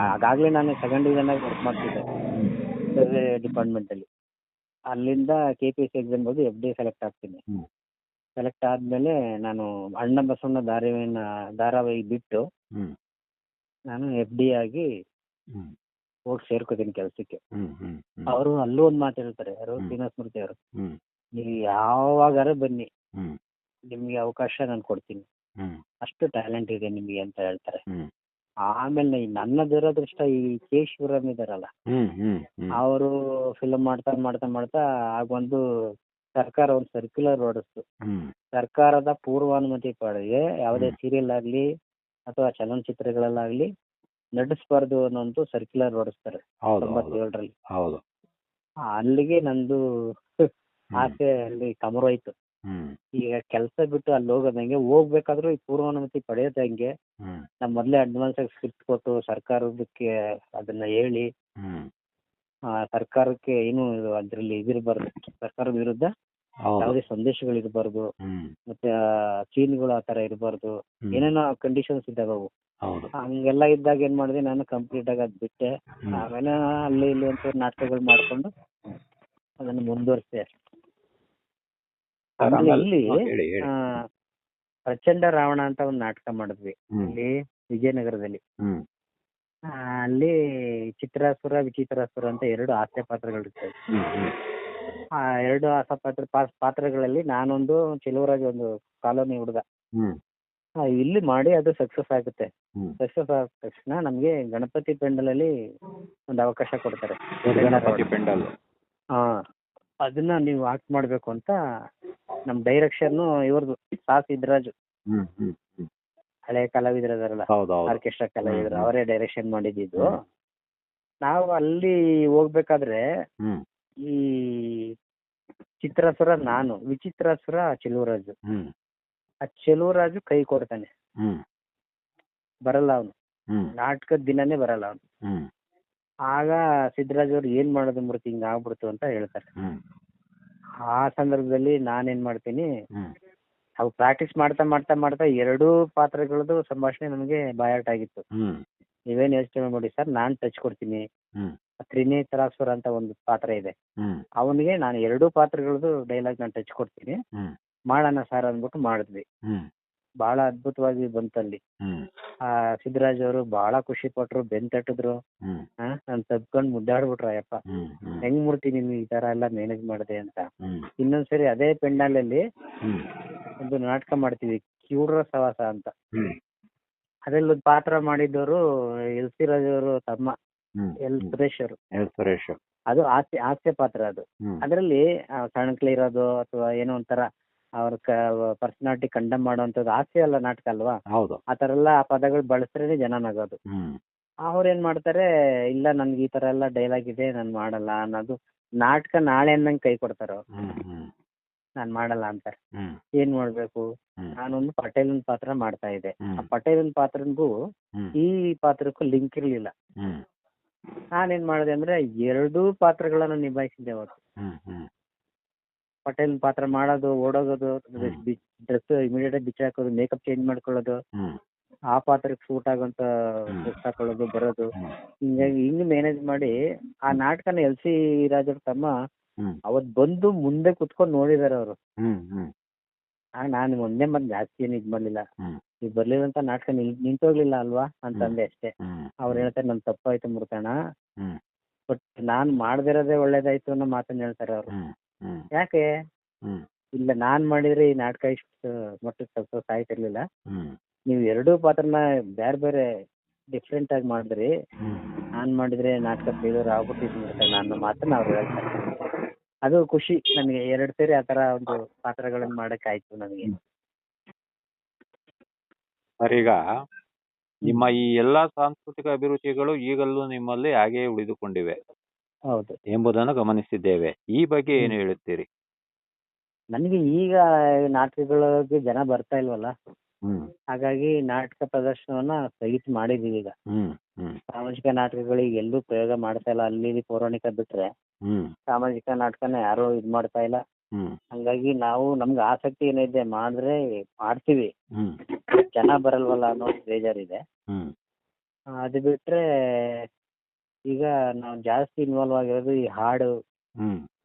ಆಗಾಗಲೇ ನಾನು ಸೆಕೆಂಡ್ ಡಿವಿಷನಾಗಿ ವರ್ಕ್ ಮಾಡ್ತಿದ್ದೆ ಡಿಪಾರ್ಟ್ಮೆಂಟಲ್ಲಿ. ಅಲ್ಲಿಂದ KPSC ಎಕ್ಸಾಮ್ ಬಂದು FDA ಸೆಲೆಕ್ಟ್ ಆಗ್ತೀನಿ.
ಹ್ಮ್
ಸೆಲೆಕ್ಟ್ ಆದಮೇಲೆ ನಾನು ಅಣ್ಣ ಬಸವಣ್ಣ ಧಾರಾವಾಹಿ ಬಿಟ್ಟು
ಹ್ಮ್
ನಾನು FD ಆಗಿ
ಹ್ಮ್
ಹೋಗಿ ಸೇರ್ಕೋತೀನಿ ಕೆಲಸಕ್ಕೆ.
ಹ್ಮ್ ಹ್ಮ್ ಹ್ಮ್
ಅವರು ಅಲ್ಲೂ ಒಂದು ಮಾತು ಹೇಳ್ತಾರೆ, ಯಾರು ಶ್ರೀನಿವಾಸ ಮೂರ್ತಿ ಅವರು,
ಹ್ಮ್
ನೀವು ಯಾವಾಗಾರ ಬನ್ನಿ,
ಹ್ಮ್
ನಿಮಗೆ ಅವಕಾಶ ನಾನು ಕೊಡ್ತೀನಿ,
ಹ್ಮ್
ಅಷ್ಟು ಟ್ಯಾಲೆಂಟ್ ಇದೆ ನಿಮಗೆ ಅಂತ ಹೇಳ್ತಾರೆ.
ಹ್ಮ್
ಆಮೇಲೆ ನನ್ನ ದುರದೃಷ್ಟ ಈ ಕೆ ಶಿವರಾಮ್ ಇದಾರಲ್ಲ,
ಹ್ಮ್ ಹ್ಮ್ ಹ್ಮ್
ಅವರು ಫಿಲಮ್ ಮಾಡ್ತಾ ಮಾಡ್ತಾ ಮಾಡ್ತಾ ಆಗೊಂದು ಸರ್ಕಾರ ಒಂದು ಸರ್ಕ್ಯುಲರ್ ಹೊರಡಿಸ್ತು.
ಹ್ಮ್
ಸರ್ಕಾರದ ಪೂರ್ವಾನುಮತಿ ಪಡೆಗೆ ಯಾವುದೇ ಸೀರಿಯಲ್ ಆಗಲಿ ಅಥವಾ ಚಲನಚಿತ್ರಗಳಲ್ಲಾಗಲಿ ನಟಿಸ್ಬಾರ್ದು ಅನ್ನೋಂಥ ಸರ್ಕ್ಯುಲರ್ ಹೊರಡಿಸ್ತಾರೆ
ಹೌದು
97ರಲ್ಲಿ.
ಹೌದು.
ಅಲ್ಲಿಗೆ ನಂದು ಆಸೆ ಅಲ್ಲಿ ಕಮರೋಯ್ತು.
ಹ್ಮ್
ಈಗ ಕೆಲಸ ಬಿಟ್ಟು ಅಲ್ಲಿ ಹೋಗೋದಂಗೆ, ಹೋಗ್ಬೇಕಾದ್ರೂ ಈ ಪೂರ್ವಾನುಮತಿ ಪಡೆಯೋದಂಗೆ.
ಹ್ಮ್
ನಾವು ಮೊದಲೇ ಅಡ್ವಾನ್ಸ್ ಆಗಿ ಸ್ಕ್ರಿಪ್ಟ್ ಕೊಟ್ಟು ಸರ್ಕಾರದಕ್ಕೆ ಅದನ್ನ ಹೇಳಿ,
ಹ್ಮ್
ಸರ್ಕಾರಕ್ಕೆ ಏನು ಅದರಲ್ಲಿ ಇದಿರಬಾರ್ದು, ಸರ್ಕಾರದ ವಿರುದ್ಧ
ಹೌದು.
ಯಾವುದೇ ಸಂದೇಶಗಳಿರಬಾರ್ದು,
ಹ್ಮ್
ಮತ್ತೆ ಸೀನ್ಗಳು ಆ ಥರ ಇರಬಾರ್ದು,
ಹ್ಮ್
ಏನೇನೋ ಕಂಡೀಷನ್ಸ್ ಇದ್ದಾವೆ ಅವು.
ಹೌದು.
ಹಂಗೆಲ್ಲ ಇದ್ದಾಗ ಏನು ಮಾಡಿದೆ, ನಾನು ಕಂಪ್ಲೀಟ್ ಆಗಿ ಅದು ಬಿಟ್ಟೆ. ಆಮೇಲೆ ಅಲ್ಲಿ ಇಲ್ಲಿ ಒಂಚೂರು ನಾಟಕಗಳು ಮಾಡಿಕೊಂಡು ಅದನ್ನು ಮುಂದುವರಿಸಿದೆ. ಆಮೇಲೆ ಇಲ್ಲಿ
ಹೇಳಿ ಹೇಳಿ.
ಪ್ರಚಂಡ ರಾವಣ ಅಂತ ಒಂದು ನಾಟಕ ಮಾಡಿದ್ವಿ
ಹ್ಮ್
ಇಲ್ಲಿ ವಿಜಯನಗರದಲ್ಲಿ.
ಹ್ಮ್
ಅಲ್ಲಿ ಚಿತ್ರಾಸುರ ವಿಚಿತ್ರಾಸುರ ಅಂತ 2 ಹಾಸ್ಯ ಪಾತ್ರಗಳಿರ್ತವೆ.
ಹ್ಮ್ ಹ್ಮ್
ಆ 2 ಹಾಸ್ಯ ಪಾತ್ರಗಳಲ್ಲಿ ನಾನೊಂದು, ಚೆಲುವರಾಜ್ ಒಂದು ಕಾಲೋನಿ ಹುಡುಗ.
ಹ್ಮ್
ಇಲ್ಲಿ ಮಾಡಿ ಅದು ಸಕ್ಸಸ್ ಆಗುತ್ತೆ.
ಹ್ಮ್
ಸಕ್ಸಸ್ ಆದ ತಕ್ಷಣ ನಮಗೆ ಗಣಪತಿ ಪೆಂಡಲಲ್ಲಿ ಒಂದು ಅವಕಾಶ ಕೊಡ್ತಾರೆ.
ಗಣಪತಿ ಪೆಂಡಲ್.
ಹಾ, ಅದನ್ನ ನೀವು ಆಕ್ಟ್ ಮಾಡಬೇಕು ಅಂತ ನಮ್ಮ ಡೈರೆಕ್ಷನ್ ಇವ್ರದ್ದು ಸಿದ್ದರಾಜು,
ಹ್ಮ್ ಹ್ಮ್ ಹ್ಮ್
ಹಳೆ ಕಲಾವಿದರದಾರಲ್ಲ,
ಹೌದೌದು.
ಆರ್ಕೆಸ್ಟ್ರಾ ಕಲಾವಿದರು, ಅವರೇ ಡೈರೆಕ್ಷನ್ ಮಾಡಿದ್ದು. ನಾವು ಅಲ್ಲಿ ಹೋಗ್ಬೇಕಾದ್ರೆ
ಹ್ಮ್
ಈ ಚಿತ್ರಾಸುರ ನಾನು, ವಿಚಿತ್ರಾಸುರ ಚೆಲುವರಾಜು.
ಹ್ಮ್
ಆ ಚೆಲುವರಾಜು ಕೈ ಕೊಡ್ತಾನೆ,
ಹ್ಮ್
ಬರಲ್ಲ ಅವನು,
ಹ್ಮ್
ನಾಟಕದ ದಿನನೇ ಬರಲ್ಲ ಅವನು.
ಹ್ಮ್
ಆಗ ಸಿದ್ದರಾಜ್ ಅವ್ರು ಏನ್ ಮಾಡೋದು ಮೂರ್ತಿ, ಹಿಂಗ ಆಗ್ಬಿಡ್ತು ಅಂತ ಹೇಳ್ತಾರೆ.
ಹ್ಮ್
ಆ ಸಂದರ್ಭದಲ್ಲಿ ನಾನೇನ್ ಮಾಡ್ತೀನಿ,
ಹ್ಮ್
ಅವು ಪ್ರಾಕ್ಟೀಸ್ ಮಾಡ್ತಾ ಮಾಡ್ತಾ ಮಾಡ್ತಾ 2 ಪಾತ್ರಗಳದ್ದು ಸಂಭಾಷಣೆ ನನಗೆ ಬಾಯಾಟ ಆಗಿತ್ತು.
ಹ್ಮ್
ನೀವೇನು ಯೋಚನೆ ಮಾಡಿ ಸರ್, ನಾನು ಟಚ್ ಕೊಡ್ತೀನಿ.
ಹ್ಮ್
ತ್ರಿನೇತ್ರಾಸುರ ಅಂತ ಒಂದು ಪಾತ್ರ ಇದೆ,
ಹ್ಮ್
ಅವನಿಗೆ ನಾನು 2 ಪಾತ್ರಗಳದ್ದು ಡೈಲಾಗ್ ನಾನು ಟಚ್ ಕೊಡ್ತೀನಿ,
ಹ್ಮ್
ಮಾಡೋಣ ಸರ್ ಅಂದ್ಬಿಟ್ಟು ಮಾಡಿದ್ವಿ.
ಹ್ಮ್
ಬಹಳ ಅದ್ಭುತವಾಗಿ ಬಂತಲ್ಲಿ.
ಹ್ಮ್
ಸಿದ್ದರಾಜ್ ಅವರು ಬಹಳ ಖುಷಿ ಪಟ್ರು, ಬೆಂತಟ್ಟಿದ್ರು.
ಹ್ಮ್
ನಾನು ತಬ್ಕೊಂಡು ಮುದ್ದಾಡ್ಬಿಟ್ರು, ಅಯ್ಯಪ್ಪ
ಹ್ಮ್ ಹ್ಮ್
ಹೆಂಗ್ ಮೂರ್ತಿ ನೀನು ಈ ತರ ಎಲ್ಲ ಮ್ಯಾನೇಜ್ ಮಾಡಿದೆ ಅಂತ.
ಹ್ಮ್
ಇನ್ನೊಂದ್ಸರಿ ಅದೇ ಪೆಂಡಾಲಲ್ಲಿ
ಹ್ಮ್
ಒಂದು ನಾಟಕ ಮಾಡ್ತೀವಿ, ಕಿವುಡರ ಸವಾಸ ಅಂತ.
ಹ್ಮ್
ಅದ್ರಲ್ಲಿ ಒಂದು ಪಾತ್ರ ಮಾಡಿದವರು ಎಲ್ ಸಿ ರಾಜ್ ಅವರು ತಮ್ಮ
ಹ್ಮ್
ಎಲ್ ಸುರೇಶ್ ಅವರು.
ಸುರೇಶ್.
ಅದು ಹಾಸ್ಯ ಪಾತ್ರ ಅದು.
ಹ್ಮ್
ಅದರಲ್ಲಿ ಸಣ್ಣಕ್ಲೆ ಇರೋದು ಅಥವಾ ಏನೋ ಒಂಥರ ಅವ್ರ ಪರ್ಸನಾಲಿಟಿ ಕಂಡಮ್ ಮಾಡೋವಂಥದ್ದು ಹಾಸ್ಯ ಅಲ್ಲ, ನಾಟಕ ಅಲ್ವಾ.
ಹೌದು.
ಆ ಥರ ಎಲ್ಲ ಆ ಪದಗಳು ಬಳಸಿದ್ರೆ ಜನ ನಗೋದು.
ಹ್ಮ್
ಅವ್ರೇನ್ ಮಾಡ್ತಾರೆ, ಇಲ್ಲ ನನ್ಗೆ ಈ ತರ ಎಲ್ಲ ಡೈಲಾಗ್ ಇದೆ, ನಾನು ಮಾಡಲ್ಲ ಅನ್ನೋದು. ನಾಟಕ ನಾಳೆ ಅನ್ನಂಗೆ ಕೈ ಕೊಡ್ತಾರೆ ಅವ್ರು,
ಹ್ಮ್ ಹ್ಮ್
ನಾನು ಮಾಡಲ್ಲ ಅಂತಾರೆ.
ಹ್ಮ್
ಏನ್ ಮಾಡ್ಬೇಕು,
ಹ್ಮ್
ನಾನೊಂದು ಪಟೇಲನ್ ಪಾತ್ರ ಮಾಡ್ತಾ ಇದ್ದೆ.
ಹ್ಮ್
ಆ ಪಟೇಲನ್ ಪಾತ್ರನಿಗೂ
ಹ್ಮ್
ಈ ಪಾತ್ರಕ್ಕೂ ಲಿಂಕ್ ಇರ್ಲಿಲ್ಲ.
ಹ್ಮ್
ನಾನೇನ್ ಮಾಡಿದೆ ಅಂದ್ರೆ 2 ಪಾತ್ರಗಳನ್ನ ನಿಭಾಯಿಸಿದ್ದೆ ಅವತ್ತು.
ಹ್ಮ್ ಹ್ಮ್
ಪಟೇಲ್ ಪಾತ್ರ ಮಾಡೋದು, ಓಡೋಗೋದು, ಡ್ರೆಸ್ ಇಮಿಡಿಯೇಟ್ ಆಗಿ ಬಿಚ್ಚಾಕೋದು, ಮೇಕಪ್ ಚೇಂಜ್ ಮಾಡ್ಕೊಳ್ಳೋದು,
ಹ್ಮ್
ಆ ಪಾತ್ರಕ್ಕೆ ಸೂಟ್ ಆಗೋಂತ ಡ್ರೆಸ್ ಹಾಕೊಳ್ಳೋದು, ಬರೋದು,
ಹ್ಮ್
ಹಿಂಗಾಗಿ ಹಿಂಗ್ ಮ್ಯಾನೇಜ್ ಮಾಡಿ ಆ ನಾಟಕನ ಎಲ್ ಸಿ ರಾಜವ್ರ ತಮ್ಮ
ಹ್ಮ್
ಅವತ್ ಬಂದು ಮುಂದೆ ಕುತ್ಕೊಂಡು ನೋಡಿದಾರೆ ಅವರು.
ಹ್ಮ್ ಹ್ಮ್
ನಾನು ಒಂದೇ ಮತ್ತೆ ಜಾಸ್ತಿ ಏನು ಇದ್ ಮಾಡ್ಲಿಲ್ಲ,
ಹ್ಮ್
ಈಗ ಬರ್ಲಿಲ್ಲಂತ ನಾಟಕ ನಿಂತೋಗ್ಲಿಲ್ಲ ಅಲ್ವಾ ಅಂತಂದೆ ಅಷ್ಟೇ.
ಹ್ಮ್
ಅವ್ರು ಹೇಳ್ತಾರೆ ನನ್ ತಪ್ಪಾಯ್ತು ಮುರ್ತಣ,
ಹ್ಮ್
ಬಟ್ ನಾನ್ ಮಾಡ್ದಿರೋದೇ ಒಳ್ಳೇದಾಯ್ತು ಅನ್ನೋ ಮಾತನ್ನ ಹೇಳ್ತಾರೆ ಅವರು.
ಹ್ಮ್ ಹ್ಮ್
ಯಾಕೆ,
ಹ್ಮ್
ಇಲ್ಲ ನಾನ್ ಮಾಡಿದ್ರೆ ಈ ನಾಟಕ ಇಷ್ಟು ಮಟ್ಟಕ್ಕೆ ಸಕ್ಸಸ್ ಆಯ್ತಿರ್ಲಿಲ್ಲ.
ಹ್ಮ್
ನೀವು 2 ಪಾತ್ರನ ಬೇರೆ ಬೇರೆ ಡಿಫ್ರೆಂಟ್ ಆಗಿ ಮಾಡಿದ್ರಿ,
ಹ್ಮ್
ನಾನ್ ಮಾಡಿದ್ರೆ ನಾಟಕ ಫೇಲ್ಯೂರ್ ಆಗ್ಬಿಟ್ಟಿದ್ದು ಮುರ್ತಣ ಅನ್ನೋ ಮಾತನ್ನ ಅವ್ರು ಹೇಳ್ತಾರೆ. ಅದು ಖುಷಿ ನನಗೆ, 2 ಸೇರಿ ಆ ತರ ಒಂದು ಪಾತ್ರಗಳನ್ನ ಮಾಡಕ್ ಆಯ್ತು ನನಗೆ.
ಸರ್, ಈಗ ನಿಮ್ಮ ಈ ಎಲ್ಲಾ ಸಾಂಸ್ಕೃತಿಕ ಅಭಿರುಚಿಗಳು ಈಗಲೂ ನಿಮ್ಮಲ್ಲಿ ಹಾಗೆಯೇ ಉಳಿದುಕೊಂಡಿವೆ
ಹೌದು.
ಎಂಬುದನ್ನು ಗಮನಿಸಿದ್ದೇವೆ. ಈ ಬಗ್ಗೆ ಏನು ಹೇಳುತ್ತೀರಿ?
ನನಗೆ ಈಗ ನಾಟಕಗಳಿಗೆ ಜನ ಬರ್ತಾ ಇಲ್ವಲ್ಲ, ಹಾಗಾಗಿ ನಾಟಕ ಪ್ರದರ್ಶನವನ್ನ ಸ್ಥಗಿತ ಮಾಡಿದೀವಿ ಈಗ. ಸಾಮಾಜಿಕ ನಾಟಕಗಳಿಗೆ ಎಲ್ಲೂ ಪ್ರಯೋಗ ಮಾಡ್ತಾ ಇಲ್ಲ, ಅಲ್ಲಿ ಇಲ್ಲಿ ಪೌರಾಣಿಕ ಬಿಟ್ರೆ ಸಾಮಾಜಿಕ ನಾಟಕನ ಯಾರು ಇದ್ ಮಾಡ್ತಾ ಇಲ್ಲ. ಹಂಗಾಗಿ ನಾವು ನಮ್ಗೆ ಆಸಕ್ತಿ ಏನಿದೆ ಮಾಡಿದ್ರೆ ಮಾಡ್ತೀವಿ, ಜನ ಬರಲ್ವಲ್ಲ ಅನ್ನೋ ಬೇಜಾರಿದೆ. ಅದು ಬಿಟ್ರೆ ಈಗ ನಾವು ಜಾಸ್ತಿ ಇನ್ವಾಲ್ವ್ ಆಗಿರೋದು ಈ ಹಾಡು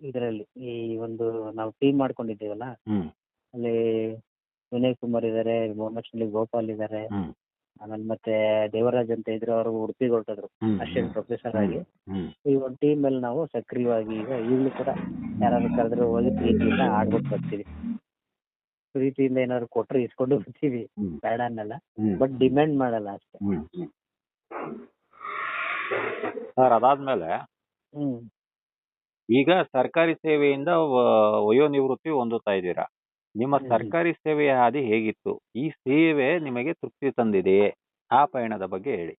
ಇದರಲ್ಲಿ. ಈ ಒಂದು ನಾವು ಟೀಮ್ ಮಾಡ್ಕೊಂಡಿದ್ದೀವಲ್ಲ, ಅಲ್ಲಿ ವಿನಯ್ ಕುಮಾರ್ ಇದಾರೆ, ಮೊಹಮ್ಮದ್ ಶಲಿ ಗೋಪಾಲ್ ಇದಾರೆ, ಆಮೇಲೆ ಮತ್ತೆ ದೇವರಾಜ್ ಅಂತ ಇದ್ರು, ಅವರು ಉಡುಪಿಗೆ ಹೊರಟಿದ್ರು ಅಸಿಸ್ಟೆಂಟ್ ಪ್ರೊಫೆಸರ್ ಆಗಿ. ಈ ಒಂದು ಟೀಮ್ ಅಲ್ಲಿ ನಾವು ಸಕ್ರಿಯವಾಗಿ ಈಗ ಈಗಲೂ ಕೂಡ ಯಾರಾದ್ರು ಕರೆದ್ರೆ ಹೋಗಿ ಪ್ರೀತಿಯಿಂದ ಆಡ್ಬಿಟ್ಟು ಬರ್ತೀವಿ. ಪ್ರೀತಿಯಿಂದ ಏನಾದ್ರು ಕೊಟ್ರೆ ಇಸ್ಕೊಂಡು ಬರ್ತೀವಿ, ಬೇಡ ಅನ್ನಲ್ಲ, ಬಟ್ ಡಿಮ್ಯಾಂಡ್ ಮಾಡಲ್ಲ ಅಷ್ಟೇ.
ಸರ್, ಅದಾದ್ಮೇಲೆ ಈಗ ಸರ್ಕಾರಿ ಸೇವೆಯಿಂದ ವಯೋನಿವೃತ್ತಿ ಹೊಂದುತ್ತಾ ಇದ್ದೀರಾ. ನಿಮ್ಮ ಸರ್ಕಾರಿ ಸೇವೆಯ ಹಾದಿ ಹೇಗಿತ್ತು? ಈ ಸೇವೆ ನಿಮಗೆ ತೃಪ್ತಿ ತಂದಿದೆಯೇ? ಆ ಪಯಣದ ಬಗ್ಗೆ ಹೇಳಿ.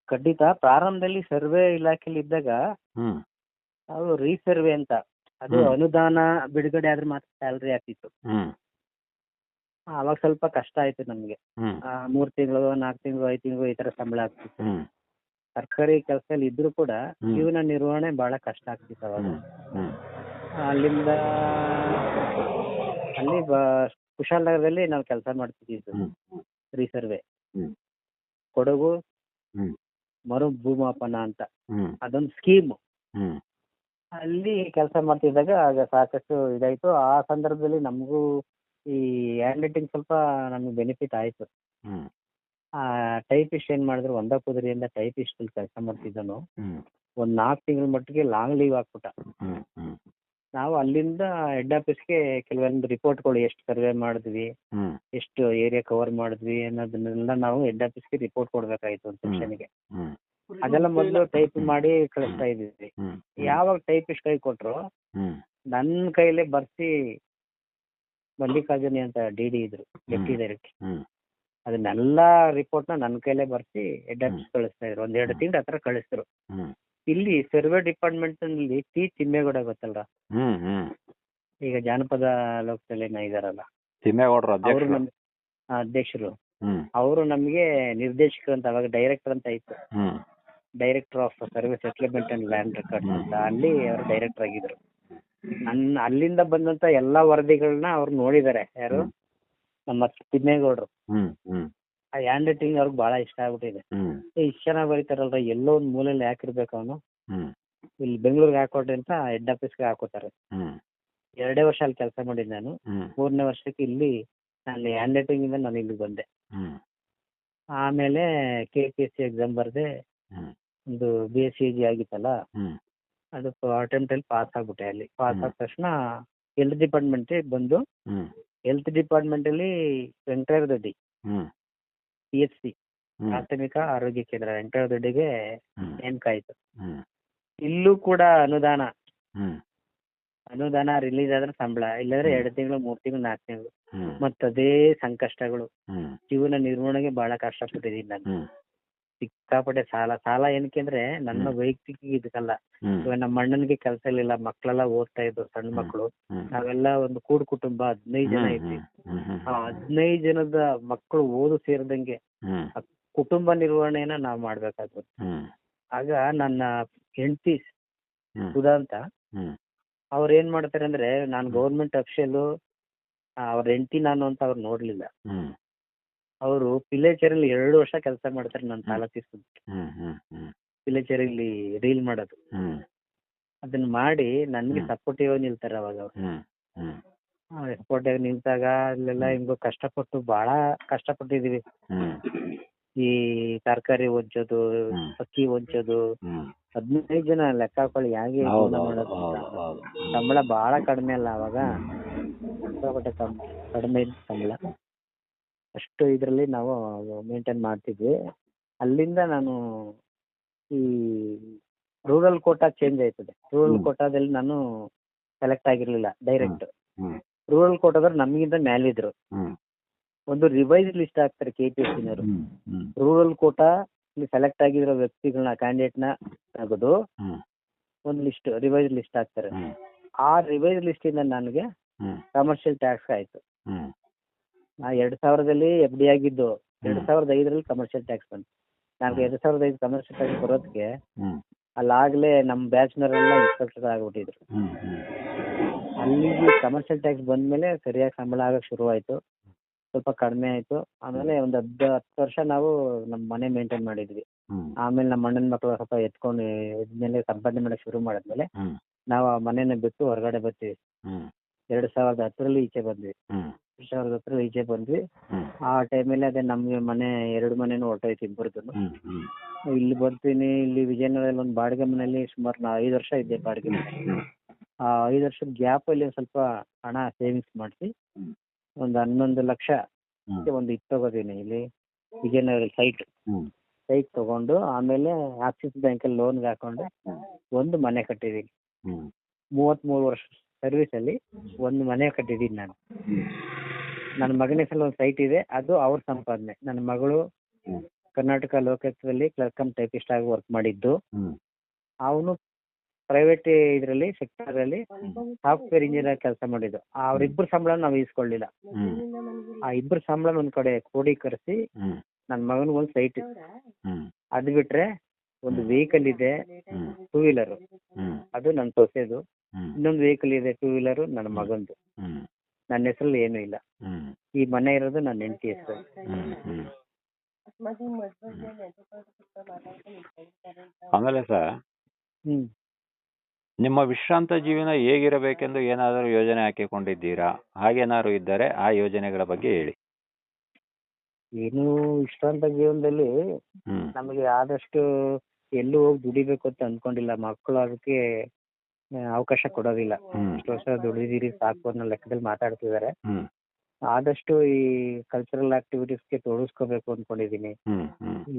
ಖಂಡಿತ. ಪ್ರಾರಂಭದಲ್ಲಿ ಸರ್ವೆ ಇಲಾಖೆಯಲ್ಲಿ ಇದ್ದಾಗ ಅದು ರೀಸರ್ವೆ ಅಂತ, ಅದು ಅನುದಾನ ಬಿಡುಗಡೆ ಆದ್ರೆ ಮಾತ್ರ ಸ್ಯಾಲ್ರಿ ಆಗ್ತಿತ್ತು. ಅವಾಗ ಸ್ವಲ್ಪ ಕಷ್ಟ ಆಯ್ತು ನಮ್ಗೆ. 3 ತಿಂಗಳು 4 ತಿಂಗಳು 5 ತಿಂಗಳು ಈ ತರ ಸಂಬಳ ಆಗ್ತಿತ್ತು. ಸರ್ಕಾರಿ ಕೆಲಸದಲ್ಲಿ ಇದ್ರೂ ಕೂಡ ಜೀವನ ನಿರ್ವಹಣೆ ಬಹಳ ಕಷ್ಟ ಆಗ್ತಿತ್ತು ಅವಾಗ. ಅಲ್ಲಿಂದ ಅಲ್ಲಿ ಕುಶಾಲನಗರದಲ್ಲಿ ನಾವು ಕೆಲಸ ಮಾಡ್ತಿದ್ದಿದ್ದು, ರೀಸರ್ವೆ, ಕೊಡಗು ಮರು ಭೂಮಾಪನ ಅಂತ, ಅದೊಂದು ಸ್ಕೀಮ್. ಅಲ್ಲಿ ಕೆಲಸ ಮಾಡ್ತಿದ್ದಾಗ ಆಗ ಸಾಕಷ್ಟು ಇದಾಯ್ತು. ಆ ಸಂದರ್ಭದಲ್ಲಿ ನಮಗೂ ಈ ಹ್ಯಾಂಡ್ ರೈಟಿಂಗ್ ಸ್ವಲ್ಪ ನಮ್ಗೆ ಬೆನಿಫಿಟ್ ಆಯ್ತು. ಟೈಪಿಸ್ಟ್ ಏನ್ ಮಾಡಿದ್ರು, ಒಂದ ಕುದುರೆಯಿಂದ ಟೈಪಿಸ್ಟ್ ಕೆಲಸ ಮಾಡ್ತಿದ್ದನು. ಒಂದ್ 4 ತಿಂಗಳ ಮಟ್ಟಿಗೆ ಲಾಂಗ್ ಲೀವ್ ಹಾಕ್ಬಿಟ್ಟ. ನಾವು ಅಲ್ಲಿಂದ ಹೆಡ್ ಆಫೀಸ್ಗೆ ಕೆಲವೊಂದು ರಿಪೋರ್ಟ್ಗಳು, ಎಷ್ಟು ಸರ್ವೆ ಮಾಡಿದ್ವಿ, ಎಷ್ಟು ಏರಿಯಾ ಕವರ್ ಮಾಡಿದ್ವಿ ಅನ್ನೋದನ್ನೆಲ್ಲ ನಾವು ಹೆಡ್ ಆಫೀಸ್ಗೆ ರಿಪೋರ್ಟ್ ಕೊಡ್ಬೇಕಾಯ್ತು ಒಂದು ಸೆಕ್ಷನ್ಗೆ. ಅದೆಲ್ಲ ಮೊದಲು ಟೈಪ್ ಮಾಡಿ ಕಳಿಸ್ತಾ ಇದ್ವಿ. ಯಾವಾಗ ಟೈಪಿಸ್ಟ್ ಕೈ ಕೊಟ್ರು, ನನ್ನ ಕೈಲೇ ಬರ್ಸಿ, ಮಲ್ಲಿಕಾರ್ಜುನಿ ಅಂತ ಡಿ ಇದ್ರು ಡೆಪ್ಟಿ ಡೈರೆಕ್ಟರ್, ಅದನ್ನೆಲ್ಲ ರಿಪೋರ್ಟ್ನ ನನ್ನ ಕೈಲೇ ಬರ್ಸಿ ಹೆಡ್ ಆಫೀಸ್ ಕಳಿಸ್ತಾ ಇದ್ರು. 1-2 ತಿಂಗಳು ಹತ್ರ ಕಳಿಸಿದ್ರು. ಇಲ್ಲಿ ಸರ್ವೆ ಡಿಪಾರ್ಟ್ಮೆಂಟ್ ನಲ್ಲಿ ಟಿ ತಿಮ್ಮೇಗೌಡ ಗೊತ್ತಲ್ರ, ಈಗ ಜಾನಪದ ಲೋಕದಲ್ಲಿ ಇದಾರಲ್ಲ, ಅವರು ನಮ್ಮ ಅಧ್ಯಕ್ಷರು. ಅವರು ನಮ್ಗೆ ನಿರ್ದೇಶಕರು ಅಂತ, ಅವಾಗ ಡೈರೆಕ್ಟರ್ ಅಂತ ಇತ್ತು, director of survey settlement and land records ಅಂತ, ಅಲ್ಲಿ ಅವರು ಡೈರೆಕ್ಟರ್ ಆಗಿದ್ರು. ಅಲ್ಲಿಂದ ಬಂದಂತ ಎಲ್ಲಾ ವರದಿಗಳನ್ನ ಅವ್ರು ನೋಡಿದ್ದಾರೆ. ಯಾರು? ನಮ್ಮ ತಿಮ್ಮೇಗೌಡರು. ಆ ಹ್ಯಾಂಡ್ ರೈಟಿಂಗ್ ಅವ್ರಿಗೆ ಬಹಳ ಇಷ್ಟ ಆಗ್ಬಿಟ್ಟಿದೆ. ಇಷ್ಟು ಚೆನ್ನಾಗಿ ಬರೀತಾರಲ್ರ, ಎಲ್ಲೋ ಒಂದ್ ಮೂಲೆಯಲ್ಲಿ ಹಾಕಿರ್ಬೇಕು ಅವನು, ಇಲ್ಲಿ ಬೆಂಗಳೂರಿಗೆ ಹಾಕೊಟ್ರಿ ಅಂತ ಹೆಡ್ ಆಫೀಸ್ಗೆ ಹಾಕೋತಾರೆ. 2 ವರ್ಷ ಅಲ್ಲಿ ಕೆಲಸ ಮಾಡಿದ್ ನಾನು. 3ನೇ ವರ್ಷಕ್ಕೆ ಇಲ್ಲಿ ಅಲ್ಲಿ ಹ್ಯಾಂಡ್ ರೈಟಿಂಗ್ ಇಂದ ನಾನು ಇಲ್ಲಿ ಬಂದೆ. ಆಮೇಲೆ KPSC ಎಕ್ಸಾಮ್ ಬರ್ದೆ, ಒಂದು BSc ಆಗಿತ್ತಲ್ಲ, ಅದು ಅಟೆಂಪ್ಟ್ ಅಲ್ಲಿ ಪಾಸ್ ಆಗ್ಬಿಟ್ಟೆ. ಅಲ್ಲಿ ಪಾಸ್ ಆದ ತಕ್ಷಣ ಹೆಲ್ತ್ ಡಿಪಾರ್ಟ್ಮೆಂಟ್ ಬಂದು, ಹೆಲ್ತ್ ಡಿಪಾರ್ಟ್ಮೆಂಟ್ ಅಲ್ಲಿ ವೆಂಕಟರದೊಡ್ಡಿ PHC ಪ್ರಾಥಮಿಕ ಆರೋಗ್ಯ ಕೇಂದ್ರ ವೆಂಕಟರದೊಡ್ಡಿಗೆ ನೇಮಕಾಯಿತು. ಇಲ್ಲೂ ಕೂಡ ಅನುದಾನ ರಿಲೀಸ್ ಆದ್ರೆ ಸಂಬಳ, ಇಲ್ಲಾಂದ್ರೆ 2 ತಿಂಗಳು 3 ತಿಂಗಳು 4 ತಿಂಗಳು, ಮತ್ತದೇ ಸಂಕಷ್ಟಗಳು. ಜೀವನ ನಿರ್ವಹಣೆಗೆ ಬಹಳ ಕಷ್ಟಪಟ್ಟಿದ್ದೀನಿ ನಾನು. ಸಿಕ್ಕಾಪಟ್ಟೆ ಸಾಲ ಏನಕ್ಕೆ ಅಂದ್ರೆ ನನ್ನ ವೈಯಕ್ತಿಕ ಇದಕ್ಕಲ್ಲ. ಇವಾಗ ನಮ್ಮ ಅಣ್ಣನಿಗೆ ಕೆಲಸ ಇರ್ಲಿಲ್ಲ, ಮಕ್ಕಳೆಲ್ಲ ಓದ್ತಾ ಇದ್ರು, ಸಣ್ಣ ಮಕ್ಕಳು. ನಾವೆಲ್ಲ ಒಂದು ಕೂಡು ಕುಟುಂಬ, 15 ಜನ ಇದ್ವಿ. 15 ಜನದ ಮಕ್ಕಳು ಓದು ಸೇರಿದಂಗೆ ಕುಟುಂಬ ನಿರ್ವಹಣೆನ ನಾವು ಮಾಡ್ಬೇಕಾದ್ರು. ಆಗ ನನ್ನ ಹೆಂಡತಿ ಸುಧಾ ಅಂತ, ಅವ್ರು ಏನ್ ಮಾಡ್ತಾರೆ ಅಂದ್ರೆ, ನಾನು ಗೌರ್ಮೆಂಟ್ ಅಫಿಷಿಯಲ್, ಅವ್ರ ಹೆಂಡತಿ ನಾನು ಅಂತ ಅವ್ರು ನೋಡ್ಲಿಲ್ಲ. ಅವರು ಪಿಲೇಚೇರಿಯಲ್ಲಿ 2 ವರ್ಷ ಕೆಲಸ ಮಾಡ್ತಾರೆ ನನ್ನ ಸಾಲ ತೀರ್ಸೋದಕ್ಕೆ. ಪಿಲೇಚೇರಿಯಲ್ಲಿ ರೀಲ್ ಮಾಡೋದು, ಅದನ್ನ ಮಾಡಿ ನನ್ಗೆ ಸಪೋರ್ಟಿವ್ ಆಗಿ ನಿಲ್ತಾರೆ. ಅವಾಗ ಅವ್ರು ಸಪೋರ್ಟಿವ್ ಆಗಿ ನಿಂತಾಗ ಅಲ್ಲೆಲ್ಲ ಹಿಂಗೋ ಕಷ್ಟಪಟ್ಟು ಬಹಳ ಕಷ್ಟಪಟ್ಟಿದೀವಿ. ಈ ತರಕಾರಿ ಹೊಂಚೋದು, ಅಕ್ಕಿ ಹೊಂಚೋದು, 15 ಜನ ಲೆಕ್ಕ ಹಾಕೊಳ್ಳಿ ಹೇಗೆ ಜೀವನ ಮಾಡೋದು. ಸಂಬಳ ಬಹಳ ಕಡಿಮೆ ಅಲ್ಲ ಅವಾಗ, ಕಡಿಮೆ ಸಂಬಳ. ಅಷ್ಟು ಇದರಲ್ಲಿ ನಾವು ಮೇಂಟೈನ್ ಮಾಡ್ತಿದ್ವಿ. ಅಲ್ಲಿಂದ ನಾನು ಈ ರೂರಲ್ ಕೋಟಾ ಚೇಂಜ್ ಆಯ್ತದೆ. ರೂರಲ್ ಕೋಟಾದಲ್ಲಿ ನಾನು ಸೆಲೆಕ್ಟ್ ಆಗಿರ್ಲಿಲ್ಲ ಡೈರೆಕ್ಟ್. ರೂರಲ್ ಕೋಟಾದವ್ರು ನಮಗಿಂತ ಮೇಲಿದ್ರು. ಒಂದು ರಿವೈಸ್ ಲಿಸ್ಟ್ ಹಾಕ್ತಾರೆ KPSCನವರು. ರೂರಲ್ ಕೋಟಾ ಇಲ್ಲಿ ಸೆಲೆಕ್ಟ್ ಆಗಿರೋ ವ್ಯಕ್ತಿಗಳನ್ನ ಕ್ಯಾಂಡಿಡೇಟ್ನ ತೆಗೆದು ಒಂದು ಲಿಸ್ಟ್ ರಿವೈಸ್ ಲಿಸ್ಟ್ ಹಾಕ್ತಾರೆ. ಆ ರಿವೈಸ್ ಲಿಸ್ಟ್ ಇಂದ ನನಗೆ ಕಮರ್ಷಿಯಲ್ ಟ್ಯಾಕ್ಸ್ ಆಯ್ತು. ನಾ 2000ದಲ್ಲಿ FD ಆಗಿದ್ದು, 2005ರಲ್ಲಿ ಕಮರ್ಷಿಯಲ್ ಟ್ಯಾಕ್ಸ್ ಬಂತು. ನನಗೆ 2005 ಕಮರ್ಷಿಯಲ್ ಟ್ಯಾಕ್ಸ್ ಬರೋದಕ್ಕೆ ಅಲ್ಲಾಗಲೇ ನಮ್ಮ ಬ್ಯಾಚ್ನವರೆಲ್ಲ ಇನ್ಸ್ಪೆಕ್ಟರ್ ಆಗ್ಬಿಟ್ಟಿದ್ರು. ಅಲ್ಲಿಗೆ ಕಮರ್ಷಿಯಲ್ ಟ್ಯಾಕ್ಸ್ ಬಂದ್ಮೇಲೆ ಸರಿಯಾಗಿ ಸಂಬಳ ಆಗಕ್ಕೆ ಶುರುವಾಯಿತು. ಸ್ವಲ್ಪ ಕಡಿಮೆ ಆಯಿತು. ಆಮೇಲೆ ಒಂದು 10 ವರ್ಷ ನಾವು ನಮ್ಮ ಮನೆ ಮೇಂಟೈನ್ ಮಾಡಿದ್ವಿ. ಆಮೇಲೆ ನಮ್ಮ ಅಣ್ಣನ ಮಕ್ಕಳು ಸ್ವಲ್ಪ ಎತ್ಕೊಂಡು ಇದ್ಮೇಲೆ ಸಂಪಾದನೆ ಮಾಡಕ್ಕೆ ಶುರು ಮಾಡಿದ್ಮೇಲೆ ನಾವು ಆ ಮನೆನ ಬಿಟ್ಟು ಹೊರಗಡೆ ಬರ್ತೀವಿ. 2010ರಲ್ಲಿ ಈಚೆ ಬಂದ್ವಿ. 2010ರಲ್ಲಿ ಈಚೆ ಬಂದ್ವಿ. ಆ ಟೈಮಲ್ಲಿ ಅದೇ ನಮಗೆ ಮನೆ 2 ಮನೆನೂ ಹೊರಟೋಯ್ತು ಇಬ್ಬರದ್ದು. ಇಲ್ಲಿ ಬರ್ತೀನಿ. ಇಲ್ಲಿ ವಿಜಯನಗರದಲ್ಲಿ ಒಂದು ಬಾಡಿಗೆ ಮನೆಯಲ್ಲಿ ಸುಮಾರು 5 ವರ್ಷ ಇದ್ದೆ ಬಾಡಿಗೆ ಮನೆ. ಆ 5 ವರ್ಷದ ಗ್ಯಾಪಲ್ಲಿ ಒಂದು ಸ್ವಲ್ಪ ಹಣ ಸೇವಿಂಗ್ಸ್ ಮಾಡಿಸಿ ಒಂದು 11 ಲಕ್ಷ ಒಂದು ಇದು ತಗೋತೀನಿ ಇಲ್ಲಿ ವಿಜಯನಗರ ಸೈಟ್ ತಗೊಂಡು ಆಮೇಲೆ ಆಕ್ಸಿಸ್ ಬ್ಯಾಂಕಲ್ಲಿ ಲೋನ್ಗೆ ಹಾಕೊಂಡು ಒಂದು ಮನೆ ಕಟ್ಟಿದ್ದೀನಿ. 33 ವರ್ಷ ಸರ್ವಿಸಲ್ಲಿ ಒಂದು ಮನೆ ಕಟ್ಟಿದ್ದೀನಿ ನಾನು. ನನ್ನ ಮಗನ ಹೆಸರಲ್ಲಿ ಒಂದು ಸೈಟ್ ಇದೆ, ಅದು ಅವ್ರ ಸಂಪಾದನೆ. ನನ್ನ ಮಗಳು ಕರ್ನಾಟಕ ಲೋಕಾಯುಕ್ತದಲ್ಲಿ ಕ್ಲರ್ಕ್ ಕಮ್ ಟೈಪಿಸ್ಟ್ ಆಗಿ ವರ್ಕ್ ಮಾಡಿದ್ದು. ಅವನು ಪ್ರೈವೇಟ್ ಇದರಲ್ಲಿ ಸೆಕ್ಟರಲ್ಲಿ ಸಾಫ್ಟ್ವೇರ್ ಇಂಜಿನಿಯರ್ ಕೆಲಸ ಮಾಡಿದ್ದು. ಅವ್ರಿಬ್ಬರ ಸಂಬಳ ನಾವು ಈಸ್ಕೊಳ್ಳಿಲ್ಲ. ಆ ಇಬ್ಬರ ಸಂಬಳ ಒಂದ್ ಕಡೆ ಕ್ರೋಢೀಕರಿಸಿ ನನ್ನ ಮಗನಿಗೊಂದು ಸೈಟ್, ಅದು ಬಿಟ್ರೆ ಒಂದು ವೆಹಿಕಲ್ ಇದೆ, 2 ವೀಲರ್, ಅದು ನನ್ನ ಸೊಸೆದು. ಇನ್ನೊಂದು ವೆಹಿಕಲ್ ಇದೆ 2 ವೀಲರ್ ನನ್ನ ಮಗಂದು. ನನ್ನ ಹೆಸರಲ್ಲಿ ಏನೂ ಇಲ್ಲ. ಈ ಮನೆ ಇರೋದು ನನ್ನ ಹೆಂಡತಿ ಹೆಸರು.
ಆಮೇಲೆ ಸರ್, ನಿಮ್ಮ ವಿಶ್ರಾಂತ ಜೀವನ ಹೇಗಿರಬೇಕೆಂದು ಏನಾದರೂ ಯೋಜನೆ ಹಾಕಿಕೊಂಡಿದ್ದೀರಾ? ಹಾಗೇನಾದ್ರು ಇದ್ದರೆ ಆ ಯೋಜನೆಗಳ ಬಗ್ಗೆ ಹೇಳಿ.
ಏನು ವಿಶ್ರಾಂತ ಜೀವನದಲ್ಲಿ ನಮಗೆ ಆದಷ್ಟು ಎಲ್ಲೂ ಹೋಗಿ ದುಡಿಬೇಕು ಅಂತ ಅನ್ಕೊಂಡಿಲ್ಲ. ಮಕ್ಕಳು ಅದಕ್ಕೆ ಅವಕಾಶ ಕೊಡೋದಿಲ್ಲ. ಇಷ್ಟು ವರ್ಷ ದುಡಿದಿರಿ ಸಾಕು ಅನ್ನೋ ಲೆಕ್ಕದಲ್ಲಿ ಮಾತಾಡ್ತಿದ್ದಾರೆ. ಆದಷ್ಟು ಈ ಕಲ್ಚರಲ್ ಆಕ್ಟಿವಿಟೀಸ್ಗೆ ತೊಡಗಿಸ್ಕೋಬೇಕು ಅನ್ಕೊಂಡಿದೀನಿ.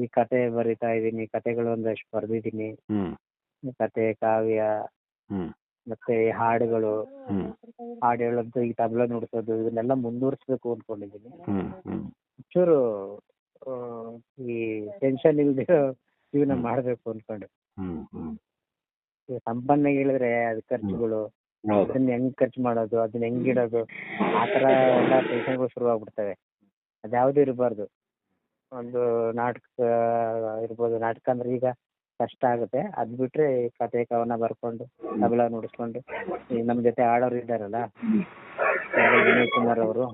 ಈ ಕತೆ ಬರಿತಾ ಇದ್ದೀನಿ, ಕತೆಗಳು ಒಂದಷ್ಟು ಬರ್ದಿದ್ದೀನಿ. ಕತೆ, ಕಾವ್ಯ, ಮತ್ತೆ ಹಾಡುಗಳು, ಹಾಡು ಹೇಳೋದು, ಈ ತಬಲ ನುಡಿಸೋದು, ಇದನ್ನೆಲ್ಲ ಮುಂದುವರಿಸ್ಬೇಕು ಅನ್ಕೊಂಡಿದೀನಿ. ಚೂರು ಈ ಟೆನ್ಷನ್ ಇಲ್ದಿರೋ ಜೀವನ ಮಾಡ್ಬೇಕು ಅನ್ಕೊಂಡು. ಸಂಪಾದನೆ ಹೇಳಿದ್ರೆ ಅದು ಖರ್ಚುಗಳು, ಅದನ್ನ ಹೆಂಗ್ ಖರ್ಚು ಮಾಡೋದು, ಅದನ್ನ ಹೆಂಗಿಡೋದು, ಆತರ ಎಲ್ಲ ಟೆನ್ಷನ್ಗಳು ಶುರು ಆಗ್ಬಿಡ್ತವೆ. ಅದ್ಯಾವ್ದು ಇರಬಾರ್ದು. ಒಂದು ನಾಟಕ ಇರ್ಬೋದು. ನಾಟಕ ಅಂದ್ರೆ ಈಗ ಕಷ್ಟ ಆಗುತ್ತೆ. ಅದ್ ಬಿಟ್ರೆ ಕತೆ ಕವನ ಬರ್ಕೊಂಡು ತಬಲ ನುಡಿಸ್ಕೊಂಡು ನಮ್ ಜೊತೆ ಆಡೋರು ಇದ್ದಾರಲ್ಲ, ವಿನಯ್ ಕುಮಾರ್ ಅವರು,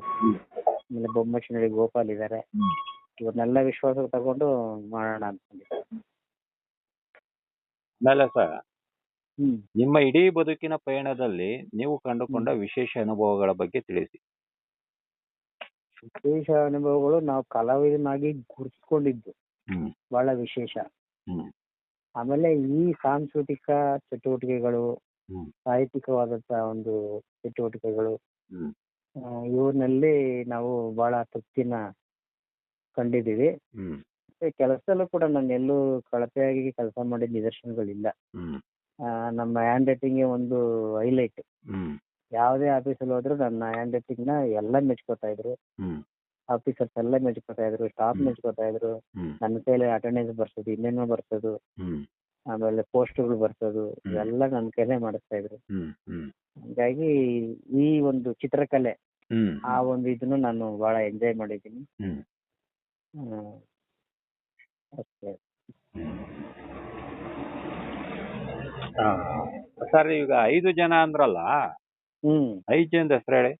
ಆಮೇಲೆ ಬೊಮ್ಮಶ್ನಳ್ಳಿ ಗೋಪಾಲ್ ಇದ್ದಾರೆ, ಇವ್ರನ್ನೆಲ್ಲ ವಿಶ್ವಾಸಕ್ಕೆ ತಗೊಂಡು ಮಾಡೋಣ ಅನ್ಕೊಂಡಿದ್ದೆ.
ಆಮೇಲೆ ಸರ್, ನಿಮ್ಮ ಇಡೀ ಬದುಕಿನ ಪಯಣದಲ್ಲಿ ನೀವು ಕಂಡುಕೊಂಡ ವಿಶೇಷ ಅನುಭವಗಳ ಬಗ್ಗೆ ತಿಳಿಸಿ.
ವಿಶೇಷ ಅನುಭವಗಳು, ನಾವು ಕಲಾವಿದನಾಗಿ ಗುರುತಿಸ್ಕೊಂಡಿದ್ದು ಬಹಳ ವಿಶೇಷ. ಆಮೇಲೆ ಈ ಸಾಂಸ್ಕೃತಿಕ ಚಟುವಟಿಕೆಗಳು, ಸಾಹಿತ್ಯಿಕವಾದಂತ ಒಂದು ಚಟುವಟಿಕೆಗಳು, ಇವ್ರಲ್ಲಿ ನಾವು ಬಹಳ ತೃಪ್ತಿನ ಕಂಡಿದ್ದೀವಿ. ಕೆಲಸದಲ್ಲೂ ಕೂಡ ನಾನು ಎಲ್ಲೂ ಕಳಪೆಯಾಗಿ ಕೆಲಸ ಮಾಡಿದ ನಿದರ್ಶನಗಳಿಲ್ಲ. ನಮ್ಮ ಹ್ಯಾಂಡ್ ರೈಟಿಂಗ್ ಒಂದು ಹೈಲೈಟ್. ಯಾವುದೇ ಆಫೀಸಲ್ಲಿ ಹೋದ್ರು ನನ್ನ ಹ್ಯಾಂಡ್ ರೈಟಿಂಗ್ ನ ಎಲ್ಲ ಮೆಚ್ಕೋತಾ ಇದ್ರು. ಆಫೀಸರ್ಸ್ ಎಲ್ಲ ಮೆಚ್ಕೋತಾ ಇದ್ರು, ಸ್ಟಾಫ್ ಮೆಚ್ಕೋತಾ ಇದ್ರು. ನನ್ನ ಕೈಲಿ ಅಟೆಂಡೆನ್ಸ್ ಬರ್ಸೋದು, ಇನ್ನೇನೋ ಬರ್ಸೋದು, ಆಮೇಲೆ ಪೋಸ್ಟ್ಗಳು ಬರ್ಸೋದು, ಇವೆಲ್ಲ ನನ್ನ ಕೈಲೇ ಮಾಡಿಸ್ತಾ ಇದ್ರು. ಹಾಗಾಗಿ ಈ ಒಂದು ಚಿತ್ರಕಲೆ, ಆ ಒಂದು ಇದನ್ನು ನಾನು ಬಹಳ ಎಂಜಾಯ್ ಮಾಡಿದ್ದೀನಿ. ಅಷ್ಟೇ.
ಸರ್, ಈಗ 5 ಜನ ಅಂದ್ರಲ್ಲ, 5 ಜನದ ಹೆಸರು ಹೇಳಿ.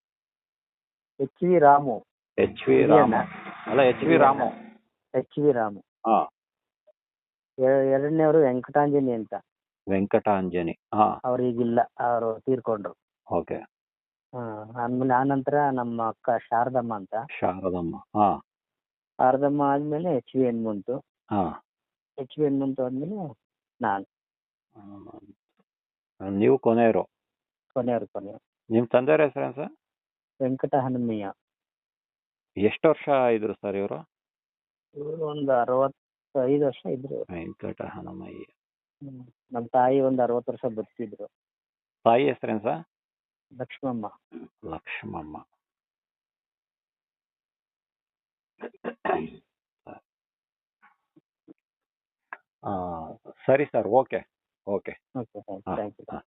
HV ರಾಮು.
HV ರಾಮು ಅಲ್ಲ, HV ರಾಮು.
HV ರಾಮು. ಎರಡನೇವರು ವೆಂಕಟಾಂಜನಿ ಅಂತ.
ವೆಂಕಟಾಂಜನಿ.
ಅವ್ರು ಈಗಿಲ್ಲ, ಅವರು ತೀರ್ಕೊಂಡ್ರು.
ಓಕೆ.
ಆಮೇಲೆ ಆನಂತರ ನಮ್ಮ ಅಕ್ಕ ಶಾರದಮ್ಮ ಅಂತ.
ಶಾರದಮ್ಮ.
ಶಾರದಮ್ಮ ಆದ್ಮೇಲೆ HV ಹನುಮಂತು. HV ಹನುಮಂತು ಆದ್ಮೇಲೆ ನಾನು.
ನೀವು ಕೊನೆಯವರು.
ಕೊನೆಯವರು.
ನಿಮ್ ತಂದೆಯವ್ರ ಹೆಸರೇನು ಸರ್?
ವೆಂಕಟ ಹನುಮಯ್ಯ.
ಎಷ್ಟು ವರ್ಷ ಇದ್ರು ಸರ್ ಇವರು?
ಇವರು ಒಂದು 65 ವರ್ಷ ಇದ್ರು.
ವೆಂಕಟ ಹನುಮಯ್ಯ.
ನಮ್ಮ ತಾಯಿ ಒಂದು 60 ವರ್ಷ ಬದುಕಿದ್ರು.
ತಾಯಿ ಹೆಸರೇನು ಸರ್?
ಲಕ್ಷ್ಮಮ್ಮ.
ಲಕ್ಷ್ಮಮ್ಮ. ಸರಿ ಸರ್, ಓಕೆ ಓಕೆ.
ಓಕೆ
ಹಾಂ
ಥ್ಯಾಂಕ್ ಯು.
ಹಾಂ.